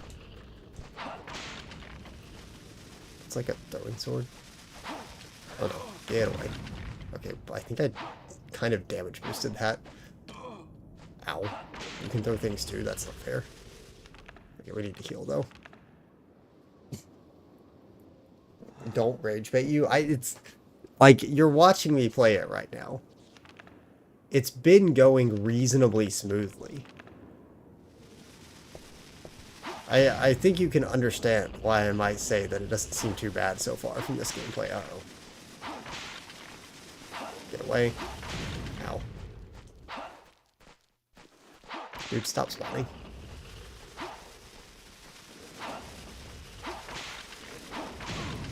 It's like a throwing sword. Oh no, get away. Okay, I think I kind of damage boosted that. Ow. You can throw things too, that's not fair. Okay, we need to heal though. Don't rage bait you. It's like you're watching me play it right now. It's been going reasonably smoothly. I think you can understand why I might say that it doesn't seem too bad so far from this gameplay. Uh-oh. Get away. Ow. Dude, stop spawning.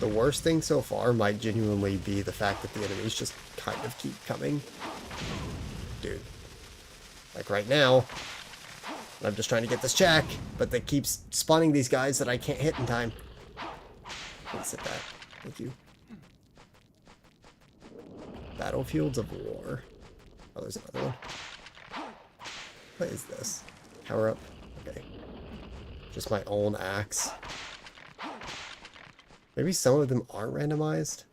The worst thing so far might genuinely be the fact that the enemies just kind of keep coming. Dude. Like right now, I'm just trying to get this check, but they keep spawning these guys that I can't hit in time. Please hit that. Thank you. Battlefields of War. Oh, there's another one. What is this? Power up? Okay. Just my own axe. Maybe some of them aren't randomized?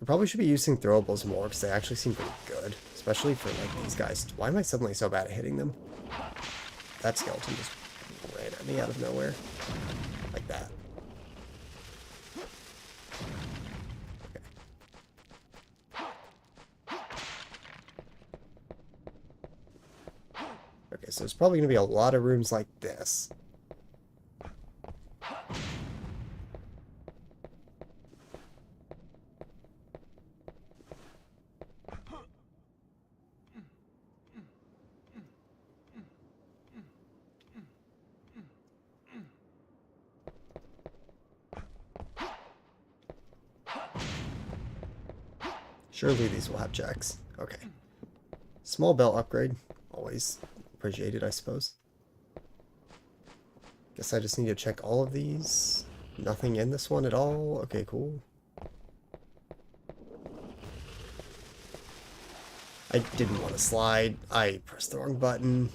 I probably should be using throwables more because they actually seem pretty good. Especially for like these guys. Why am I suddenly so bad at hitting them? That skeleton just ran at me out of nowhere. Like that. Okay, so there's probably going to be a lot of rooms like this. Surely these will have checks. Okay. Small belt upgrade. Always appreciated, I suppose. Guess I just need to check all of these. Nothing in this one at all. Okay, cool. I didn't want to slide. I pressed the wrong button.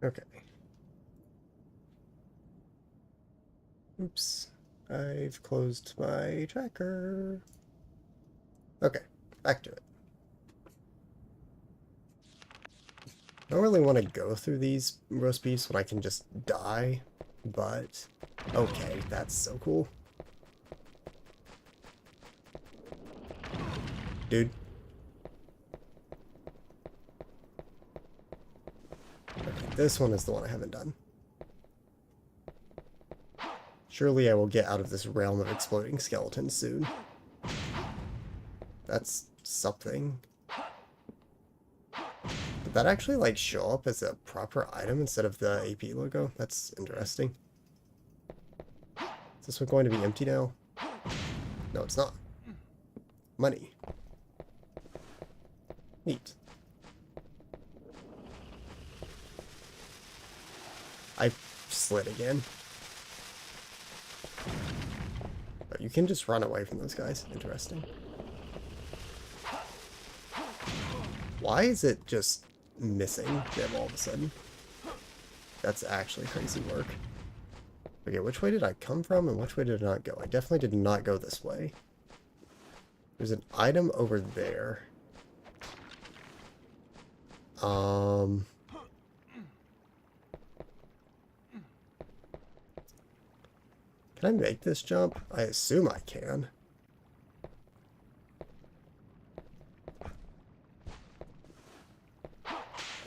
Okay. Oops. I've closed my tracker. Okay, back to it. I don't really want to go through these roast beefs when I can just die, but okay, that's so cool. Dude. Okay, this one is the one I haven't done. Surely I will get out of this realm of exploding skeletons soon. That's something. Did that actually, like, show up as a proper item instead of the AP logo? That's interesting. Is this one going to be empty now? No, it's not. Money. Neat. I slid again. But you can just run away from those guys. Interesting. Why is it just missing them all of a sudden? That's actually crazy work. Okay, which way did I come from and which way did I not go? I definitely did not go this way. There's an item over there. Can I make this jump? I assume I can.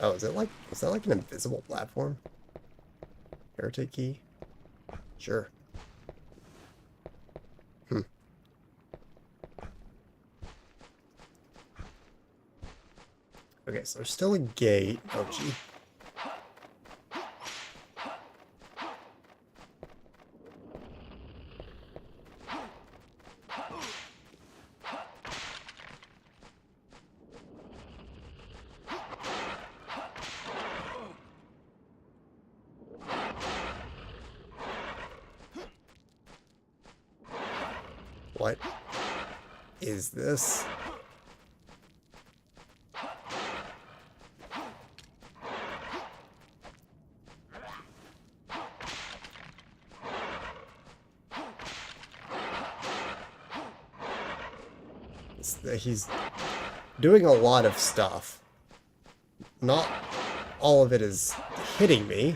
Oh, is that like an invisible platform? Heretic key? Sure. Okay, so there's still a gate. Oh, gee. What is this? He's doing a lot of stuff. Not all of it is hitting me,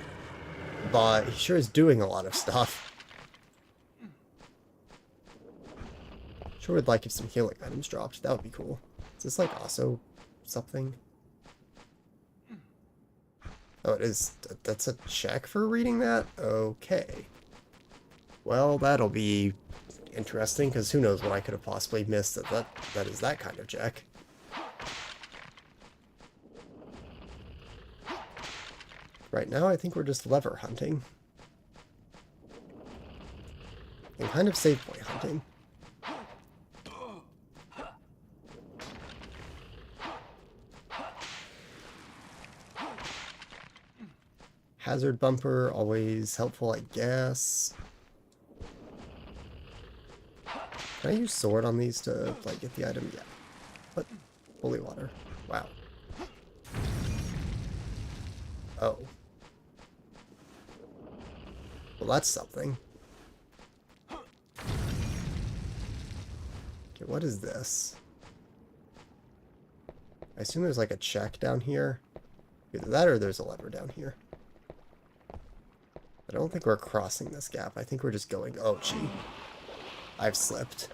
but he sure is doing a lot of stuff. Sure would like if some healing items dropped. That would be cool. Is this like also something? Oh, it is. That's a check for reading that? Okay. Well, that'll be interesting, because who knows what I could have possibly missed that is that kind of check. Right now, I think we're just lever hunting. And kind of save point hunting. Hazard bumper, always helpful, I guess. Can I use sword on these to, like, get the item? Yeah. What? Holy water. Wow. Oh. Well, that's something. Okay, what is this? I assume there's, like, a check down here. Either that or there's a lever down here. I don't think we're crossing this gap. I think we're just going... Oh, gee. I've slipped.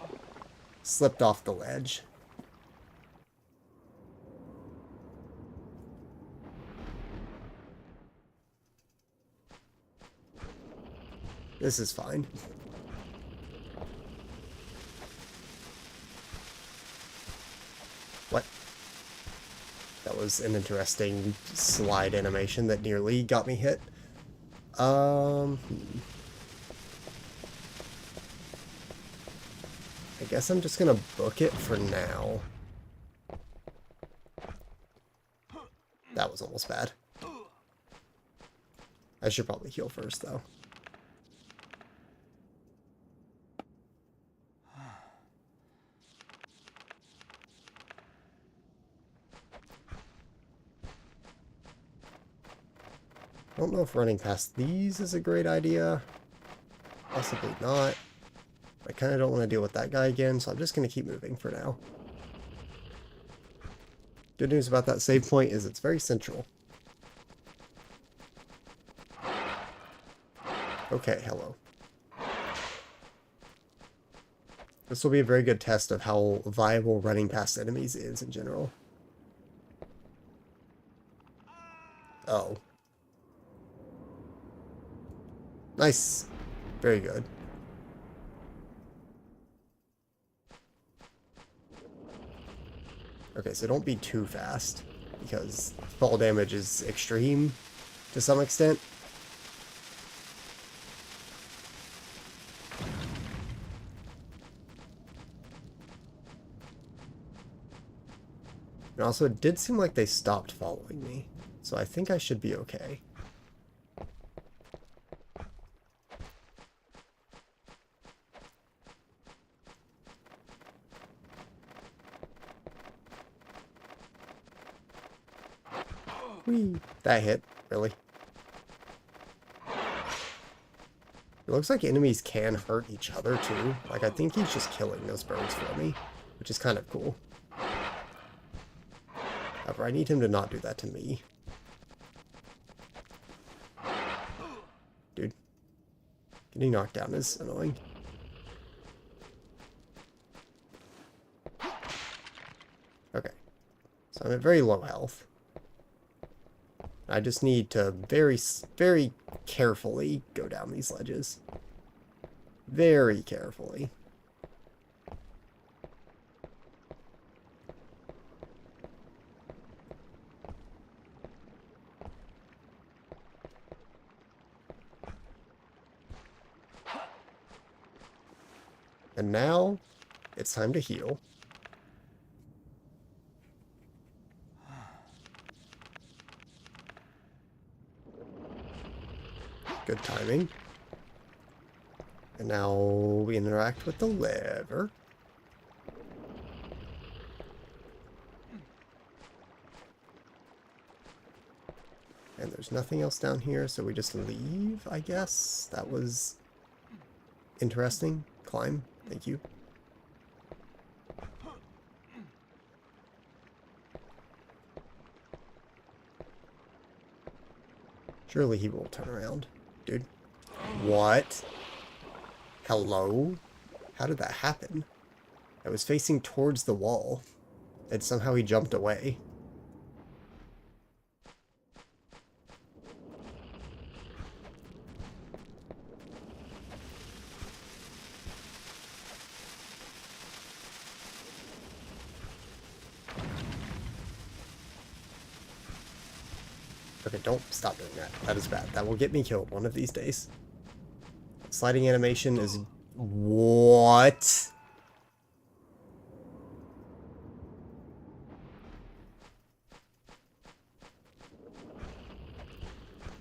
Slipped off the ledge. This is fine. What? That was an interesting slide animation that nearly got me hit. I guess I'm just gonna book it for now. That was almost bad. I should probably heal first, though. I don't know if running past these is a great idea. Possibly not. I kind of don't want to deal with that guy again, so I'm just going to keep moving for now. Good news about that save point is it's very central. Okay, hello. This will be a very good test of how viable running past enemies is in general. Oh. Nice. Very good. Okay, so don't be too fast, because fall damage is extreme to some extent. And also, it did seem like they stopped following me, so I think I should be okay. Whee! That hit, really. It looks like enemies can hurt each other too. Like, I think he's just killing those birds for me, which is kind of cool. However, I need him to not do that to me. Dude. Getting knocked down is annoying. Okay. So I'm at very low health. I just need to very, very carefully go down these ledges. Very carefully. And now, it's time to heal. Good timing. And now we interact with the lever. there's nothing else down here, so we just leave, I guess. That was interesting. Climb. Thank you. Surely he will turn around. Dude. What? Hello? How did that happen? I was facing towards the wall, and somehow he jumped away. Okay, don't stop doing that. That is bad. That will get me killed one of these days. Sliding animation is... What?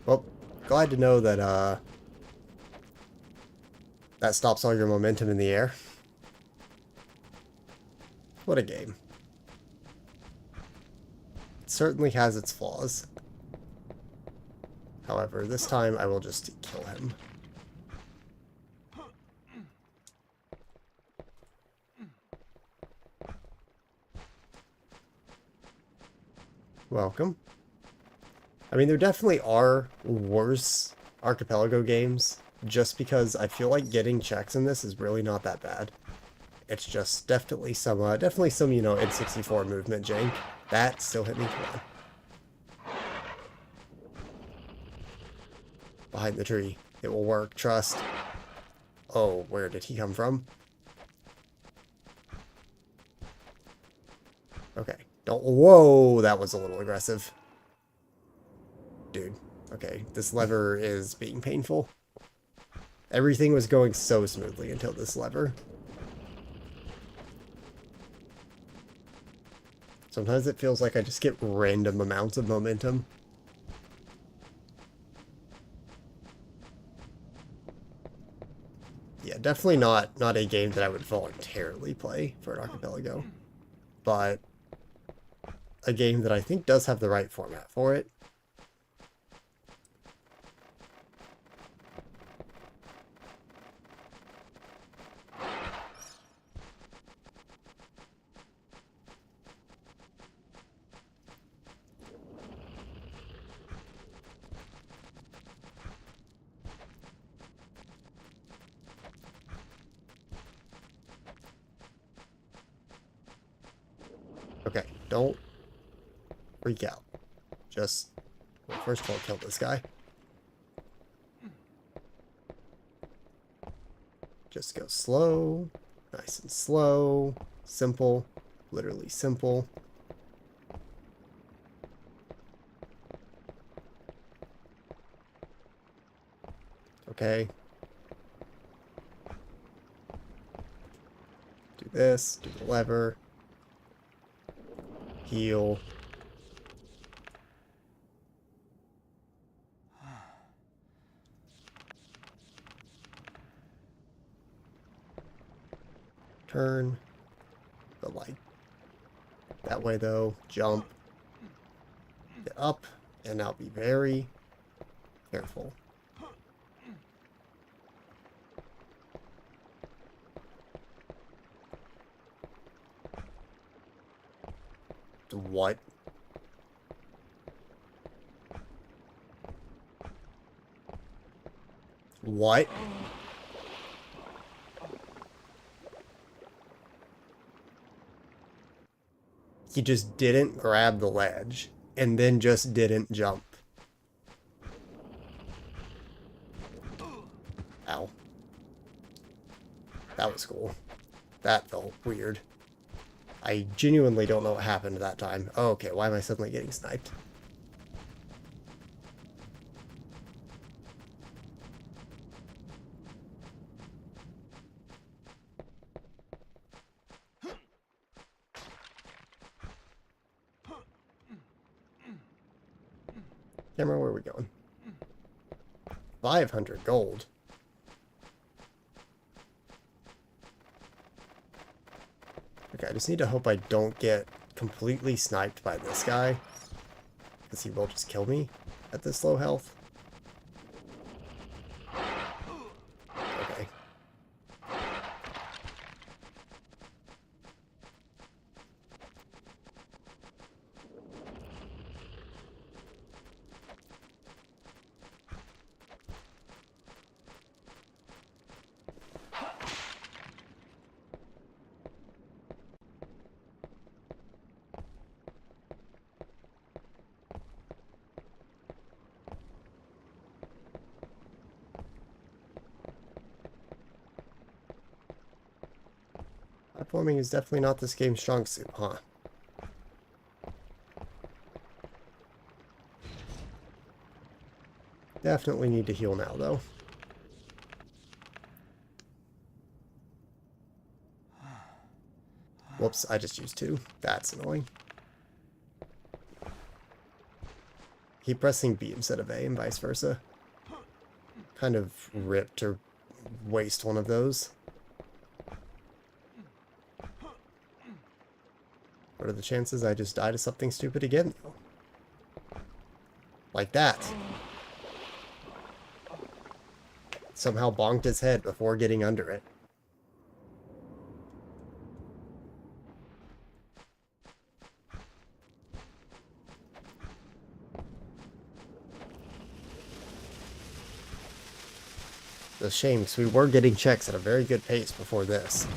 Well, glad to know that, that stops all your momentum in the air. What a game. It certainly has its flaws. However, this time I will just kill him. Welcome. I mean, there definitely are worse Archipelago games, just because I feel like getting checks in this is really not that bad. It's just definitely some, you know, N64 movement jank. That still hit me. Come on. Behind the tree. It will work. Trust. Oh, where did he come from? Okay. Don't... Whoa! That was a little aggressive. Dude. Okay. This lever is being painful. Everything was going so smoothly until this lever. Sometimes it feels like I just get random amounts of momentum. Yeah, definitely not a game that I would voluntarily play for an Archipelago, but a game that I think does have the right format for it. Okay, don't freak out. Just, well, first of all, kill this guy. Just go slow, nice and slow, simple, literally simple. Okay. Do this, do the lever. Heal. Turn. But like that way though. Jump. Get up. And now be very careful. What? What? He just didn't grab the ledge and then just didn't jump. Ow. That was cool. That felt weird. I genuinely don't know what happened that time. Oh, okay, why am I suddenly getting sniped? Camera, where are we going? 500 gold. Okay, I just need to hope I don't get completely sniped by this guy, because he will just kill me. at this low health. Okay. Platforming is definitely not this game's strong suit, huh? Definitely need to heal now, though. Whoops, I just used 2. That's annoying. Keep pressing B instead of A and vice versa. Kind of ripped to waste one of those. What are the chances I just die to something stupid again, though? Like that. Somehow bonked his head before getting under it. It's a shame, because we were getting checks at a very good pace before this.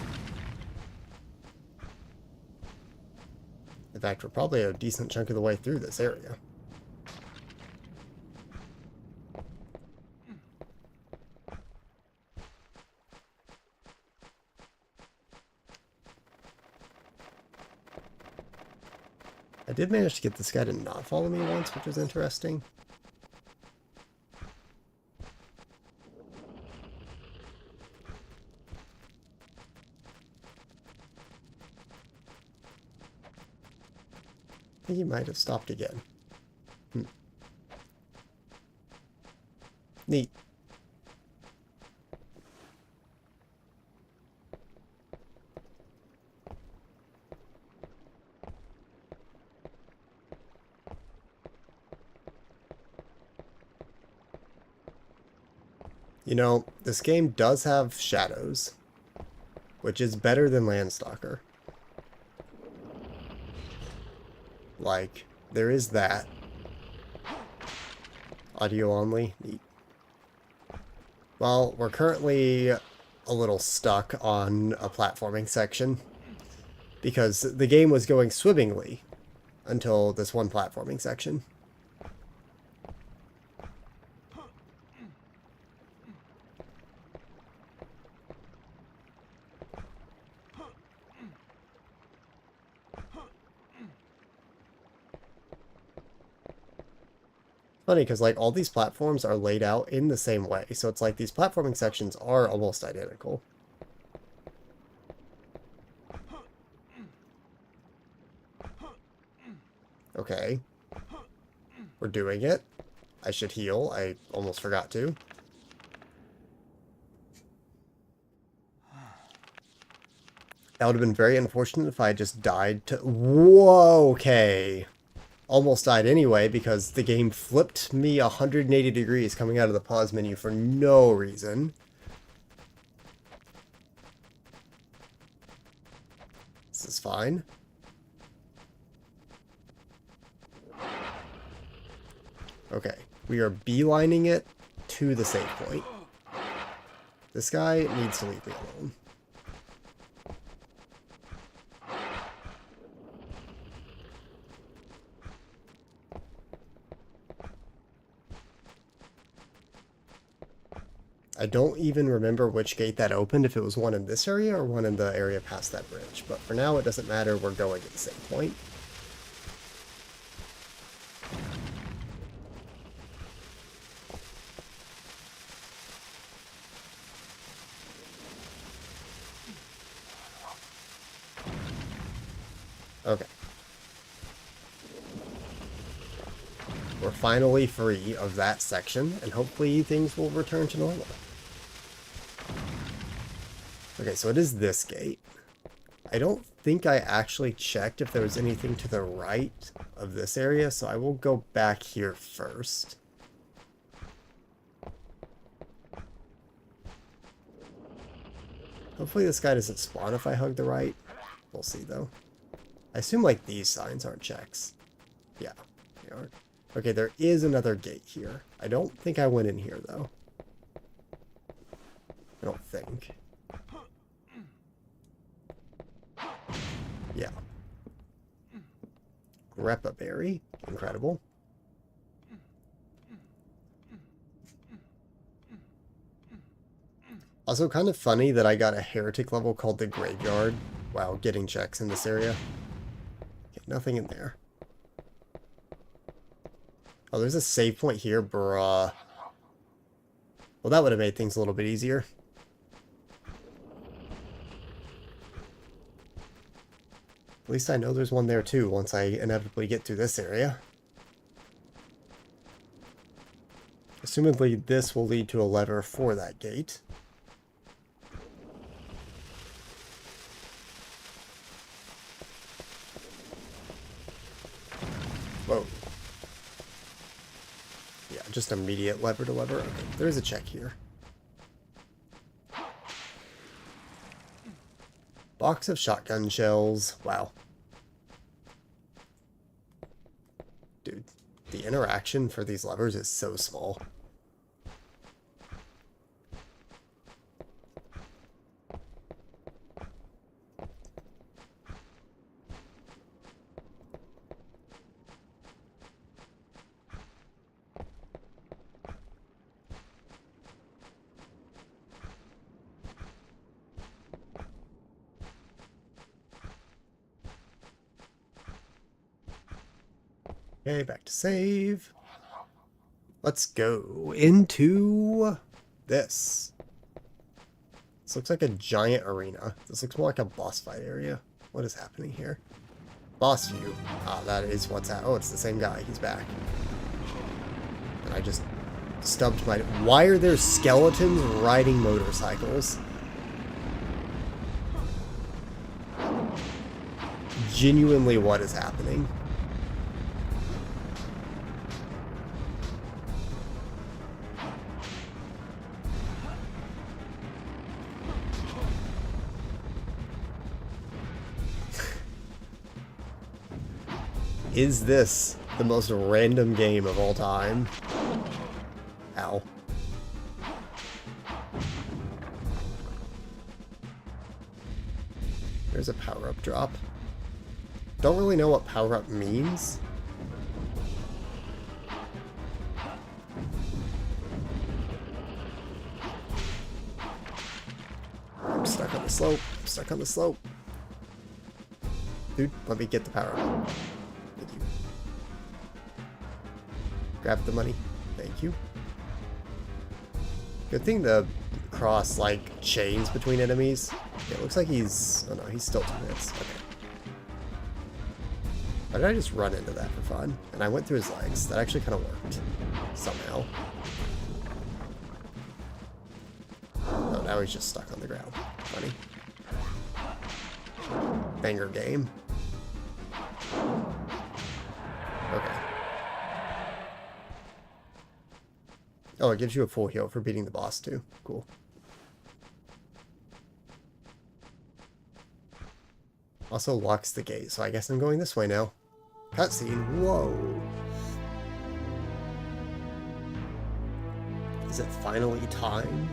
In fact, we're probably a decent chunk of the way through this area. I did manage to get this guy to not follow me once, which was interesting. I think he might have stopped again. Neat. You know, this game does have shadows, which is better than Landstalker. Like, there is that. Audio only. Neat. Well, we're currently a little stuck on a platforming section because the game was going swimmingly until this one platforming section. Funny, because like all these platforms are laid out in the same way, so it's like these platforming sections are almost identical. Okay. We're doing it. I should heal. I almost forgot to. That would have been very unfortunate if I just died to... Whoa, okay. Almost died anyway because the game flipped me 180 degrees coming out of the pause menu for no reason. This is fine. Okay, we are beelining it to the save point. This guy needs to leave me alone. I don't even remember which gate that opened, if it was one in this area or one in the area past that bridge. But for now, it doesn't matter. We're going at the same point. Okay. We're finally free of that section, and hopefully things will return to normal. Okay, so it is this gate. I don't think I actually checked if there was anything to the right of this area, so I will go back here first. Hopefully this guy doesn't spawn if I hug the right. We'll see, though. I assume, like, these signs aren't checks. Yeah, they aren't. Okay, there is another gate here. I don't think I went in here, though. I don't think. Yeah. Greppa berry. Incredible. Also kind of funny that I got a heretic level called the Graveyard while getting checks in this area. Okay, nothing in there. Oh, there's a save point here, bruh. Well, that would have made things a little bit easier. At least I know there's one there too once I inevitably get through this area. Assumedly, this will lead to a lever for that gate. Whoa. Yeah, just immediate lever to lever. Okay, there is a check here. Box of shotgun shells. Wow. Dude, the interaction for these levers is so small. Okay, back to save. Let's go into this. This looks like a giant arena. This looks more like a boss fight area. What is happening here? Boss view. Ah, that is what's at. Oh, it's the same guy. He's back. And I just stubbed my... Why are there skeletons riding motorcycles? Genuinely, what is happening? Is this the most random game of all time? Ow. There's a power-up drop. Don't really know what power-up means. I'm stuck on the slope. I'm stuck on the slope. Dude, let me get the power-up. Thank you. Grab the money. Thank you. Good thing the cross, like, chains between enemies. Okay, it looks like he's... Oh no, he's still 2 minutes. Okay. Why did I just run into that for fun? And I went through his legs. That actually kind of worked. Somehow. Oh, now he's just stuck on the ground. Funny. Banger game. Okay. Oh, it gives you a full heal for beating the boss too. Cool. Also locks the gate, so I guess I'm going this way now. Cutscene. Whoa. Is it finally time?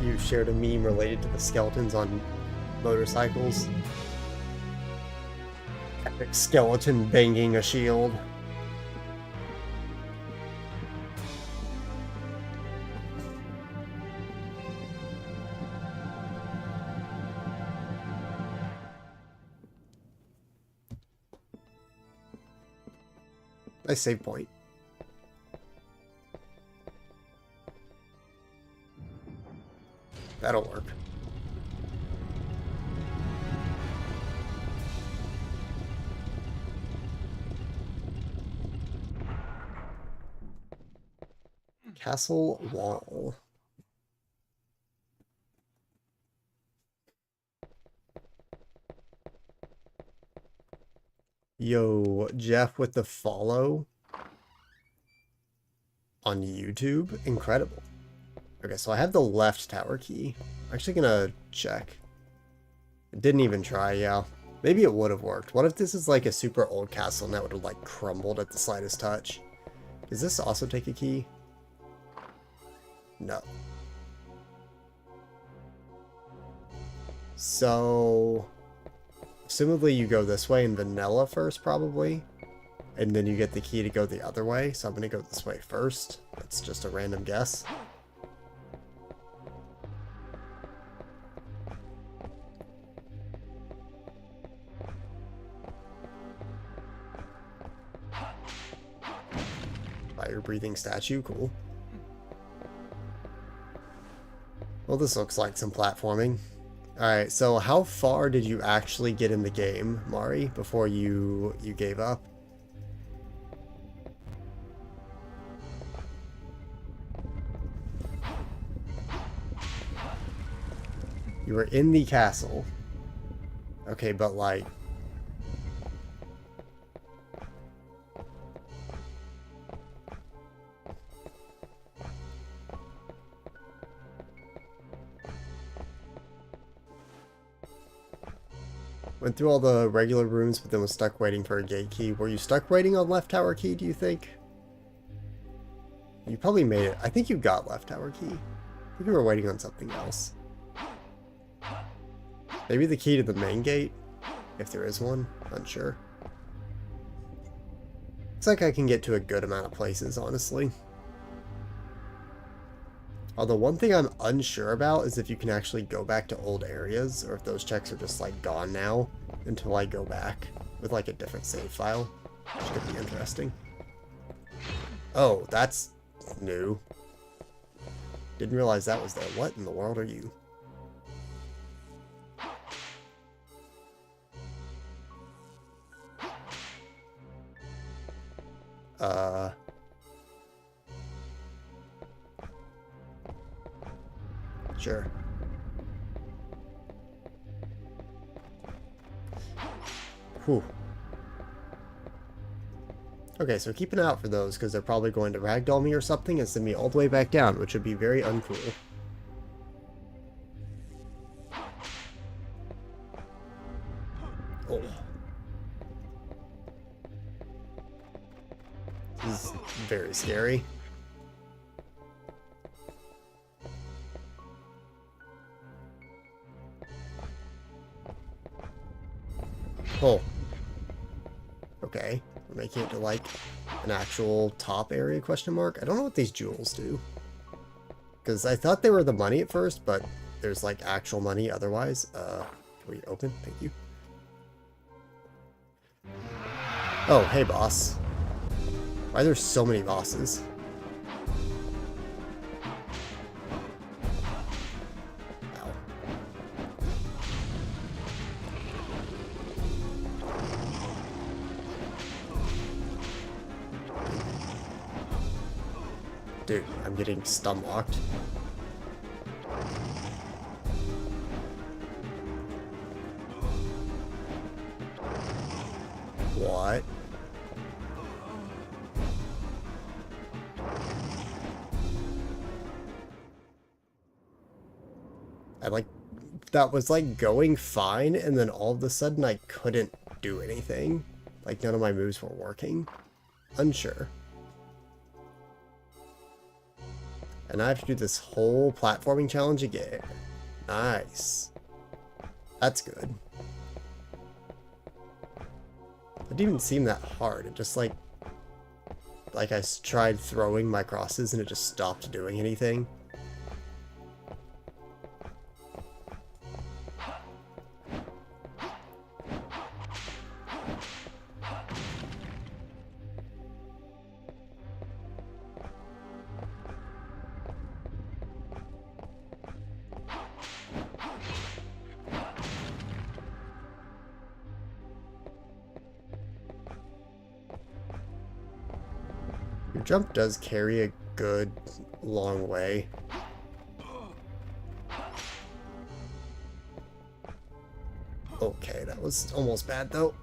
You shared a meme related to the skeletons on motorcycles. Epic skeleton banging a shield. Nice save point. That'll work. Castle wall. Yo, Jeff with the follow on YouTube. Incredible. Okay, so I have the left tower key. I'm actually gonna check. It didn't even try, yeah. Maybe it would have worked. What if this is like a super old castle and that would have like crumbled at the slightest touch? Does this also take a key? No. So, assumably you go this way in vanilla first, probably. And then you get the key to go the other way. So I'm going to go this way first. That's just a random guess. Fire-breathing statue, cool. Well, this looks like some platforming. Alright, so how far did you actually get in the game, Mari, before you gave up? You were in the castle. Okay, but like... Went through all the regular rooms, but then was stuck waiting for a gate key. Were you stuck waiting on left tower key, do you think? You probably made it. I think you got left tower key. I think you were waiting on something else. Maybe the key to the main gate? If there is one. Unsure. Looks like I can get to a good amount of places, honestly. Although one thing I'm unsure about is if you can actually go back to old areas, or if those checks are just like gone now until I go back with like a different save file, which could be interesting. Oh, that's new. Didn't realize that was there. What in the world are you? Sure. Whew. Okay, so keep an eye out for those, because they're probably going to ragdoll me or something and send me all the way back down, which would be very uncool. Oh. This is very scary. Oh. Okay. We're making it to like an actual top area question mark. I don't know what these jewels do. Because I thought they were the money at first, but there's like actual money otherwise. Can we open? Thank you. Oh, hey boss. Why are there so many bosses? Dude, I'm getting stun locked. What? That was like going fine, and then all of a sudden I couldn't do anything. Like none of my moves were working. Unsure. And I have to do this whole platforming challenge again. Nice. That's good. It didn't even seem that hard. It just like I tried throwing my crosses and it just stopped doing anything. Your jump does carry a good long way. Okay, that was almost bad though.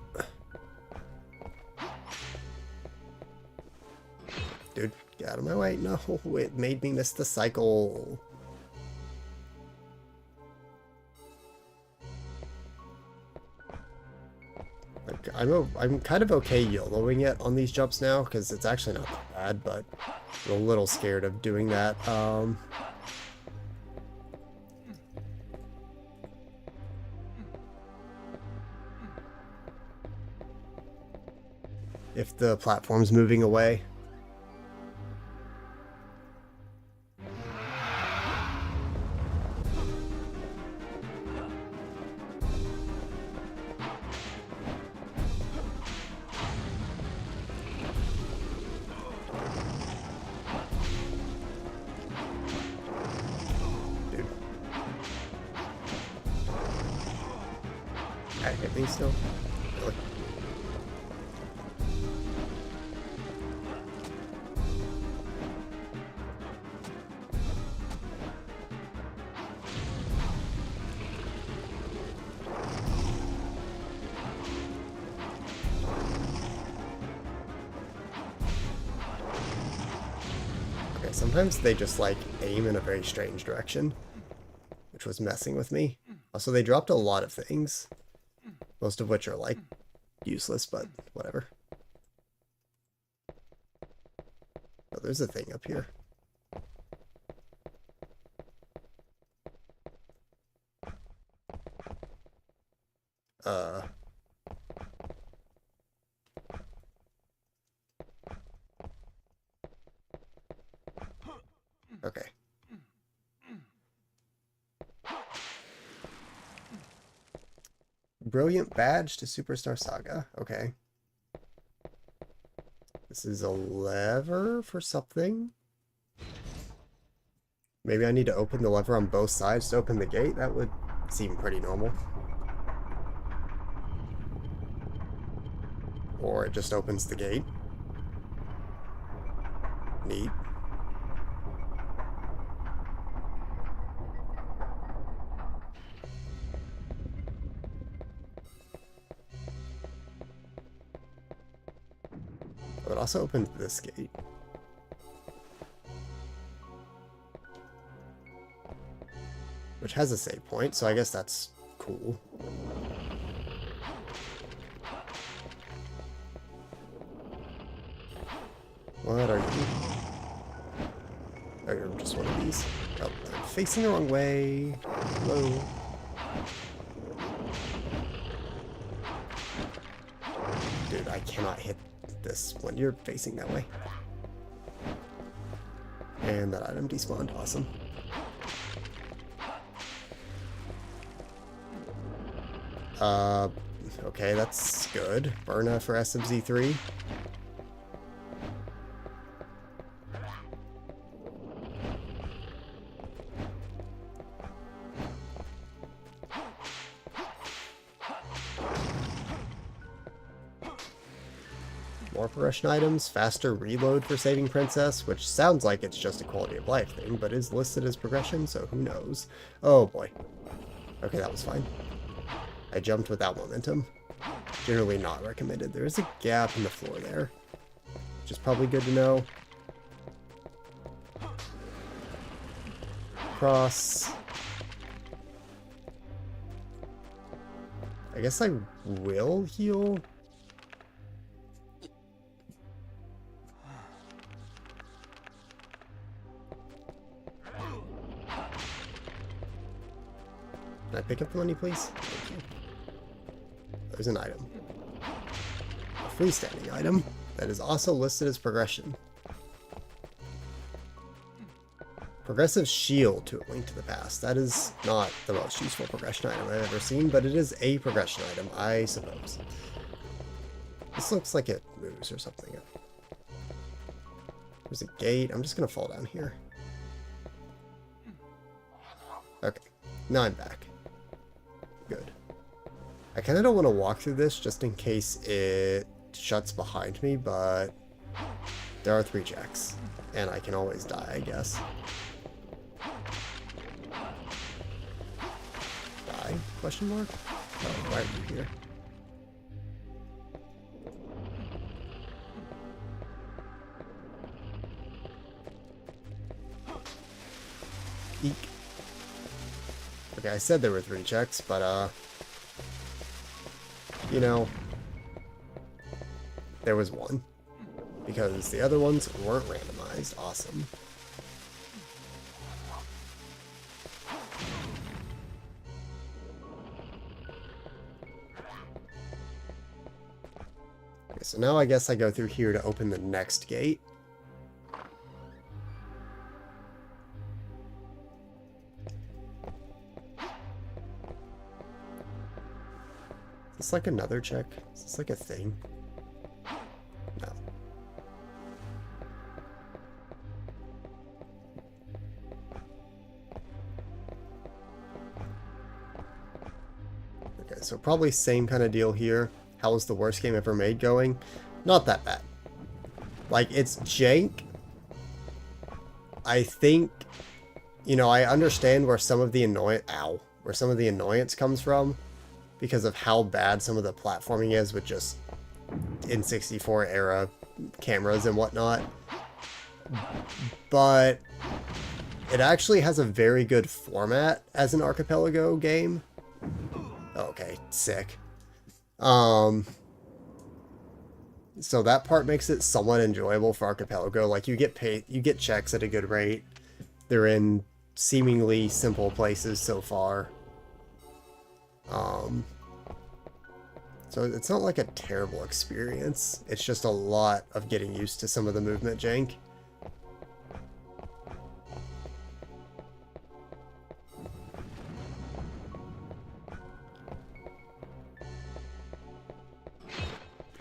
Dude, get out of my way. No, it made me miss the cycle. Like, I'm kind of okay YOLOing it on these jumps now, because it's actually not that bad, but I'm a little scared of doing that. If the platform's moving away. Dude. I hit me still? Really? Okay, sometimes they just like aim in a very strange direction, which was messing with me. Also, they dropped a lot of things, most of which are like useless, but whatever. Oh, there's a thing up here. Okay. Brilliant badge to Superstar Saga. Okay. This is a lever for something. Maybe I need to open the lever on both sides to open the gate. That would seem pretty normal. Or it just opens the gate. Neat. Oh, it also opens this gate. Which has a save point, so I guess that's cool. What are you? Oh, you're just one of these. Oh, I'm facing the wrong way. Hello. Dude, I cannot hit this when you're facing that way. And that item despawned. Awesome. Okay, that's good. Burna for SMZ3. More progression items, faster reload for saving Princess, which sounds like it's just a quality of life thing, but is listed as progression, so who knows. Oh boy. Okay, that was fine. I jumped without momentum. Generally not recommended. There is a gap in the floor there, which is probably good to know. Cross. I guess I will heal. Can I pick up the money, please? Thank you. There's an item. A freestanding item that is also listed as progression. Progressive shield to a link to the past. That is not the most useful progression item I've ever seen, but it is a progression item, I suppose. This looks like it moves or something. There's a gate. I'm just going to fall down here. Okay. Now I'm back. Good. I kind of don't want to walk through this just in case it shuts behind me, but there are 3 jacks, and I can always die, I guess. Die? Question mark? Oh, why are you here? Eek. Okay, I said there were 3 checks, but, you know, there was 1. Because the other ones weren't randomized. Awesome. Okay, so now I guess I go through here to open the next gate. Is this like another check? Is this like a thing? No. Okay, so probably same kind of deal here. How was the worst game ever made going? Not that bad. Like, it's jank. I think, you know, I understand where some of the annoyance comes from, because of how bad some of the platforming is with just N64 era cameras and whatnot. But it actually has a very good format as an Archipelago game. Okay, sick. So that part makes it somewhat enjoyable for Archipelago. Like, you get checks at a good rate. They're in seemingly simple places so far. So it's not like a terrible experience. It's just a lot of getting used to some of the movement jank.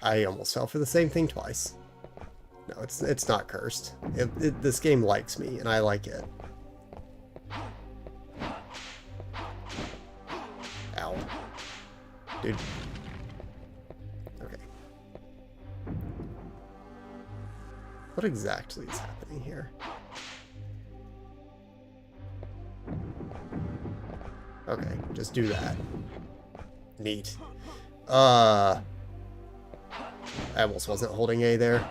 I almost fell for the same thing twice. No, it's not cursed. This game likes me, and I like it. Ow. Dude. Okay. What exactly is happening here? Okay, just do that. Neat. I almost wasn't holding A there.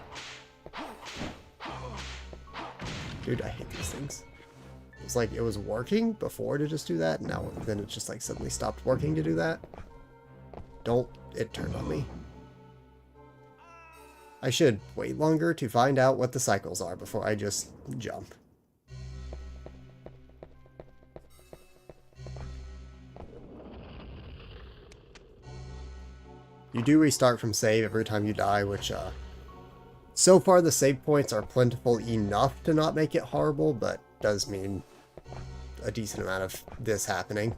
Dude, I hate these things. It's like it was working before to just do that, and now then it just like suddenly stopped working to do that. Don't it turned on me. I should wait longer to find out what the cycles are before I just jump. You do restart from save every time you die, which, so far the save points are plentiful enough to not make it horrible, but does mean a decent amount of this happening.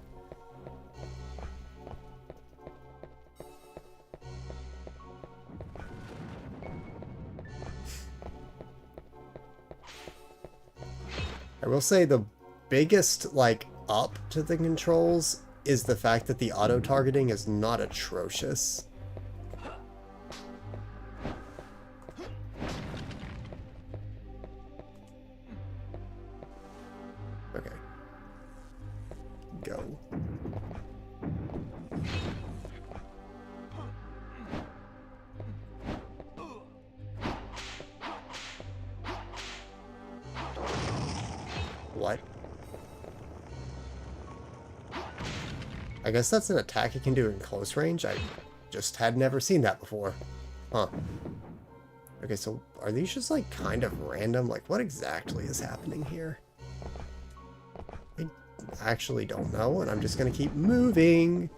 I will say the biggest, like, up to the controls is the fact that the auto-targeting is not atrocious. Okay. Go. What? I guess that's an attack you can do in close range. I just had never seen that before. Huh. Okay, so are these just like kind of random? Like, what exactly is happening here? I actually don't know, and I'm just gonna keep moving.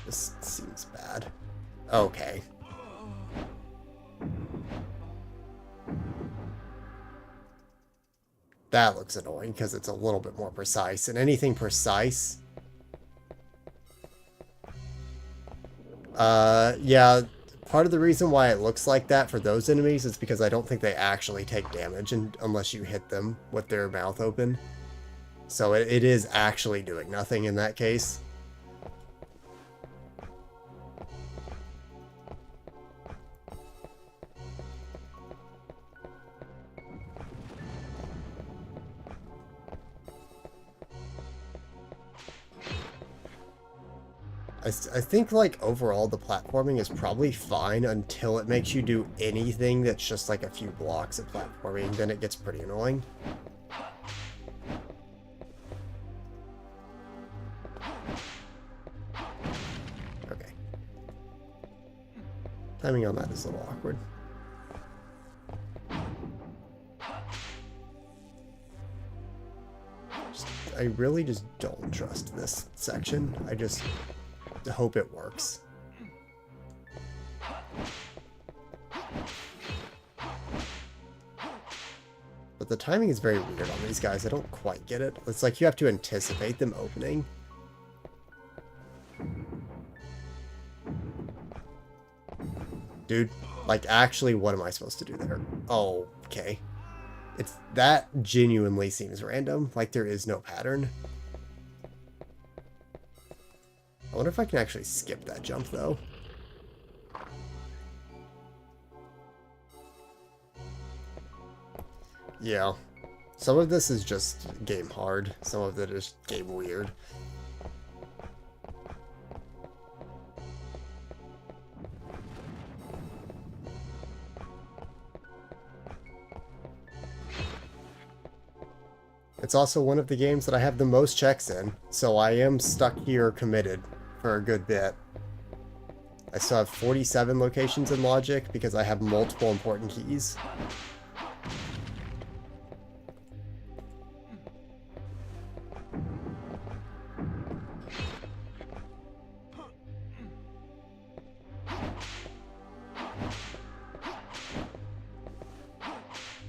This seems bad. Okay. That looks annoying because it's a little bit more precise, and anything precise... yeah, part of the reason why it looks like that for those enemies is because I don't think they actually take damage unless you hit them with their mouth open. So it is actually doing nothing in that case. I think, like, overall the platforming is probably fine until it makes you do anything that's just like a few blocks of platforming. Then it gets pretty annoying. Okay. Timing on that is a little awkward. I really just don't trust this section. I just hope it works. But the timing is very weird on these guys. I don't quite get it. It's like you have to anticipate them opening. Dude, like, actually, what am I supposed to do there? Oh, okay. That genuinely seems random. Like, there is no pattern. I wonder if I can actually skip that jump, though. Yeah. Some of this is just game hard. Some of it is game weird. It's also one of the games that I have the most checks in, so I am stuck here committed for a good bit. I still have 47 locations in logic because I have multiple important keys.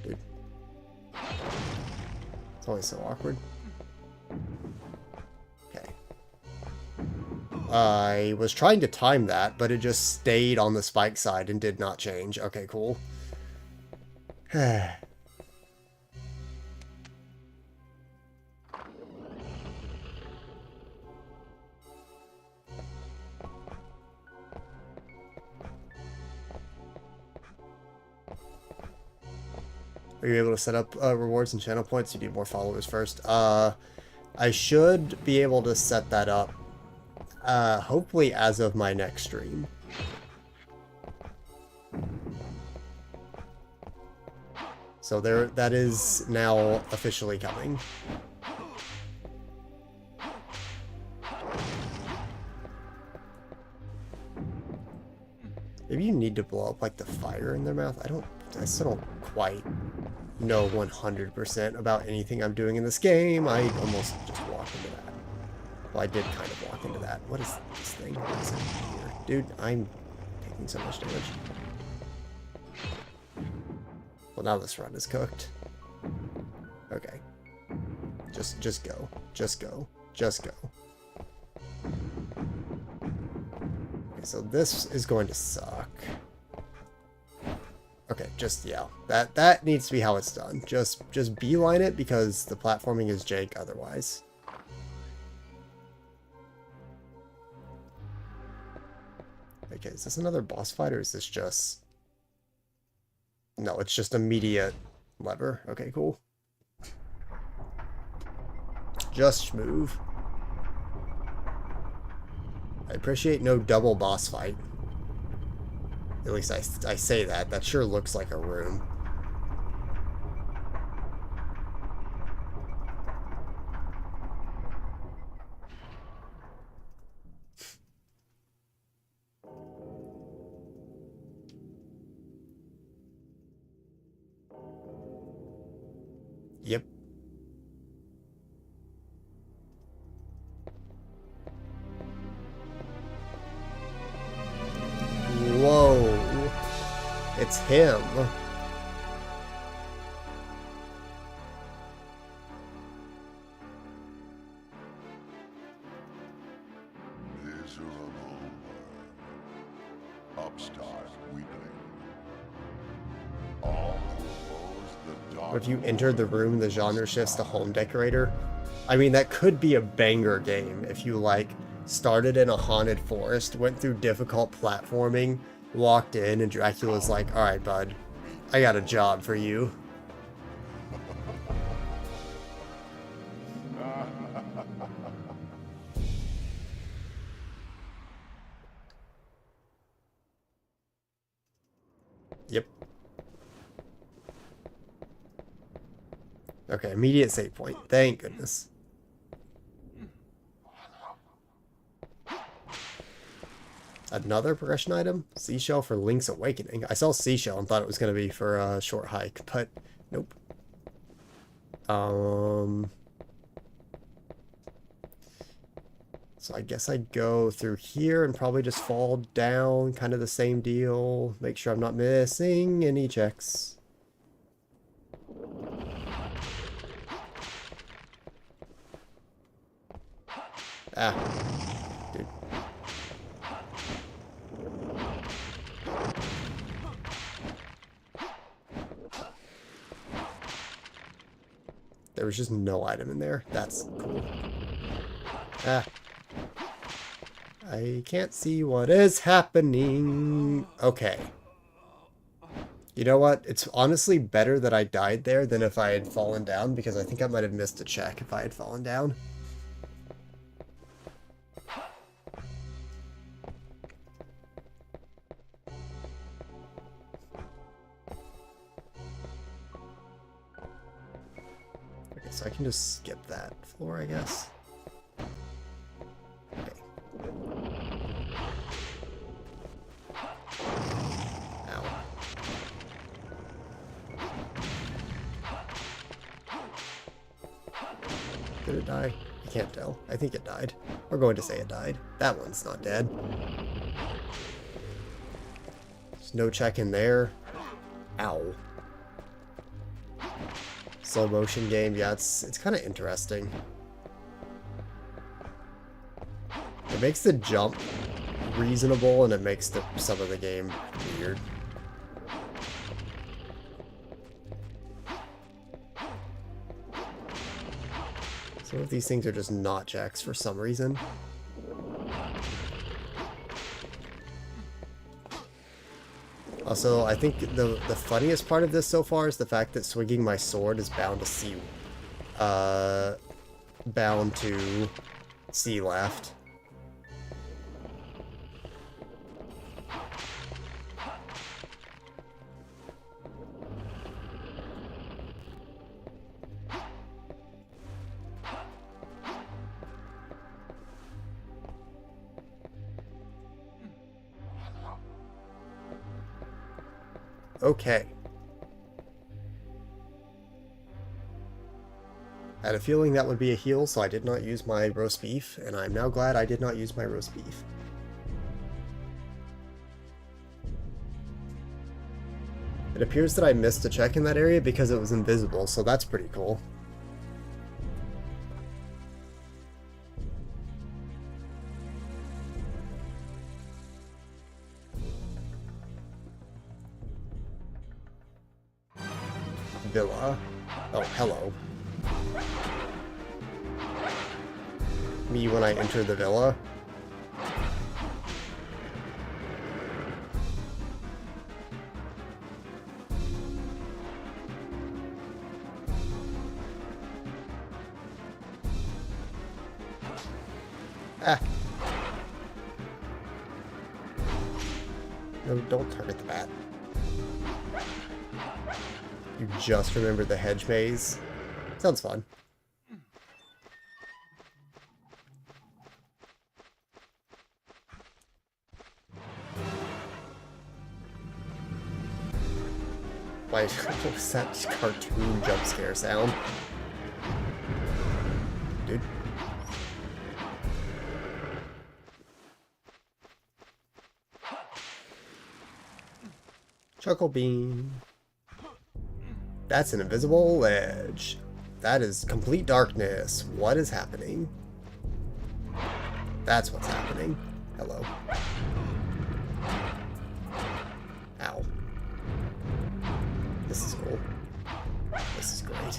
Dude. It's always so awkward. Okay. I was trying to time that, but it just stayed on the spike side and did not change. Okay, cool. Are you able to set up rewards and channel points? You need more followers first. I should be able to set that up, hopefully as of my next stream. So that is now officially coming. Maybe you need to blow up like the fire in their mouth. I still don't quite know 100% about anything I'm doing in this game. I almost just walked into that. Well, I did kind of walk into that. What is this thing? What is it here? Dude, I'm taking so much damage. Well, now this run is cooked. Okay. Just go. Just go. Just go. Okay, so this is going to suck. Okay, yeah. That needs to be how it's done. Just beeline it because the platforming is jank otherwise. Okay, is this another boss fight or is this just... No, it's just immediate lever. Okay, cool. Just move. I appreciate no double boss fight. At least I say that. That sure looks like a room. Yep. Whoa. It's him. Miserable world. Upstart weakling. All who oppose the dark. What if you entered the room and the genre shifts to home decorator? I mean, that could be a banger game if you, like, started in a haunted forest, went through difficult platforming, walked in, and Dracula's like, alright, bud, I got a job for you. Okay, immediate save point. Thank goodness. Another progression item? Seashell for Link's Awakening. I saw Seashell and thought it was going to be for a short hike, but nope. So I guess I go through here and probably just fall down, kind of the same deal. Make sure I'm not missing any checks. Ah, dude. There was just no item in there. That's cool. Ah. I can't see what is happening. Okay. You know what? It's honestly better that I died there than if I had fallen down, because I think I might have missed a check if I had fallen down. Okay, so I can just skip that floor, I guess. Okay. Ow. Did it die? I can't tell. I think it died. We're going to say it died. That one's not dead. There's no check in there. Ow. Slow motion game. Yeah, it's kind of interesting. It makes the jump reasonable, and it makes some of the game weird. Some of these things are just not checks for some reason. Also, I think the funniest part of this so far is the fact that swinging my sword is bound to C left. Okay. I had a feeling that would be a heal, so I did not use my roast beef, and I'm now glad I did not use my roast beef. It appears that I missed a check in that area because it was invisible, so that's pretty cool. Villa. Oh, hello. Me when I enter the villa. Ah. No, don't target the bat. You just remembered the hedge maze. Sounds fun. Why was that cartoon jump scare sound? Dude. Chuckle bean. That's an invisible ledge. That is complete darkness. What is happening? That's what's happening. Hello. Ow. This is cool. This is great.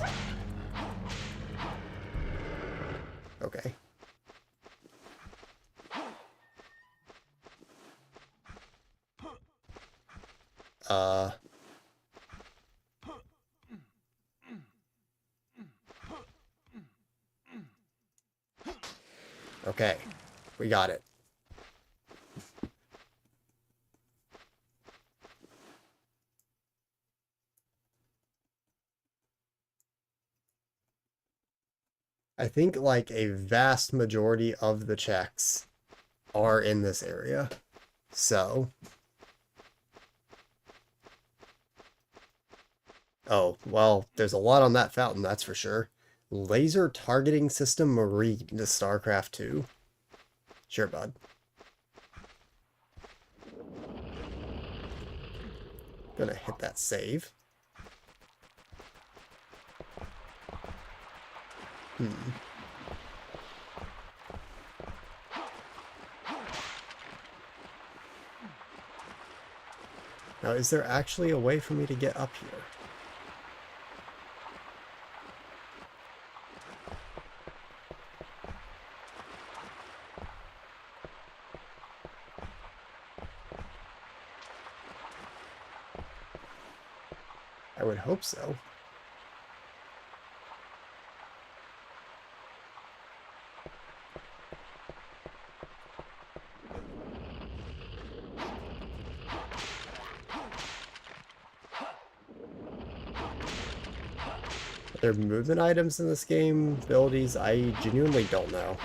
Okay. Okay. We got it. I think like a vast majority of the checks are in this area. So, oh, well, there's a lot on that fountain, that's for sure. Laser targeting system marine to StarCraft 2. Sure, bud. Gonna hit that save. Now, is there actually a way for me to get up here? I would hope so. Are there movement items in this game? Abilities? I genuinely don't know.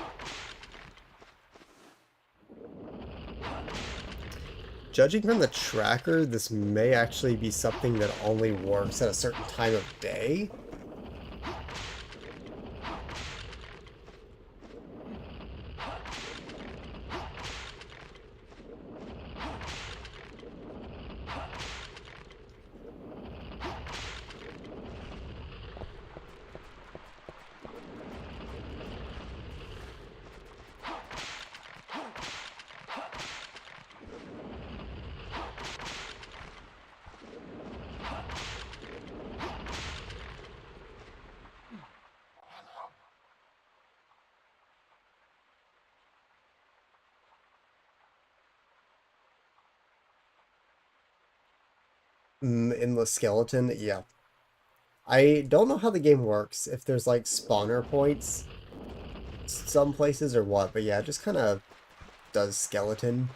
Judging from the tracker, this may actually be something that only works at a certain time of day. Endless skeleton, yeah. I don't know how the game works, if there's like spawner points some places or what, but yeah, it just kind of does skeleton.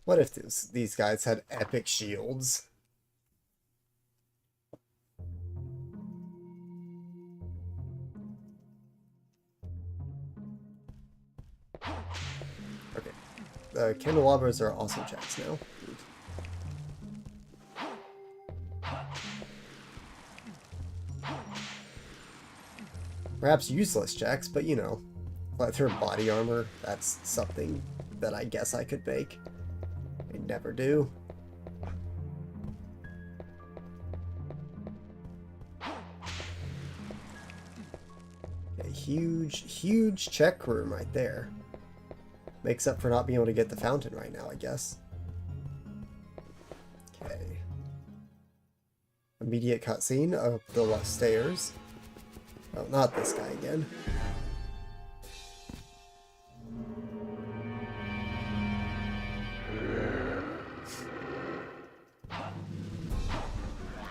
What if these guys had epic shields? Okay, the candelabras are also checks now. Perhaps useless checks, but you know, leather body armor, that's something that I guess I could make. I never do. A huge check room right there. Makes up for not being able to get the fountain right now, I guess. Okay. Immediate cutscene up the stairs. Oh, not this guy again.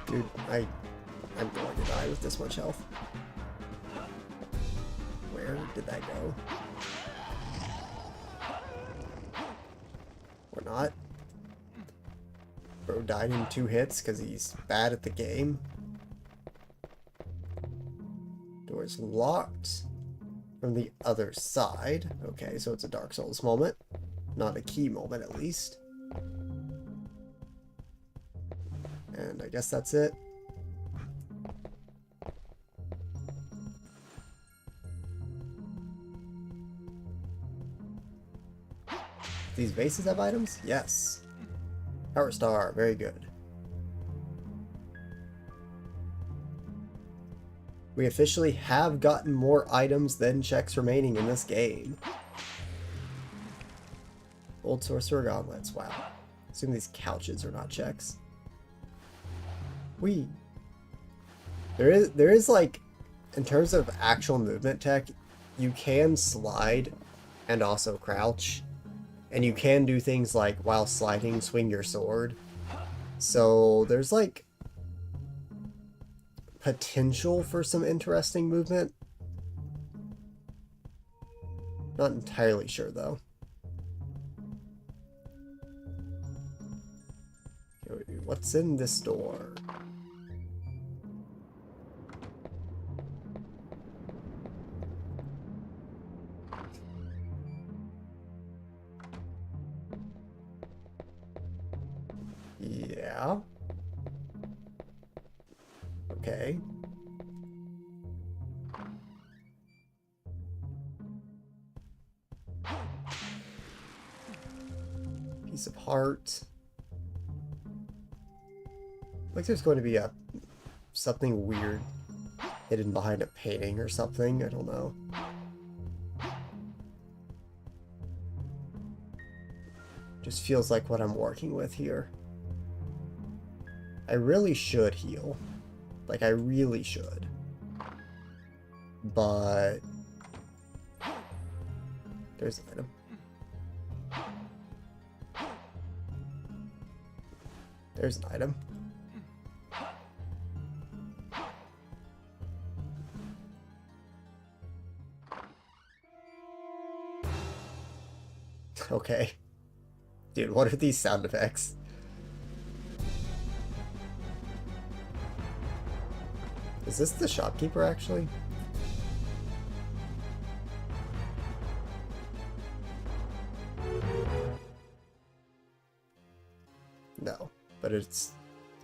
Dude, I'm going to die with this much health. Where did that go? Or not. Bro died in 2 hits because he's bad at the game. Door's locked from the other side. Okay, so it's a Dark Souls moment. Not a key moment, at least. And I guess that's it. These bases have items? Yes. Power Star, very good. We officially have gotten more items than checks remaining in this game. Old Sorcerer Gauntlets, wow. Assume these couches are not checks. There is like, in terms of actual movement tech, you can slide and also crouch. And you can do things like, while sliding, swing your sword. So there's like potential for some interesting movement. Not entirely sure though. What's in this door? Yeah. Okay. Piece of heart. Like there's going to be something weird hidden behind a painting or something. I don't know. Just feels like what I'm working with here. I really should heal. Like, I really should. But... there's an item. There's an item. Okay. Dude, what are these sound effects? Is this the shopkeeper, actually? No, but it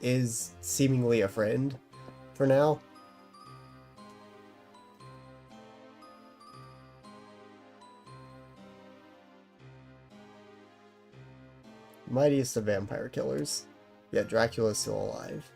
is seemingly a friend for now. Mightiest of vampire killers. Yeah, Dracula's still alive.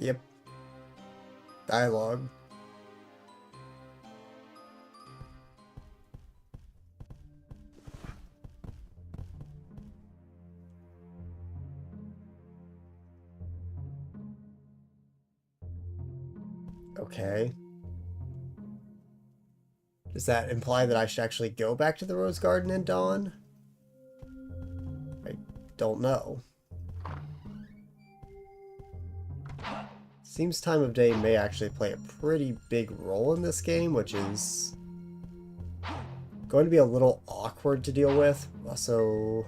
Yep. Dialogue. Okay. Does that imply that I should actually go back to the Rose Garden at dawn? I don't know. Seems time of day may actually play a pretty big role in this game, which is going to be a little awkward to deal with. Also,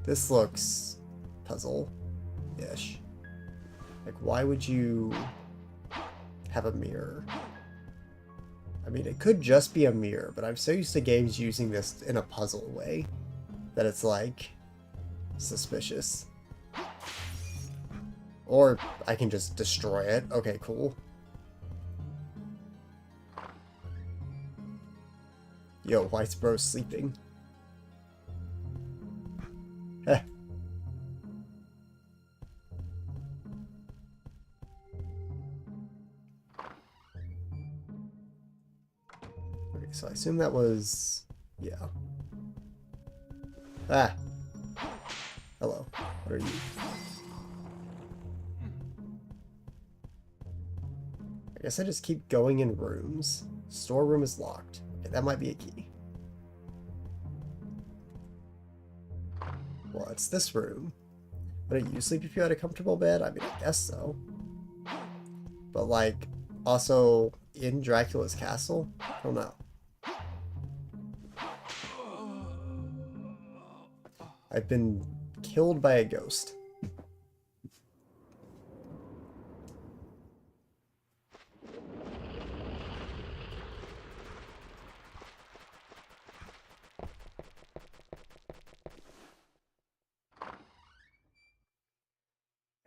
this looks puzzle-ish. Like, why would you have a mirror? I mean, it could just be a mirror, but I'm so used to games using this in a puzzle way that it's like suspicious. Or I can just destroy it. Okay, cool. Yo, White's bro sleeping. Heh. Okay, so I assume that was... yeah. Ah! Hello. What are you? I guess I just keep going in rooms. Storeroom is locked. Okay, that might be a key. Well, it's this room. Would it you sleep if you had a comfortable bed? I mean, I guess so. But, like, also in Dracula's castle? I don't know. I've been killed by a ghost.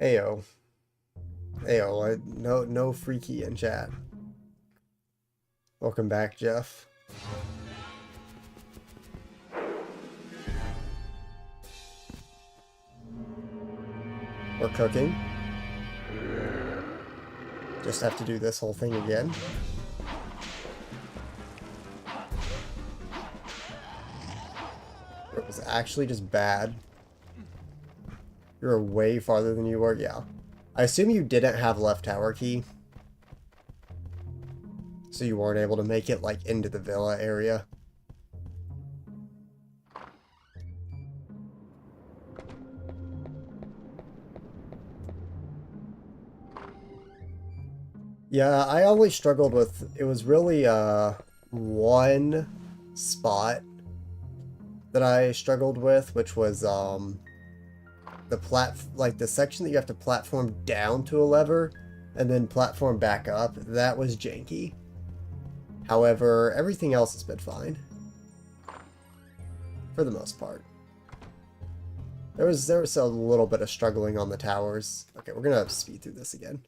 Ayo. Ayo, no freaky in chat. Welcome back, Jeff. We're cooking. Just have to do this whole thing again. was actually just bad. You're way farther than you were, yeah. I assume you didn't have left tower key. So you weren't able to make it, like, into the villa area. Yeah, I always struggled with, it was really, one spot that I struggled with, which was, the section that you have to platform down to a lever, and then platform back up. That was janky. However, everything else has been fine. For the most part. There was a little bit of struggling on the towers. Okay, we're gonna speed through this again.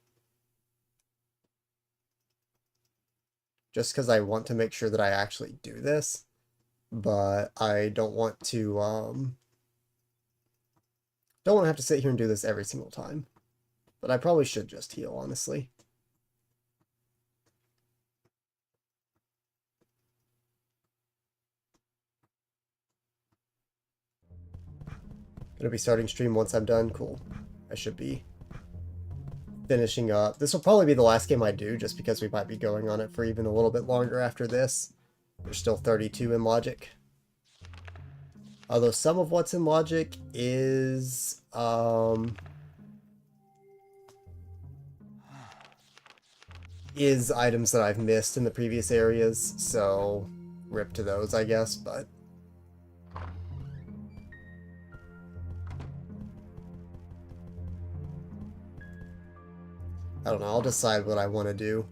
Just because I want to make sure that I actually do this. But I don't want to, don't want to have to sit here and do this every single time. But I probably should just heal, honestly. Gonna be starting stream once I'm done. Cool. I should be finishing up. This will probably be the last game I do, just because we might be going on it for even a little bit longer after this. There's still 32 in Logic. Although some of what's in Logic is items that I've missed in the previous areas, so rip to those, I guess, but I don't know, I'll decide what I want to do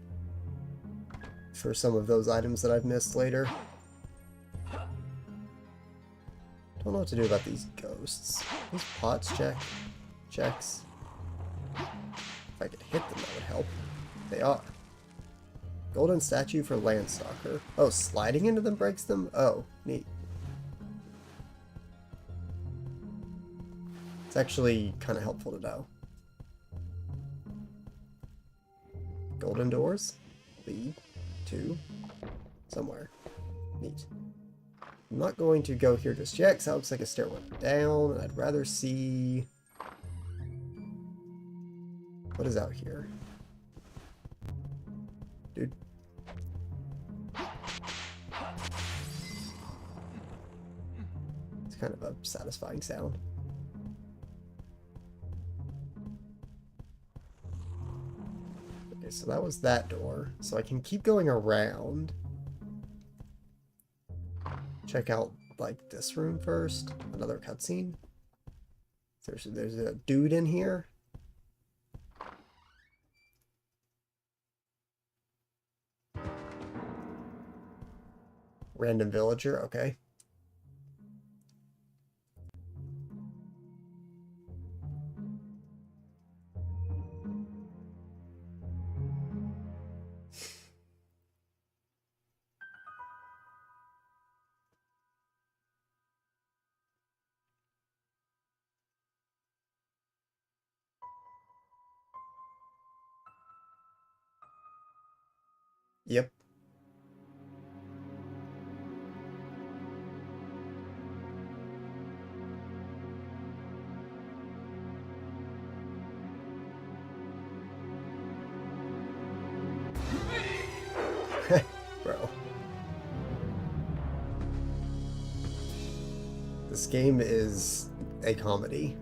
for some of those items that I've missed later. Don't know what to do about these ghosts. These pots checks. If I could hit them, that would help. They are. Golden statue for Landstalker. Oh, sliding into them breaks them? Oh, neat. It's actually kind of helpful to know. Golden doors lead to somewhere. Neat. I'm not going to go here just yet, because that looks like a stairway down, and I'd rather see... What is out here? Dude. It's kind of a satisfying sound. Okay, so that was that door. So I can keep going around. Check out, like, this room first. Another cutscene. There's a dude in here. Random villager, okay. Yep. Bro. This game is a comedy.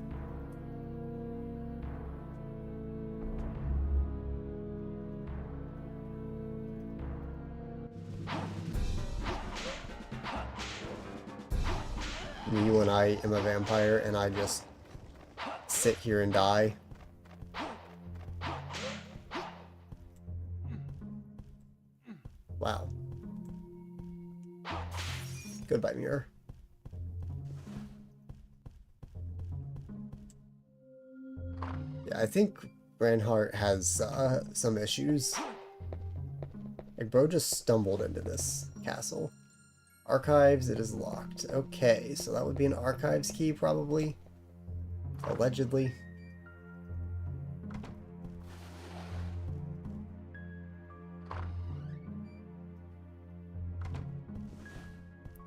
Me when I am a vampire and I just sit here and die. Wow. Goodbye, mirror. Yeah, I think Reinhardt has some issues. Like, bro just stumbled into this castle. Archives, it is locked. Okay, so that would be an archives key, probably. Allegedly.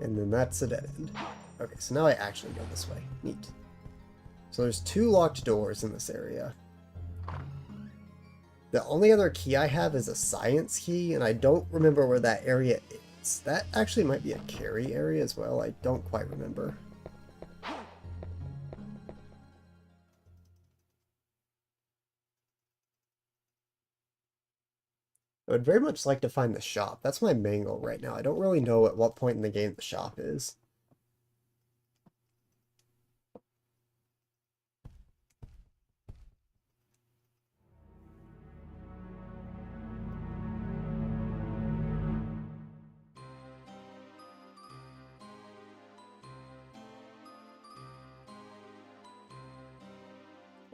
And then that's a dead end. Okay, so now I actually go this way. Neat. So there's 2 locked doors in this area. The only other key I have is a science key, and I don't remember where that area is. That actually might be a carry area as well. I don't quite remember. I would very much like to find the shop. That's my main goal right now. I don't really know at what point in the game the shop is.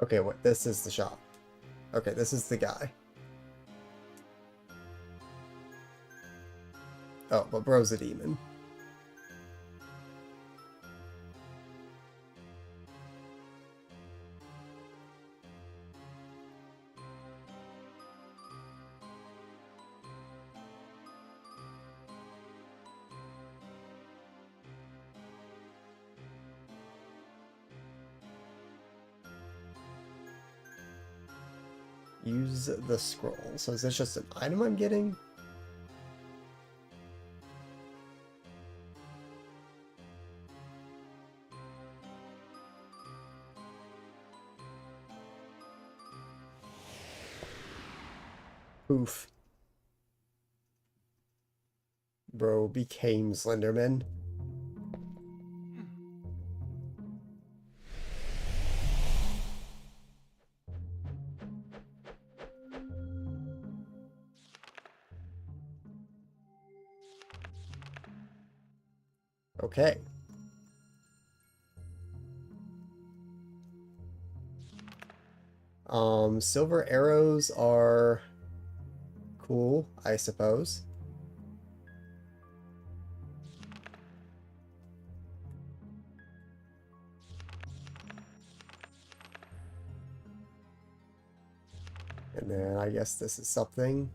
Okay, what? This is the shop. Okay, this is the guy. Oh, but bro's a demon. Use the scroll. So is this just an item I'm getting? Oof. Bro became Slenderman. Okay. Silver arrows are cool, I suppose. And then I guess this is something.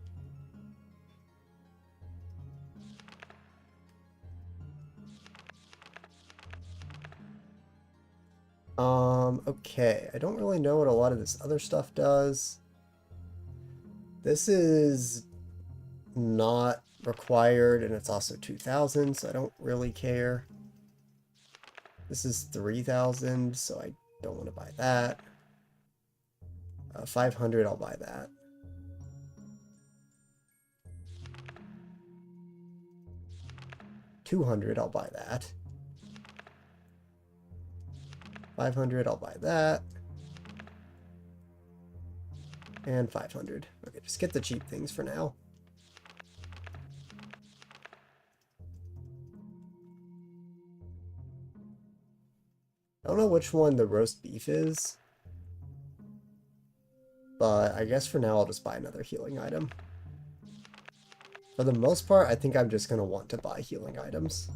Okay. I don't really know what a lot of this other stuff does. This is not required, and it's also 2,000, so I don't really care. This is 3,000, so I don't want to buy that. 500, I'll buy that. $200, I'll buy that. 500, I'll buy that. And 500. Okay, just get the cheap things for now. I don't know which one the roast beef is, but I guess for now I'll just buy another healing item. For the most part, I think I'm just going to want to buy healing items.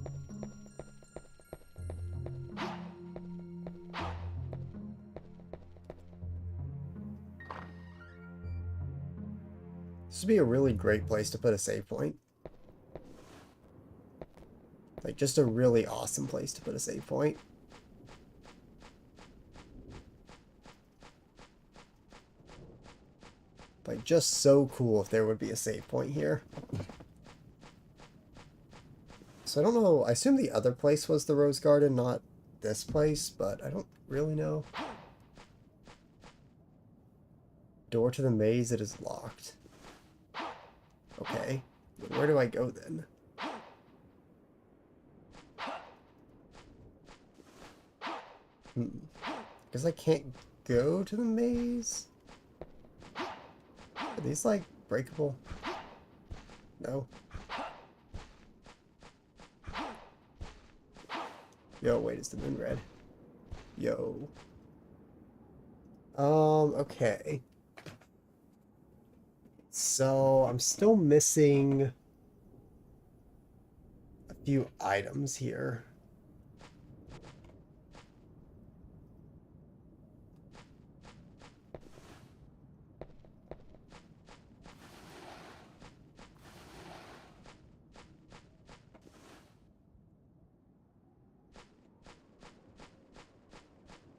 This would be a really great place to put a save point. Like, just a really awesome place to put a save point. Like, just so cool if there would be a save point here. So I don't know, I assume the other place was the Rose Garden, not this place, but I don't really know. Door to the maze, it is locked. Okay, where do I go then? Because I can't go to the maze? Are these, like, breakable? No. Yo, wait, is the moon red? Yo. Okay. So, I'm still missing a few items here.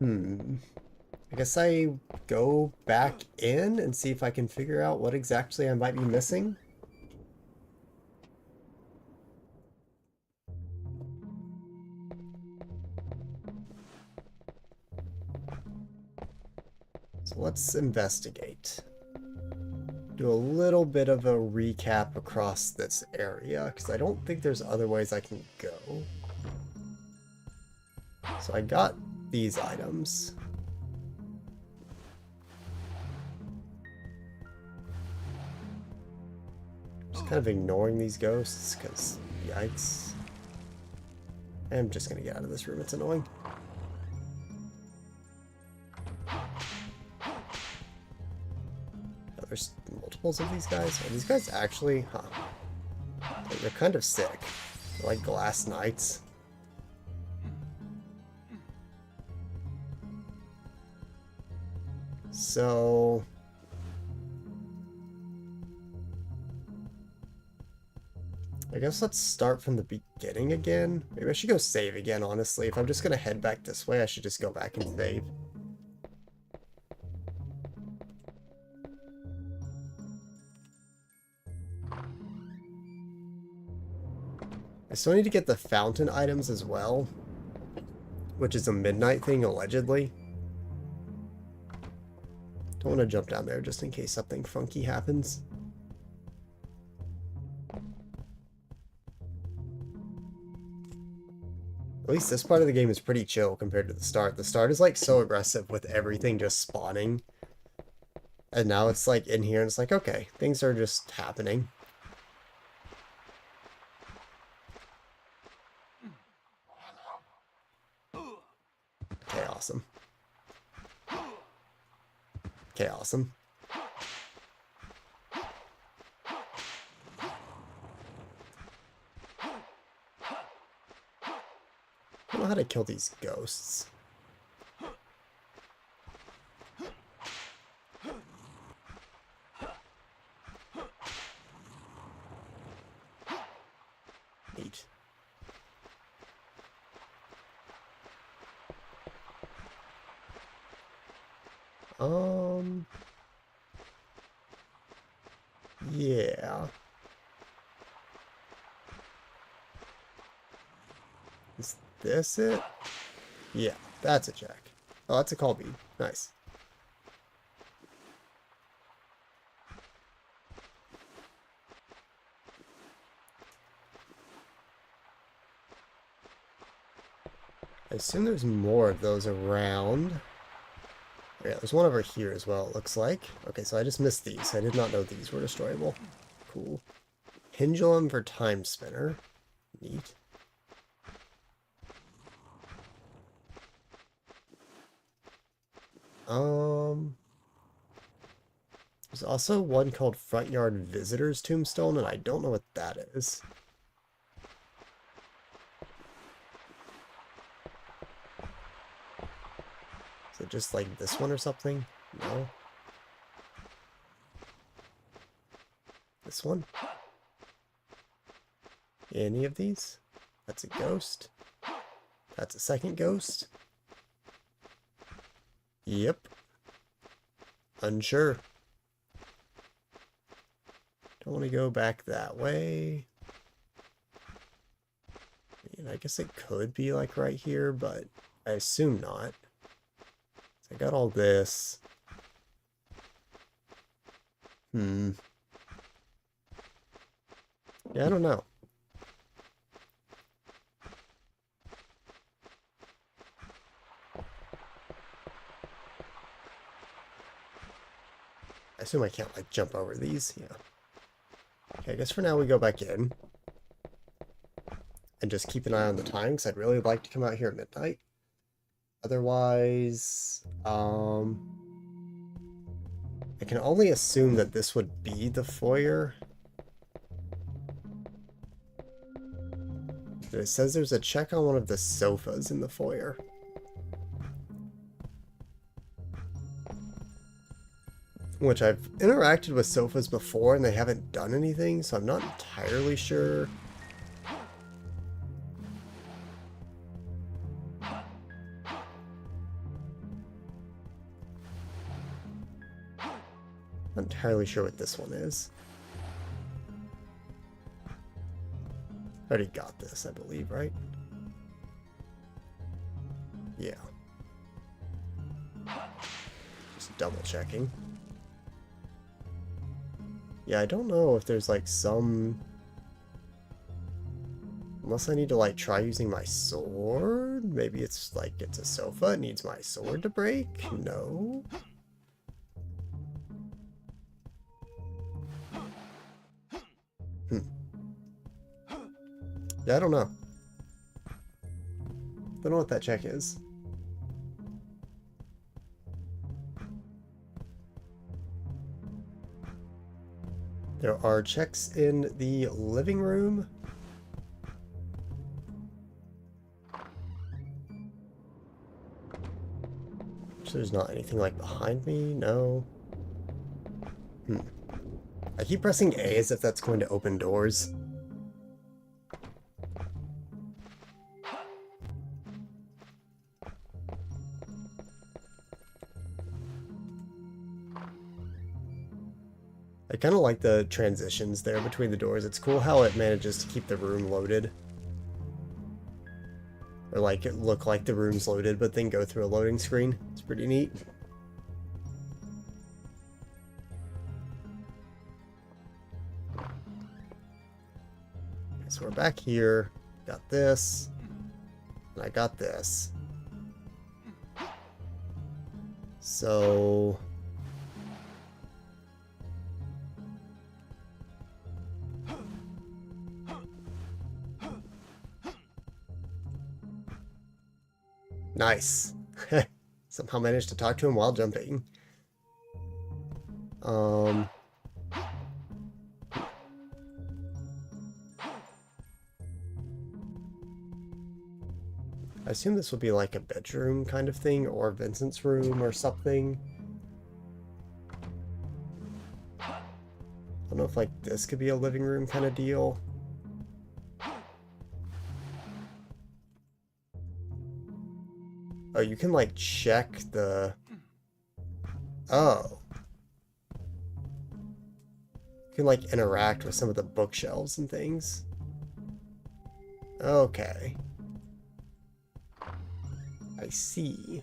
I guess I go back in and see if I can figure out what exactly I might be missing. So let's investigate. Do a little bit of a recap across this area, because I don't think there's other ways I can go. So I got these items. Just kind of ignoring these ghosts, because yikes. I'm just going to get out of this room, it's annoying. There's multiples of these guys. Are these guys actually? Huh. They're kind of sick. They're like glass knights. So... I guess let's start from the beginning again. Maybe I should go save again, honestly. If I'm just gonna head back this way, I should just go back and save. I still need to get the fountain items as well, which is a midnight thing, allegedly. Don't want to jump down there just in case something funky happens. At least this part of the game is pretty chill compared to the start. The start is like so aggressive with everything just spawning. And now it's like in here and it's like, okay, things are just happening. Okay, awesome. Okay, awesome. I don't know how to kill these ghosts. Neat. Yeah. Is this it? Yeah, that's a check. Oh, that's a call bead. Nice. I assume there's more of those around. Yeah, there's one over here as well, it looks like. Okay, so I just missed these. I did not know these were destroyable. Cool. Pendulum for time spinner. Neat. There's also one called Front Yard Visitor's Tombstone, and I don't know what that is. Is it just like this one or something? No. This one? Any of these? That's a ghost. That's a second ghost. Yep. Unsure. Don't want to go back that way. I mean, I guess it could be like right here, but I assume not. So I got all this. Yeah, I don't know. I assume I can't, like, jump over these. Yeah. Okay, I guess for now we go back in. And just keep an eye on the time, because I'd really like to come out here at midnight. Otherwise, I can only assume that this would be the foyer. But it says there's a check on one of the sofas in the foyer. Which I've interacted with sofas before and they haven't done anything, so I'm not entirely sure. Not entirely sure what this one is. Already got this, I believe, right? Yeah. Just double checking. Yeah, I don't know if there's like some... Unless I need to like try using my sword? Maybe it's like it's a sofa, it needs my sword to break? No. Yeah, I don't know. Don't know what that check is. There are checks in the living room. So there's not anything like behind me? No. I keep pressing A as if that's going to open doors. I kind of like the transitions there between the doors. It's cool how it manages to keep the room loaded. Or like it look like the room's loaded, but then go through a loading screen. It's pretty neat. Okay, so we're back here. Got this. And I got this. So... Nice. Somehow managed to talk to him while jumping. I assume this would be like a bedroom kind of thing, or Vincent's room or something. I don't know if like this could be a living room kind of deal. Oh, you can like check the... Oh. You can like interact with some of the bookshelves and things. Okay. I see.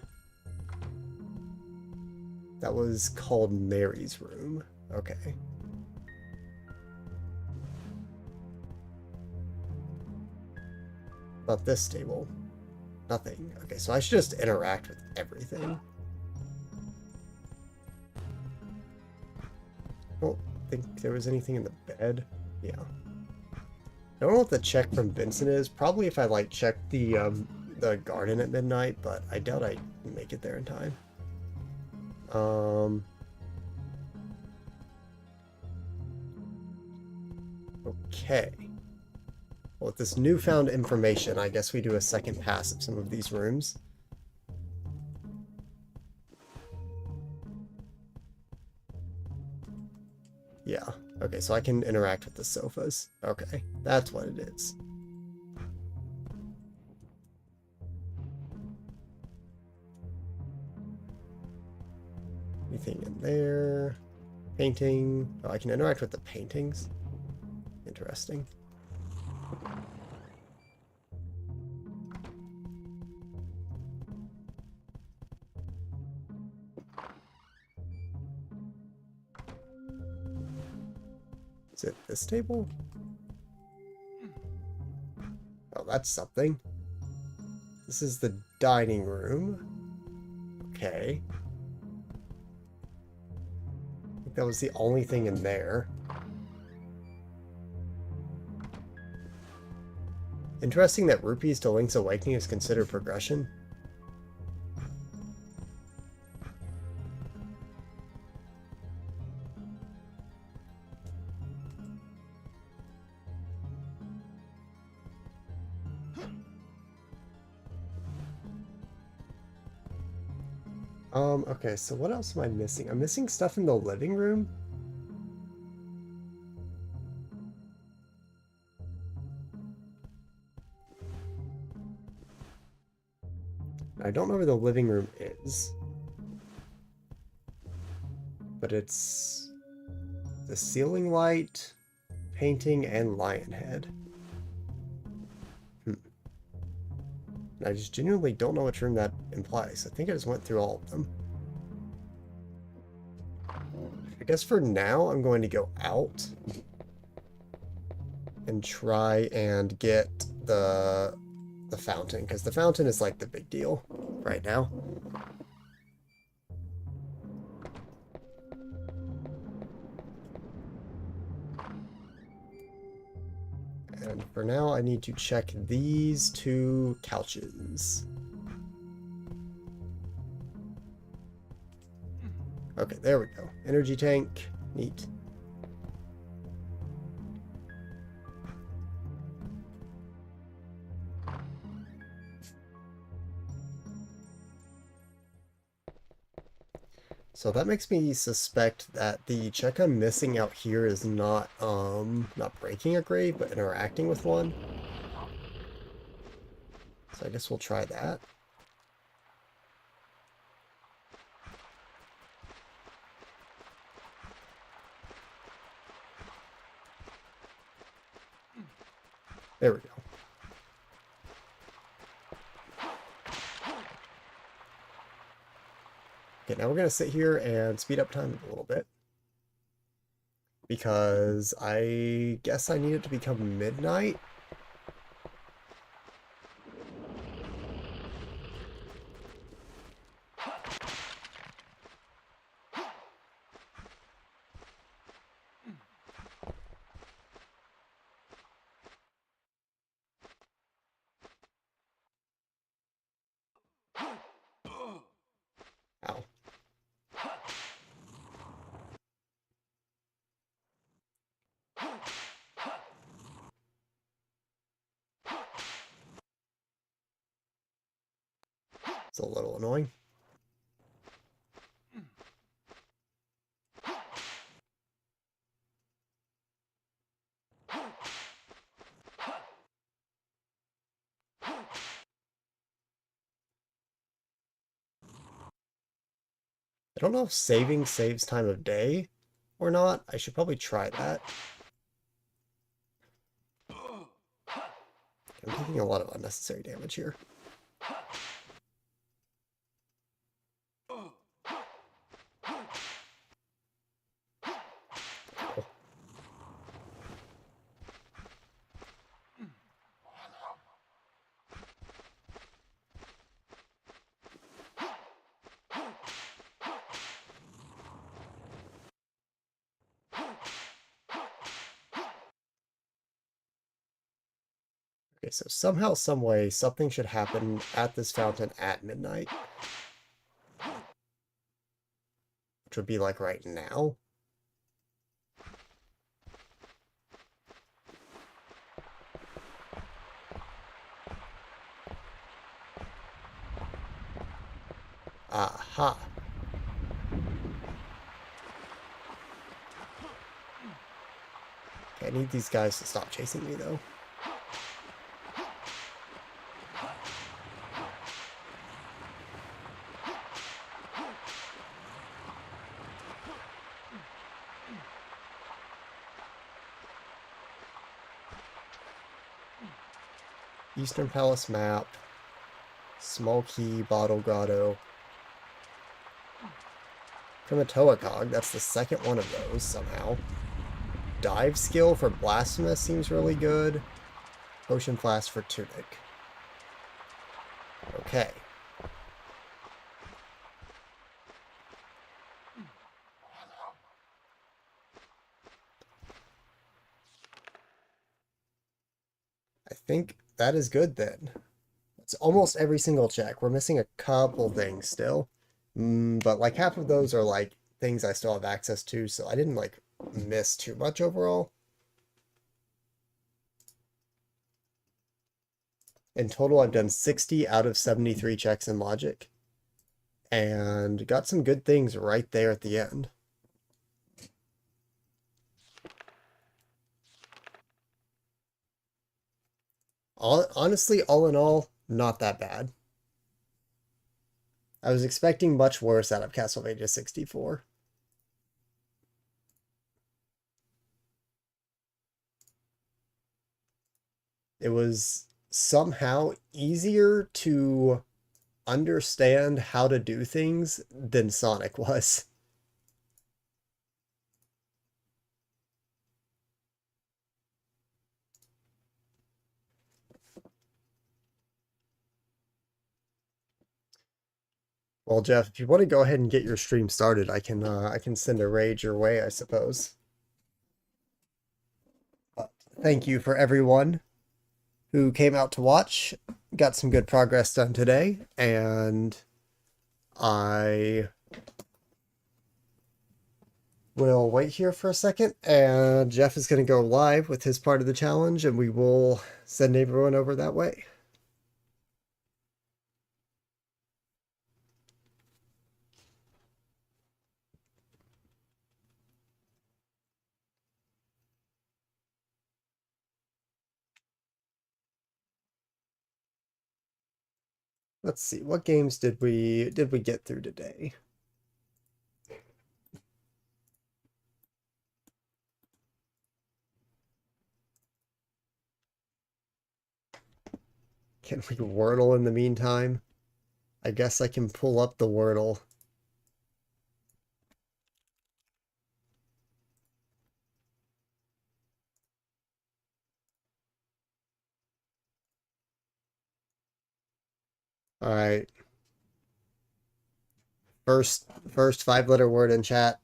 That was called Mary's room. Okay. About this table. Nothing. Okay, so I should just interact with everything. I don't think there was anything in the bed. Yeah. I don't know what the check from Vincent is. Probably if I like check the garden at midnight, but I doubt I make it there in time. Okay. Well, with this newfound information, I guess we do a second pass of some of these rooms. Yeah. Okay, so I can interact with the sofas. Okay, that's what it is. Anything in there? Painting. Oh, I can interact with the paintings. Interesting. Is it this table? Oh, that's something. This is the dining room. Okay. I think that was the only thing in there. Interesting that rupees to Link's Awakening is considered progression. Okay, so what else am I missing? I'm missing stuff in the living room. I don't know where the living room is. But it's The ceiling light, painting, and lion head. I just genuinely don't know which room that implies. I think I just went through all of them. I guess for now, I'm going to go out and try and get the fountain, because the fountain is like the big deal right now. And for now, I need to check these two couches. Okay, there we go. Energy tank. Neat. So that makes me suspect that the check I'm missing out here is not breaking a grave, but interacting with one. So I guess we'll try that. There we go. Okay, now we're going to sit here and speed up time a little bit. Because I guess I need it to become midnight. Ow. It's a little annoying. I don't know if saving saves time of day or not. I should probably try that. I'm taking a lot of unnecessary damage here. Okay, so somehow, some way, something should happen at this fountain at midnight. Which would be like right now. Aha. Okay, I need these guys to stop chasing me though. Eastern Palace map. Small key, bottle grotto. Primatoa cog, that's the second one of those somehow. Dive skill for blasphemous seems really good. Potion flask for tunic. Okay. I think that is good then. It's almost every single check. We're missing a couple things still. But like half of those are like things I still have access to, so I didn't like miss too much overall. In total, I've done 60 out of 73 checks in logic. And got some good things right there at the end. Honestly, all in all, not that bad. I was expecting much worse out of Castlevania 64. it was somehow easier to understand how to do things than Sonic was. Well, Jeff, if you want to go ahead and get your stream started, I can send a raid your way, I suppose. Thank you for everyone who came out to watch. Got some good progress done today, and I will wait here for a second, and Jeff is going to go live with his part of the challenge, and we will send everyone over that way. Let's see, what games did we get through today? Can we Wordle in the meantime? I guess I can pull up the Wordle. All right. First 5-letter word in chat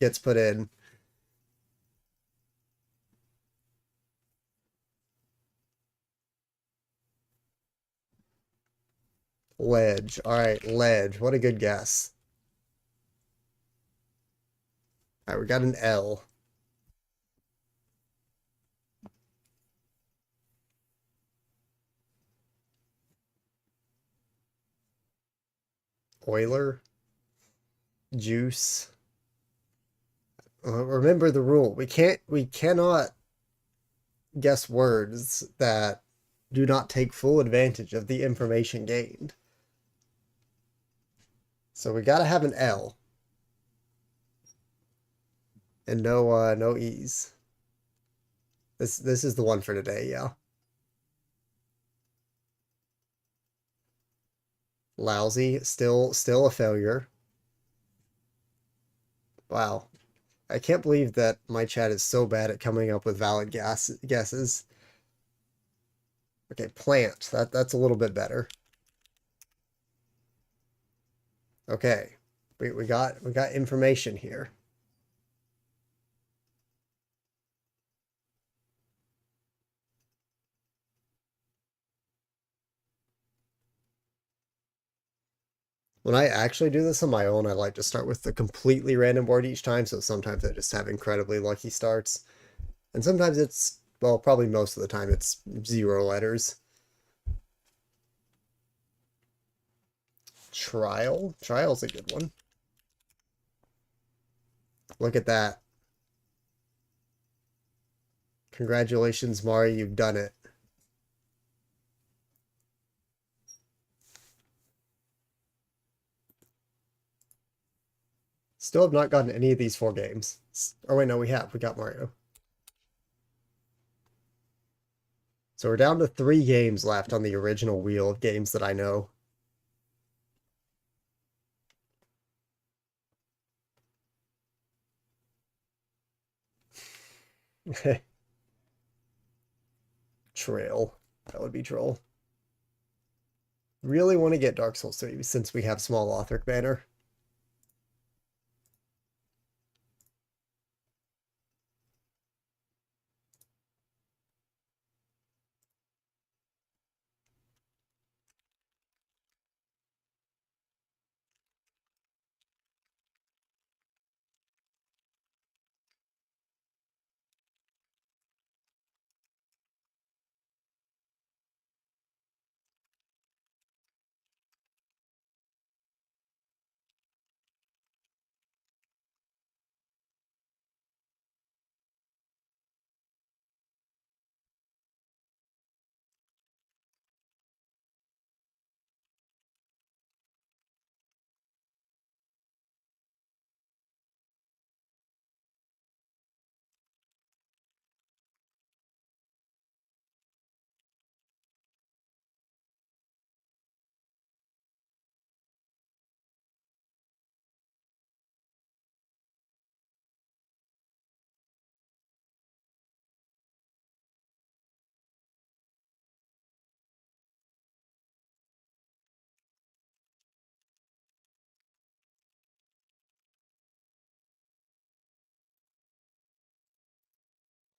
gets put in. Ledge. All right, ledge. What a good guess. All right, we got an L. Oiler. Juice. Remember the rule. We cannot guess words that do not take full advantage of the information gained. So we gotta have an L. And no E's. This is the one for today, yeah. Lousy, still a failure. Wow. I can't believe that my chat is so bad at coming up with valid guesses. Okay, plant. That's a little bit better. Okay. We got information here. When I actually do this on my own, I like to start with the completely random word each time, so sometimes I just have incredibly lucky starts. And sometimes it's, well, probably most of the time it's 0 letters. Trial? Trial's a good one. Look at that. Congratulations, Mari, you've done it. Still have not gotten any of these 4 games. Oh wait, no, we have. We got Mario. So we're down to 3 games left on the original wheel of games that I know. Trail. That would be troll. Really want to get Dark Souls 3 since we have small Lothric banner.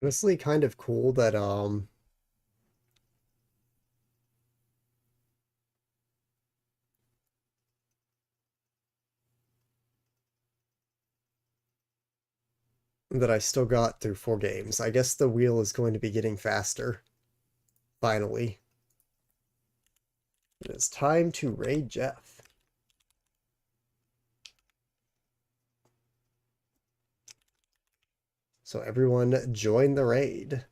Honestly, kind of cool that that I still got through 4 games. I guess the wheel is going to be getting faster. Finally. It is time to raid Jeff. So everyone join the raid.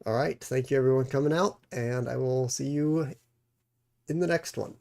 All right, thank you everyone coming out, and I will see you in the next one.